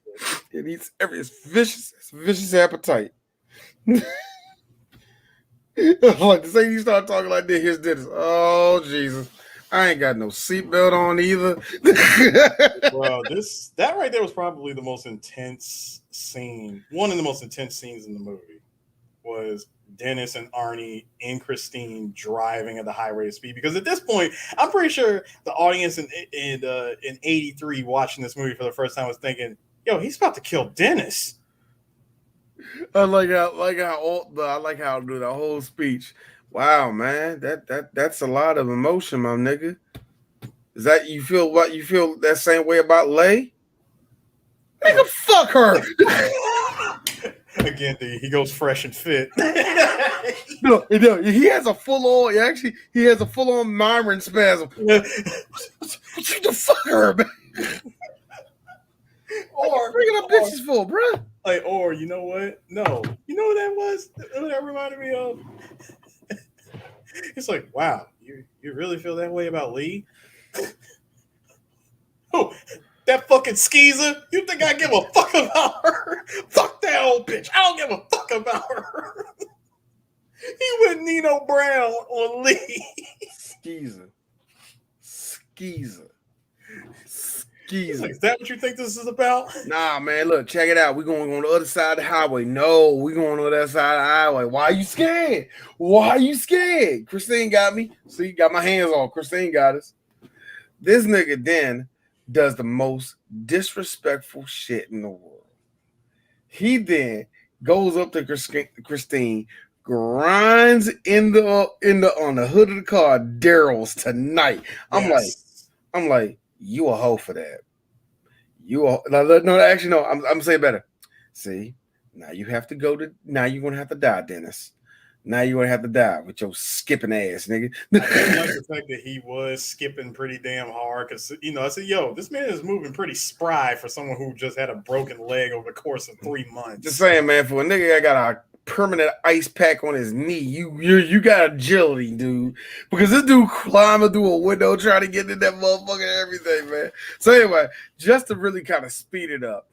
Speaker 1: It eats it's vicious appetite. Like the second you start talking like this, here's Dennis. Oh Jesus! I ain't got no seatbelt on either.
Speaker 2: Well, that right there was probably the most intense scene. One of the most intense scenes in the movie was Dennis and Arnie and Christine driving at the high rate of speed. Because at this point, I'm pretty sure the audience in '83 watching this movie for the first time was thinking, "Yo, he's about to kill Dennis."
Speaker 1: I like how do the whole speech. Wow, man, that's a lot of emotion, my nigga. Is that you feel that same way about Lay? Nigga, fuck her.
Speaker 2: Again, he goes fresh and fit.
Speaker 1: No, he has a full on. Actually, he has a full on Myron spasm. What the fuck her, man? Or bringing up bitches for, bruh.
Speaker 2: Like, or you know what? No, you know what that was? What that reminded me of? It's like, wow, you really feel that way about Lee? Oh, that fucking skeezer! You think I give a fuck about her? Fuck that old bitch! I don't give a fuck about her. He went Nino Brown on Lee.
Speaker 1: Skeezer.
Speaker 2: Like, is that what you think this is about?
Speaker 1: Nah, man, look, check it out. We're going on the other side of the highway. No, we're going on the other side of the highway. Why are you scared? Christine got me. See, got my hands on. Christine got us. This nigga then does the most disrespectful shit in the world. He then goes up to Christine, grinds on the hood of the car, Daryl's tonight. I'm like, you a hoe for that. I'm gonna say it better. See, now you're gonna have to die, Dennis. Now you're gonna have to die with your skipping ass, nigga.
Speaker 2: I didn't like the fact that he was skipping pretty damn hard because I said, yo, this man is moving pretty spry for someone who just had a broken leg over the course of 3 months.
Speaker 1: Just saying, man, for a nigga that got a permanent ice pack on his knee, you got agility, dude. Because this dude climbing through a window trying to get in that motherfucker and everything, man. So anyway, just to really kind of speed it up,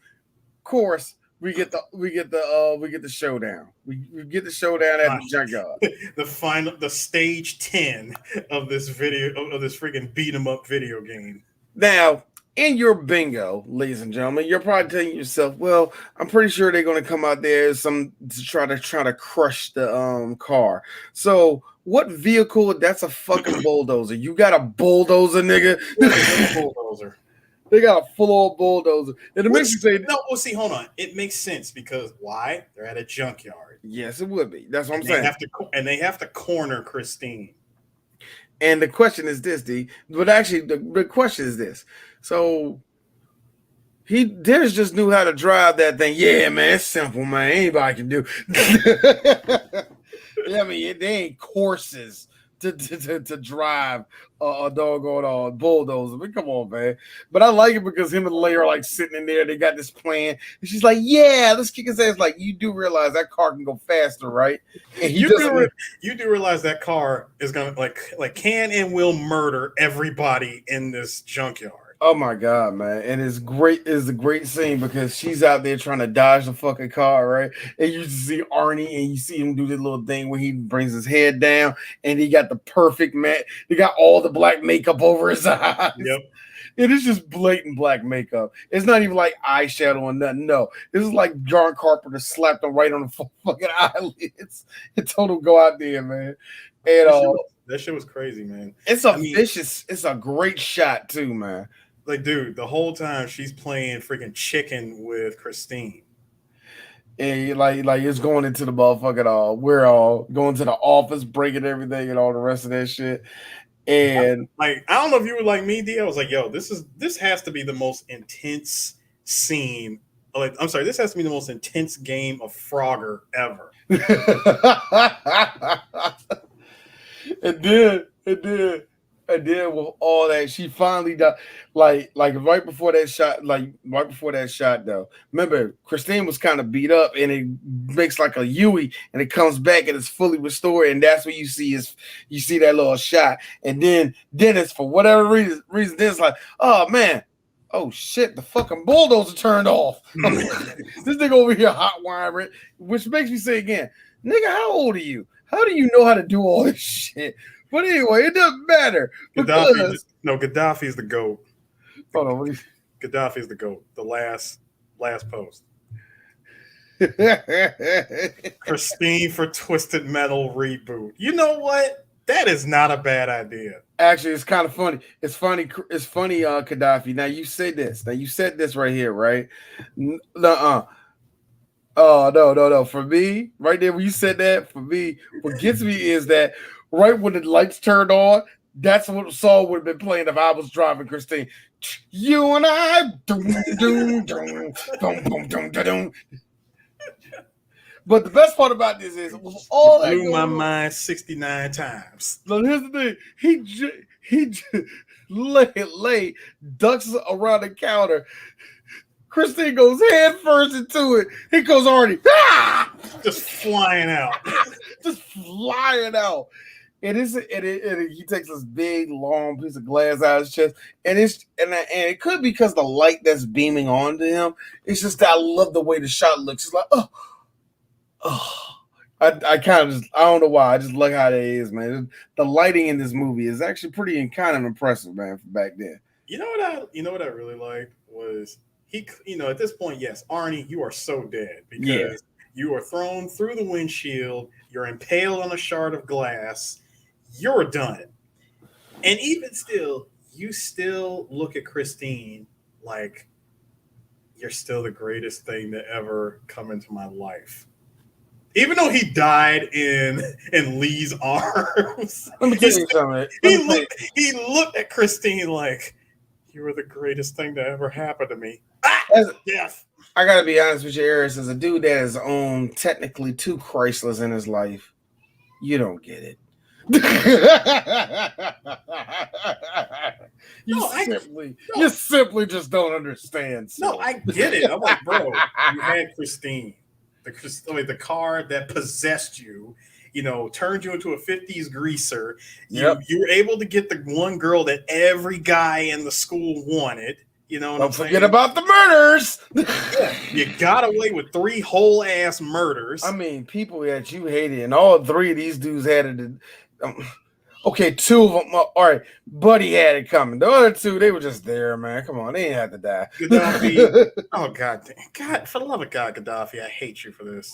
Speaker 1: of course, we get the showdown. We get the showdown at the junkyard.
Speaker 2: The stage 10 of this video of this freaking beat 'em up video game.
Speaker 1: Now, in your bingo, ladies and gentlemen, you're probably telling yourself, "Well, I'm pretty sure they're going to come out there some to try to crush the car." So, what vehicle? That's a fucking bulldozer. You got a bulldozer, nigga.
Speaker 2: Bulldozer.
Speaker 1: They got a full on bulldozer, and it makes you say,
Speaker 2: "No." Well, see, hold on. It makes sense because why? They're at a junkyard.
Speaker 1: Yes, it would be. That's what I'm saying.
Speaker 2: They have to corner Christine.
Speaker 1: And the question is this, D. But actually, the question is this. So Dennis just knew how to drive that thing. Yeah, man, it's simple, man. Anybody can do. Yeah, I mean, they ain't courses to drive a doggone bulldozer. But come on, man. But I like it because him and Leia are like sitting in there. They got this plan. And she's like, yeah, let's kick his ass. Like, you do realize that car can go faster, right? And
Speaker 2: you do realize that car is going to like can and will murder everybody in this junkyard.
Speaker 1: Oh my god, man. And it's great. It's a great scene because she's out there trying to dodge the fucking car, right? And you see Arnie and you see him do this little thing where he brings his head down and he got the perfect mat. He got all the black makeup over his eyes.
Speaker 2: Yep.
Speaker 1: It is just blatant black makeup. It's not even like eyeshadow or nothing. No. This is like John Carpenter slapped him right on the fucking eyelids and told him go out there, man. And
Speaker 2: that shit was crazy, man.
Speaker 1: It's a great shot too, man.
Speaker 2: Like, dude, the whole time she's playing freaking chicken with Christine.
Speaker 1: And like it's going into the motherfucking we're all going to the office, breaking everything and all the rest of that shit. And
Speaker 2: like, I don't know if you were like me, D. I was like, yo, this has to be the most intense scene. Like, I'm sorry, this has to be the most intense game of Frogger ever.
Speaker 1: It did. And then with all that, she finally died. Like right before that shot, though. Remember, Christine was kind of beat up, and it makes like a Yui, and it comes back and it's fully restored, and that's what you see that little shot. And then Dennis, for whatever reason, Dennis like, oh man, oh shit, the fucking bulldozer turned off. This nigga over here hot wiring, which makes me say again, nigga, how old are you? How do you know how to do all this shit? But anyway, it doesn't matter.
Speaker 2: Gaddafi's the GOAT.
Speaker 1: Hold on,
Speaker 2: Gaddafi's the GOAT. The last post. Christine for Twisted Metal reboot. You know what? That is not a bad idea.
Speaker 1: Actually, it's kind of funny. It's funny, Gaddafi. Now you said this right here, right? Nuh-uh. Oh, no. For me, right there when you said that, for me, what gets me is that right when the lights turned on, that's what the song would have been playing if I was driving Christine. You and I, doom, doom, doom, boom, boom, doom, doom. But the best part about this is it was all that
Speaker 2: blew my mind 69 times.
Speaker 1: So here's the thing: he lay ducks around the counter. Christine goes head first into it. He goes already
Speaker 2: just flying out.
Speaker 1: And he takes this big long piece of glass out of his chest, and it could be because the light that's beaming onto him. It's just that I love the way the shot looks. It's like I kind of just I don't know why I just like how that is, man. The lighting in this movie is actually pretty and kind of impressive, man. From back then,
Speaker 2: you know what I really liked was he. At this point, yes, Arnie, you are so dead because you are thrown through the windshield. You're impaled on a shard of glass. You're done. And even still, you still look at Christine like you're still the greatest thing to ever come into my life. Even though he died in Lee's arms,
Speaker 1: let me tell you something.
Speaker 2: He looked at Christine like, you were the greatest thing to ever happen to me. Yes.
Speaker 1: I gotta be honest with you, Eris, as a dude that has owned technically 2 Chryslers in his life, you don't get it. You simply just don't understand.
Speaker 2: So. No, I get it. I'm like, bro, you had Christine, the car that possessed you, turned you into a 50s greaser. You were able to get the one girl that every guy in the school wanted. You know what I'm
Speaker 1: Don't
Speaker 2: saying?
Speaker 1: forget about the murders.
Speaker 2: Yeah, you got away with 3 whole ass murders.
Speaker 1: I mean, people that you hated, and all 3 of these dudes had it. Okay, 2 of them. All right, Buddy had it coming. The other 2, they were just there, man. Come on, they ain't had to die.
Speaker 2: Gaddafi. Oh God, for the love of God, Gaddafi, I hate you for this.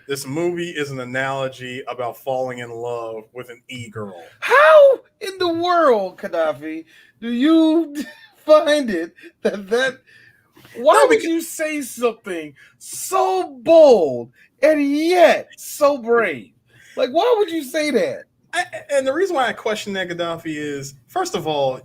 Speaker 2: This movie is an analogy about falling in love with an e-girl.
Speaker 1: How in the world, Gaddafi, do you find it that why
Speaker 2: No,
Speaker 1: would
Speaker 2: because
Speaker 1: you say something so bold and yet so brave? Like, why would you say that?
Speaker 2: and the reason why I question that, Gaddafi, is first of all,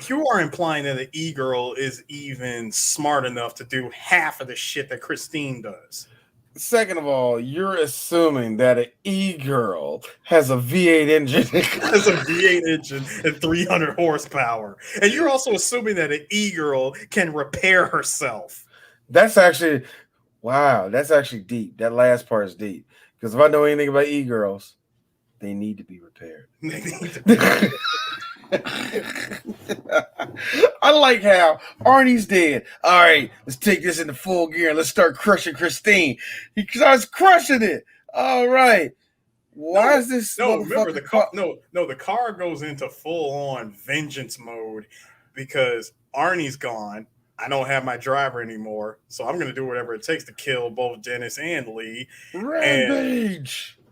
Speaker 2: you are implying that an e-girl is even smart enough to do half of the shit that Christine does.
Speaker 1: Second of all, you're assuming that an e-girl has a V8 engine.
Speaker 2: Has a V8 engine and 300 horsepower, and you're also assuming that an e-girl can repair herself.
Speaker 1: That's actually, wow, that's actually deep. That last part is deep. Because if I know anything about e-girls, they need to be repaired. I like how Arnie's dead. All right, let's take this into full gear and let's start crushing Christine. He starts crushing it. All right. Why is this?
Speaker 2: No, remember the car. No, the car goes into full on vengeance mode because Arnie's gone. I don't have my driver anymore, so I'm going to do whatever it takes to kill both Dennis and Lee.
Speaker 1: Rampage.
Speaker 2: And,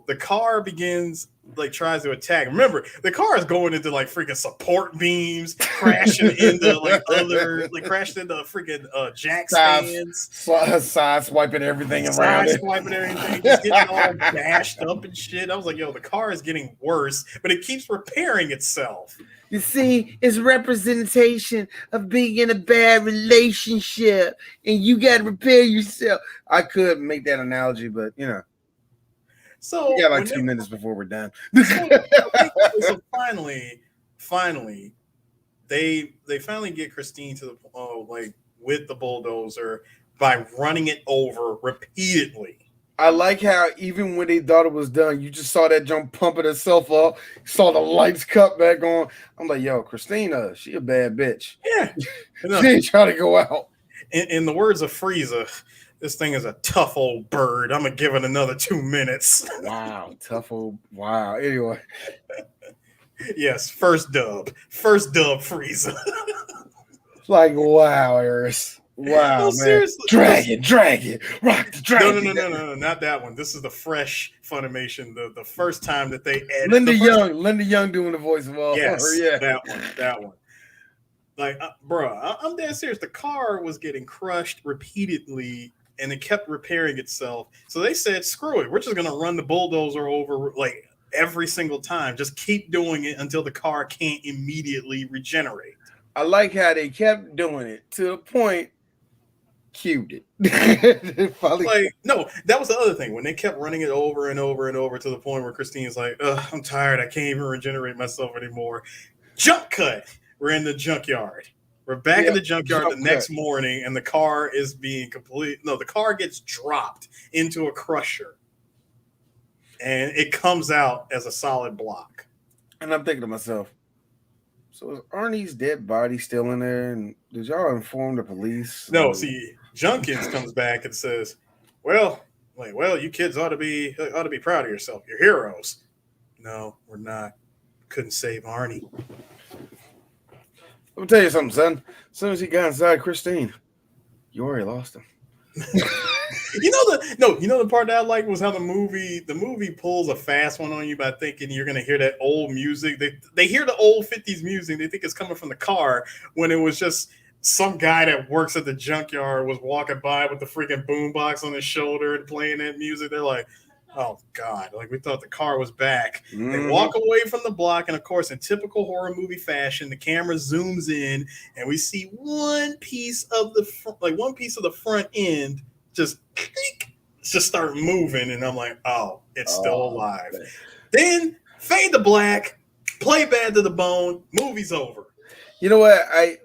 Speaker 2: the car begins, tries to attack. Remember, the car is going into freaking support beams, crashing into crashing into freaking jack stands,
Speaker 1: side swiping everything around it,
Speaker 2: swiping everything, just getting all bashed up and shit. I was like, yo, the car is getting worse, but it keeps repairing itself.
Speaker 1: You see, it's representation of being in a bad relationship, and you got to repair yourself. I could make that analogy, but
Speaker 2: So
Speaker 1: we got 2 minutes before we're done.
Speaker 2: So finally, they finally get Christine to the with the bulldozer by running it over repeatedly.
Speaker 1: I like how even when they thought it was done, you just saw that jump pumping itself up, saw the lights cut back on. I'm like, yo, Christina, she a bad bitch.
Speaker 2: Yeah.
Speaker 1: She ain't trying to go out.
Speaker 2: In the words of Frieza, this thing is a tough old bird. I'm going to give it another 2 minutes.
Speaker 1: Wow, tough old, wow. Anyway.
Speaker 2: Yes, first dub. First dub Frieza.
Speaker 1: Like, wow, Eris. Wow, no, man. Seriously. Dragon, rock the dragon.
Speaker 2: No, not that one. This is the fresh Funimation, the first time that they added
Speaker 1: Linda Young doing the voice of all.
Speaker 2: Yes,
Speaker 1: yeah.
Speaker 2: that one. Like, bro, I'm dead serious. The car was getting crushed repeatedly, and it kept repairing itself. So they said, screw it. We're just going to run the bulldozer over, every single time. Just keep doing it until the car can't immediately regenerate.
Speaker 1: I like how they kept doing it to the point cubed it.
Speaker 2: No, that was the other thing. When they kept running it over and over and over to the point where Christine's like, I'm tired. I can't even regenerate myself anymore. Jump cut. We're in the junkyard. We're back in the junkyard the next morning, and the car is being the car gets dropped into a crusher, and it comes out as a solid block.
Speaker 1: And I'm thinking to myself, so is Arnie's dead body still in there? And did y'all inform the police?
Speaker 2: No, see, Junkins comes back and says, well, you kids ought to be proud of yourself. You're heroes. No, we're not. Couldn't save Arnie.
Speaker 1: Let me tell you something, son. As soon as he got inside Christine, you already lost him.
Speaker 2: The part that I liked was how the movie pulls a fast one on you by thinking you're gonna hear that old music. They hear the old 50s music. They think it's coming from the car when it was just some guy that works at the junkyard was walking by with the freaking boombox on his shoulder and playing that music. They're like, oh God, we thought the car was back. Mm-hmm. They walk away from the block, and of course, in typical horror movie fashion, the camera zooms in, and we see one piece of the front end just start moving, and I'm like, oh, it's still alive. Man. Then fade to black, play bad to the bone, movie's over.
Speaker 1: You know what? I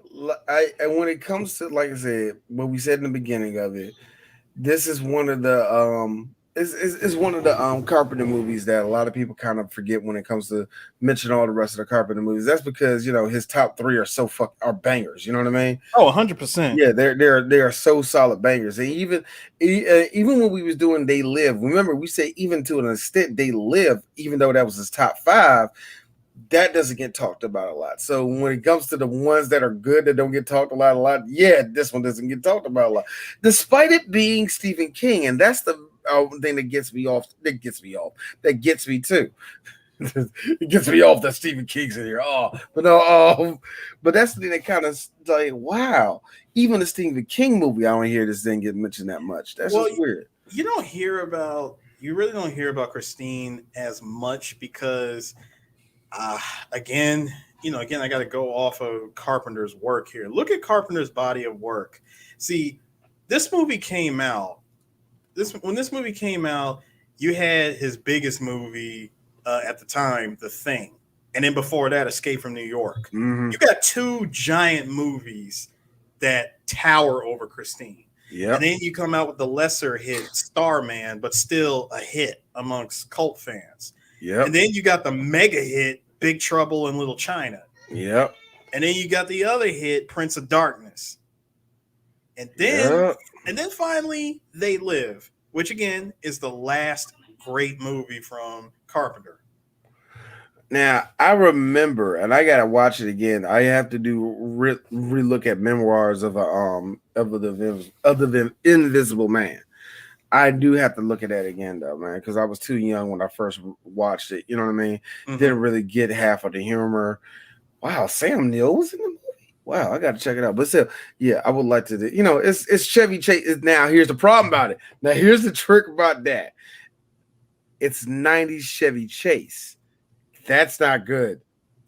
Speaker 1: when it comes to, like I said, what we said in the beginning of it, this is one of the it's one of the Carpenter movies that a lot of people kind of forget when it comes to mention all the rest of the Carpenter movies. That's because his top three are are bangers. You know what I mean?
Speaker 2: Oh, 100%.
Speaker 1: Yeah, they are so solid bangers. And even when we was doing They Live, remember we say even to an extent They Live, even though that was his top five, that doesn't get talked about a lot. So when it comes to the ones that are good that don't get talked about a lot, yeah, this one doesn't get talked about a lot, despite it being Stephen King, and that's the thing that gets me off. That gets me too. It gets me off that Stephen King's in here. Oh, but no, but that's the thing that kind of like, wow. Even the Stephen King movie, I don't hear this thing get mentioned that much. That's
Speaker 2: Well,
Speaker 1: just weird.
Speaker 2: you really don't hear about Christine as much because, uh, again, again, I got to go off of Carpenter's work here. Look at Carpenter's body of work. See, this movie came out. When this movie came out, you had his biggest movie at the time, The Thing, and then before that, Escape from New York.
Speaker 1: Mm-hmm.
Speaker 2: You got two giant movies that tower over Christine.
Speaker 1: Yep.
Speaker 2: And then you come out with the lesser hit Starman, but still a hit amongst cult fans.
Speaker 1: Yep.
Speaker 2: And then you got the mega hit Big Trouble in Little China.
Speaker 1: Yep.
Speaker 2: And then you got the other hit Prince of Darkness. And then
Speaker 1: Yep.
Speaker 2: and then finally They Live, which again is the last great movie from Carpenter.
Speaker 1: Now I remember, and I gotta watch it again. I have to do relook at memoirs of the Invisible Man. I do have to look at that again though, man, because I was too young when I first watched it. You know what I mean?
Speaker 2: Mhm.
Speaker 1: Didn't really get half of the humor. Wow, Sam Neill was in the movie. Wow, I got to check it out. But still, yeah, I would like to. It's Chevy Chase. Now here's the problem about it. Now here's the trick about that. It's '90s Chevy Chase. That's not good.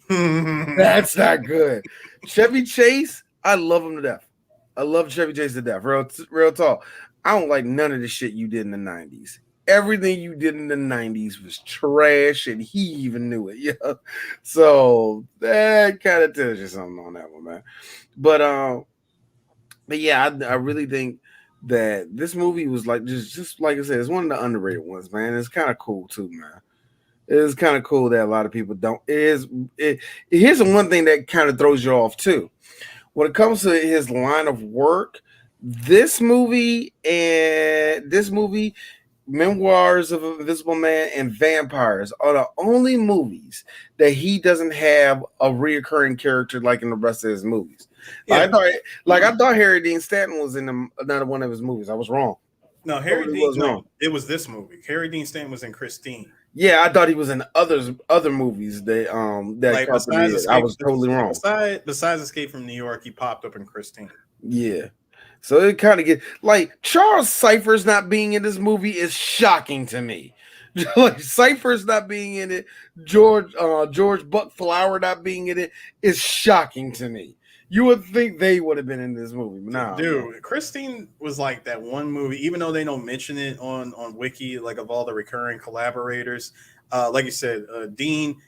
Speaker 1: That's not good. Chevy Chase, I love him to death. I love Chevy Chase to death. Real talk. I don't like none of the shit you did in the '90s. Everything you did in the '90s was trash, and he even knew it. Yeah. So that kind of tells you something on that one, man. But yeah, I really think that this movie was like just like I said, it's one of the underrated ones, man. It's kind of cool too, man. It is kind of cool that a lot of people don't. Here's the one thing that kind of throws you off too. When it comes to his line of work, this movie, Memoirs of an Invisible Man, and Vampires are the only movies that he doesn't have a reoccurring character like in the rest of his movies.
Speaker 2: Yeah.
Speaker 1: I thought Harry Dean Stanton was in another one of his movies. I was wrong.
Speaker 2: No, it was this movie. Harry Dean Stanton was in Christine.
Speaker 1: Yeah, I thought he was in other movies that
Speaker 2: Like
Speaker 1: Carpenter did. I was totally wrong.
Speaker 2: Besides Escape from New York, he popped up in Christine.
Speaker 1: Yeah. So it kind of gets like Charles Cypher's not being in this movie is shocking to me. Like Cypher's not being in it, George Buck Flower not being in it is shocking to me. You would think they would have been in this movie. Nah,
Speaker 2: Dude, Christine was like that one movie, even though they don't mention it on Wiki, like of all the recurring collaborators. Like you said, Dean,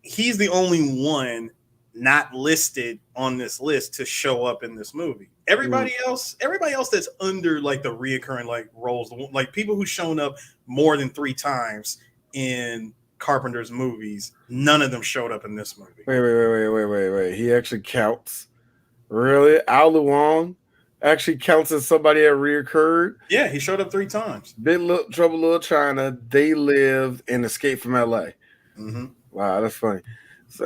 Speaker 2: he's the only one not listed on this list to show up in this movie. Everybody else that's under like the reoccurring like roles, like people who've shown up more than 3 times in Carpenter's movies, none of them showed up in this movie.
Speaker 1: Wait. He actually counts. Really? Al Luong actually counts as somebody that reoccurred?
Speaker 2: Yeah, he showed up 3 times.
Speaker 1: Big Trouble Little China, They Live, and Escape from LA.
Speaker 2: Mm-hmm.
Speaker 1: Wow, that's funny. So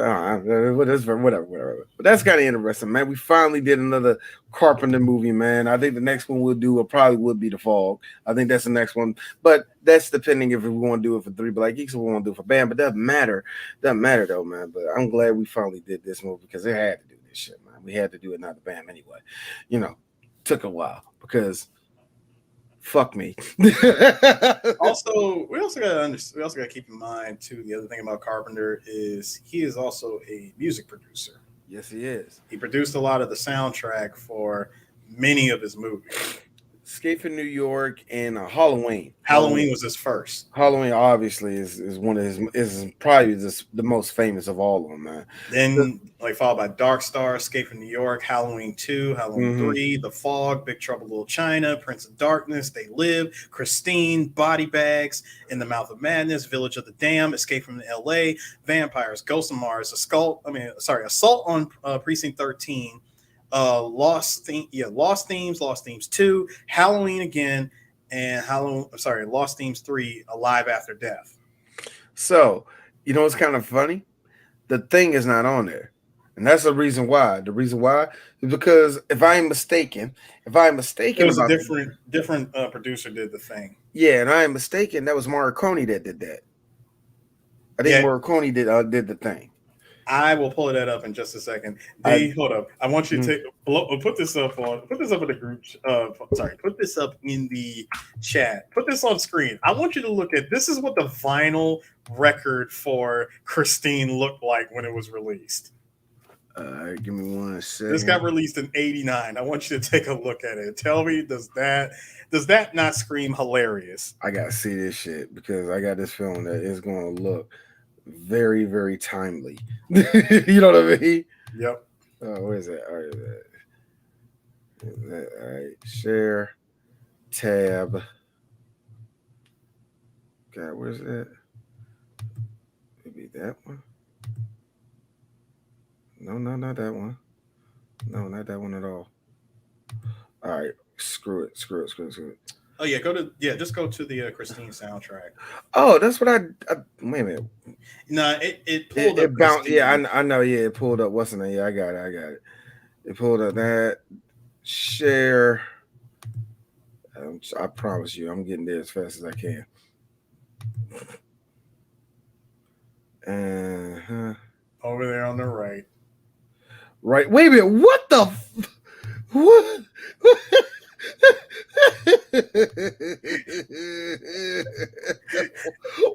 Speaker 1: whatever. But that's kind of interesting, man. We finally did another Carpenter movie, man. I think the next one we'll do probably would be The Fog. I think that's the next one, but that's depending if we want to do it for 3 Black Geeks or we want to do it for Bam. But doesn't matter though, man. But I'm glad we finally did this movie because it had to do this shit, man. We had to do it, not the Bam anyway. Took a while because. Fuck me.
Speaker 2: Also, we also got to keep in mind too. The other thing about Carpenter is he is also a music producer.
Speaker 1: Yes, he is.
Speaker 2: He produced a lot of the soundtrack for many of his movies.
Speaker 1: Escape from New York, and Halloween.
Speaker 2: Halloween was his first.
Speaker 1: Halloween obviously is one of his is probably the most famous of all of them, man.
Speaker 2: Then, like, followed by Dark Star, Escape from New York, Halloween 2, Halloween 3, The Fog, Big Trouble in Little China, Prince of Darkness, They Live, Christine, Body Bags, In the Mouth of Madness, Village of the Damned, Escape from L.A., Vampires, Ghost of Mars, Assault on Precinct 13, Lost Themes, Lost Themes 2, Halloween again, and Lost Themes 3, Alive After Death.
Speaker 1: So, you know what's kind of funny? The Thing is not on there. And that's the reason why. The reason why is because if I'm mistaken,
Speaker 2: it was a different producer did The Thing.
Speaker 1: Yeah, and I am mistaken, that was Morricone that did that. I think Morricone did The Thing.
Speaker 2: I will pull that up in just a second. Hold up. I want you to put this up in the group. Put this up in the chat. Put this on screen. I want you to look at this. Is what the vinyl record for Christine looked like when it was released.
Speaker 1: Give me 1 second.
Speaker 2: This got released in '89. I want you to take a look at it. Tell me, does that not scream hilarious?
Speaker 1: I gotta see this shit because I got this feeling that it's gonna look very, very timely. You know what I mean?
Speaker 2: Yep.
Speaker 1: Where is that? All right, all right. Share tab. God, where's that? Maybe that one. No, not that one. No, not that one at all. All right, screw it.
Speaker 2: Oh yeah, just go to the Christine soundtrack.
Speaker 1: Oh, that's what I wait a minute.
Speaker 2: No, it pulled up.
Speaker 1: It bounced. Yeah, I know. Yeah, it pulled up. What's the name? Yeah, I got it. It pulled up that share. I promise you, I'm getting there as fast as I can.
Speaker 2: Over there on the right.
Speaker 1: Right. Wait a minute. What the? What?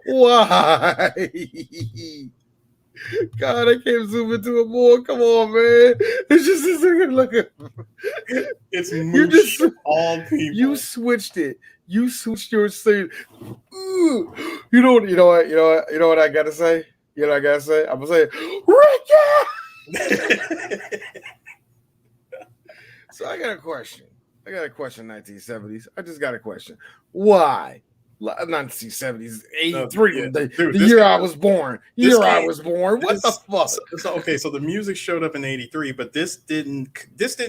Speaker 1: Why? God, I can't zoom into it more. Come on, man. It's just a second look at.
Speaker 2: It's Moosh of all people.
Speaker 1: You switched it. You switched your scene. You know what I gotta say? You know what I gotta say? I'm gonna say, Ricky! So I got a question. 1970s. I just got a question. Why? 1970s, 83, the year I was born. I was born. What the fuck?
Speaker 2: So the music showed up in 83, but this didn't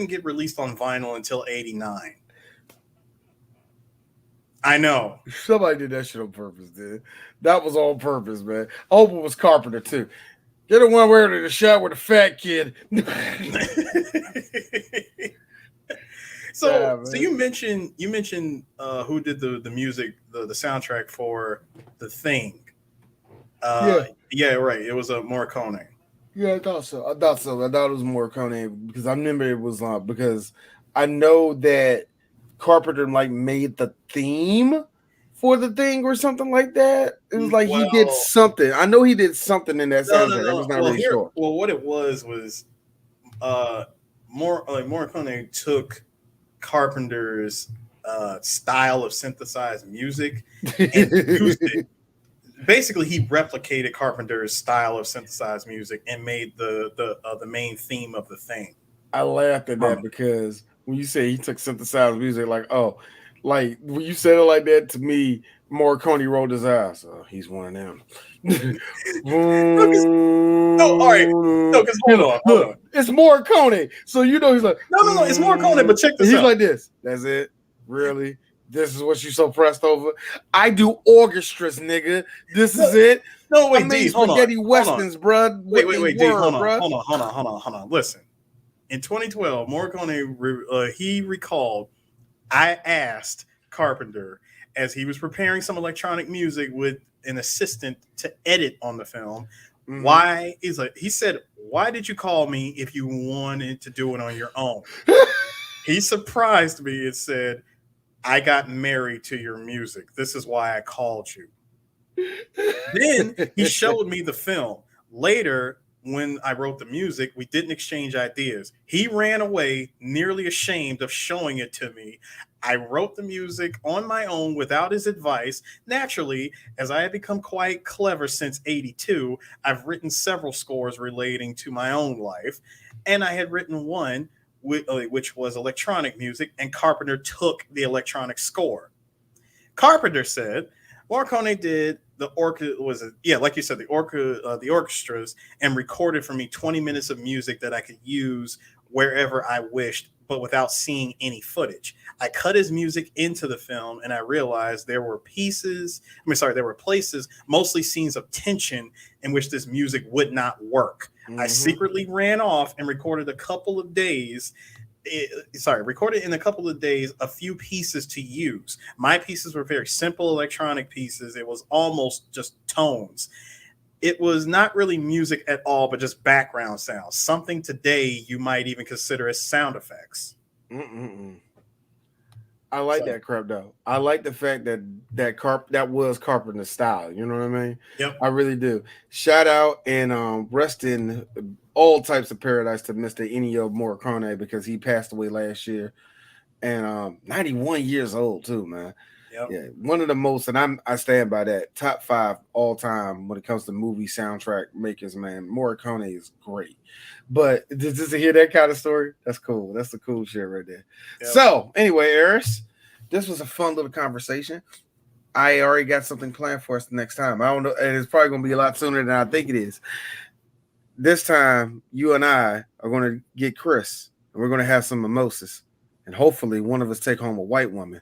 Speaker 2: get released on vinyl until 89. I know.
Speaker 1: Somebody did that shit on purpose, dude. That was on purpose, man. I hope it was Carpenter too. Get the one wearing the shot with a fat kid.
Speaker 2: So you mentioned who did the music, the soundtrack for The Thing. Yeah, right. It was Morricone.
Speaker 1: Yeah, I thought so. I thought it was Morricone because I remember it was because I know that Carpenter made the theme for The Thing or something like that. It was like he did something. I know he did something in that soundtrack.
Speaker 2: No.
Speaker 1: I was not really sure.
Speaker 2: Well, what it was Morricone took Carpenter's style of synthesized music and used it. Basically, he replicated Carpenter's style of synthesized music and made the main theme of The Thing.
Speaker 1: I laughed at that because when you say he took synthesized music, like when you said it like that to me, Morricone rolled his eyes. Oh, he's one of them.
Speaker 2: Because hold on.
Speaker 1: It's Morricone, so you know he's like,
Speaker 2: no, it's Morricone. But check this out.
Speaker 1: He's like this. That's it. Really? This is what you so pressed over? I do orchestras, nigga. This is it.
Speaker 2: No, wait,
Speaker 1: I made spaghetti westerns, bro.
Speaker 2: Wait, D, hold on. Listen. In 2012, Morricone he recalled, I asked Carpenter as he was preparing some electronic music with an assistant to edit on the film. Mm-hmm. He said, why did you call me if you wanted to do it on your own? He surprised me and said, I got married to your music. This is why I called you. Then he showed me the film. Later, when I wrote the music, we didn't exchange ideas. He ran away, nearly ashamed of showing it to me. I wrote the music on my own without his advice. Naturally, as I had become quite clever since '82, I've written several scores relating to my own life, and I had written one which was electronic music, and Carpenter took the electronic score. Carpenter said Morricone did the like you said, the orchestras, and recorded for me 20 minutes of music that I could use wherever I wished, but without seeing any footage. I cut his music into the film, and I realized there were there were places, mostly scenes of tension, in which this music would not work. I secretly ran off and recorded recorded in a couple of days a few pieces to use. My pieces were very simple electronic pieces. It was almost just tones. It was not really music at all, but just background sounds. Something today you might even consider as sound effects.
Speaker 1: I like that crap though. I like the fact that that was Carpenter's style. You know what I mean?
Speaker 2: Yep.
Speaker 1: I really do. Shout out and rest in all types of paradise to Mr. Ennio Morricone, because he passed away last year, and 91 years old too, man.
Speaker 2: Yep.
Speaker 1: Yeah, one of the most, and I stand by that, top 5 all time when it comes to movie soundtrack makers, man. Morricone is great. But just to hear that kind of story, that's cool. That's the cool shit right there. Yep. So anyway, Eris, this was a fun little conversation. I already got something planned for us the next time. I don't know, and it's probably going to be a lot sooner than I think it is. This time, you and I are going to get Chris, and we're going to have some mimosas, and hopefully one of us take home a white woman,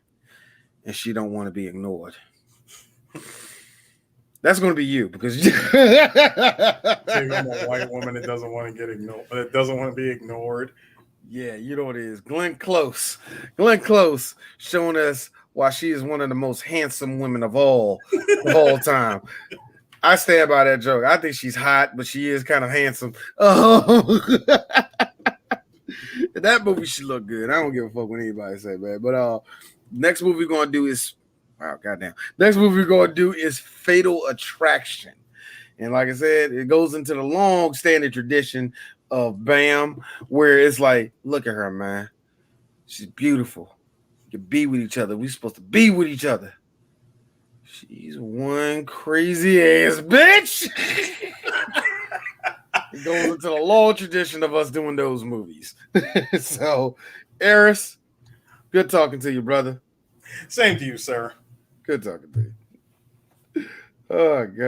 Speaker 1: and she don't want to be ignored. That's going to be you, because
Speaker 2: take home a white woman that doesn't want to get ignored, that doesn't want to be ignored.
Speaker 1: Yeah, you know what it is. Glenn Close. Glenn Close showing us why she is one of the most handsome women of all time. I stand by that joke. I think she's hot, but she is kind of handsome. That movie should look good. I don't give a fuck what anybody say, man. But next movie we're gonna do is Next movie we're gonna do is Fatal Attraction. And like I said, it goes into the long standing tradition of BAM, where it's like, look at her, man. She's beautiful. You can be with each other. We're supposed to be with each other. She's one crazy ass bitch. It goes into the long tradition of us doing those movies. So, Eris, good talking to you, brother.
Speaker 2: Same to you, sir.
Speaker 1: Good talking to you. Oh, God.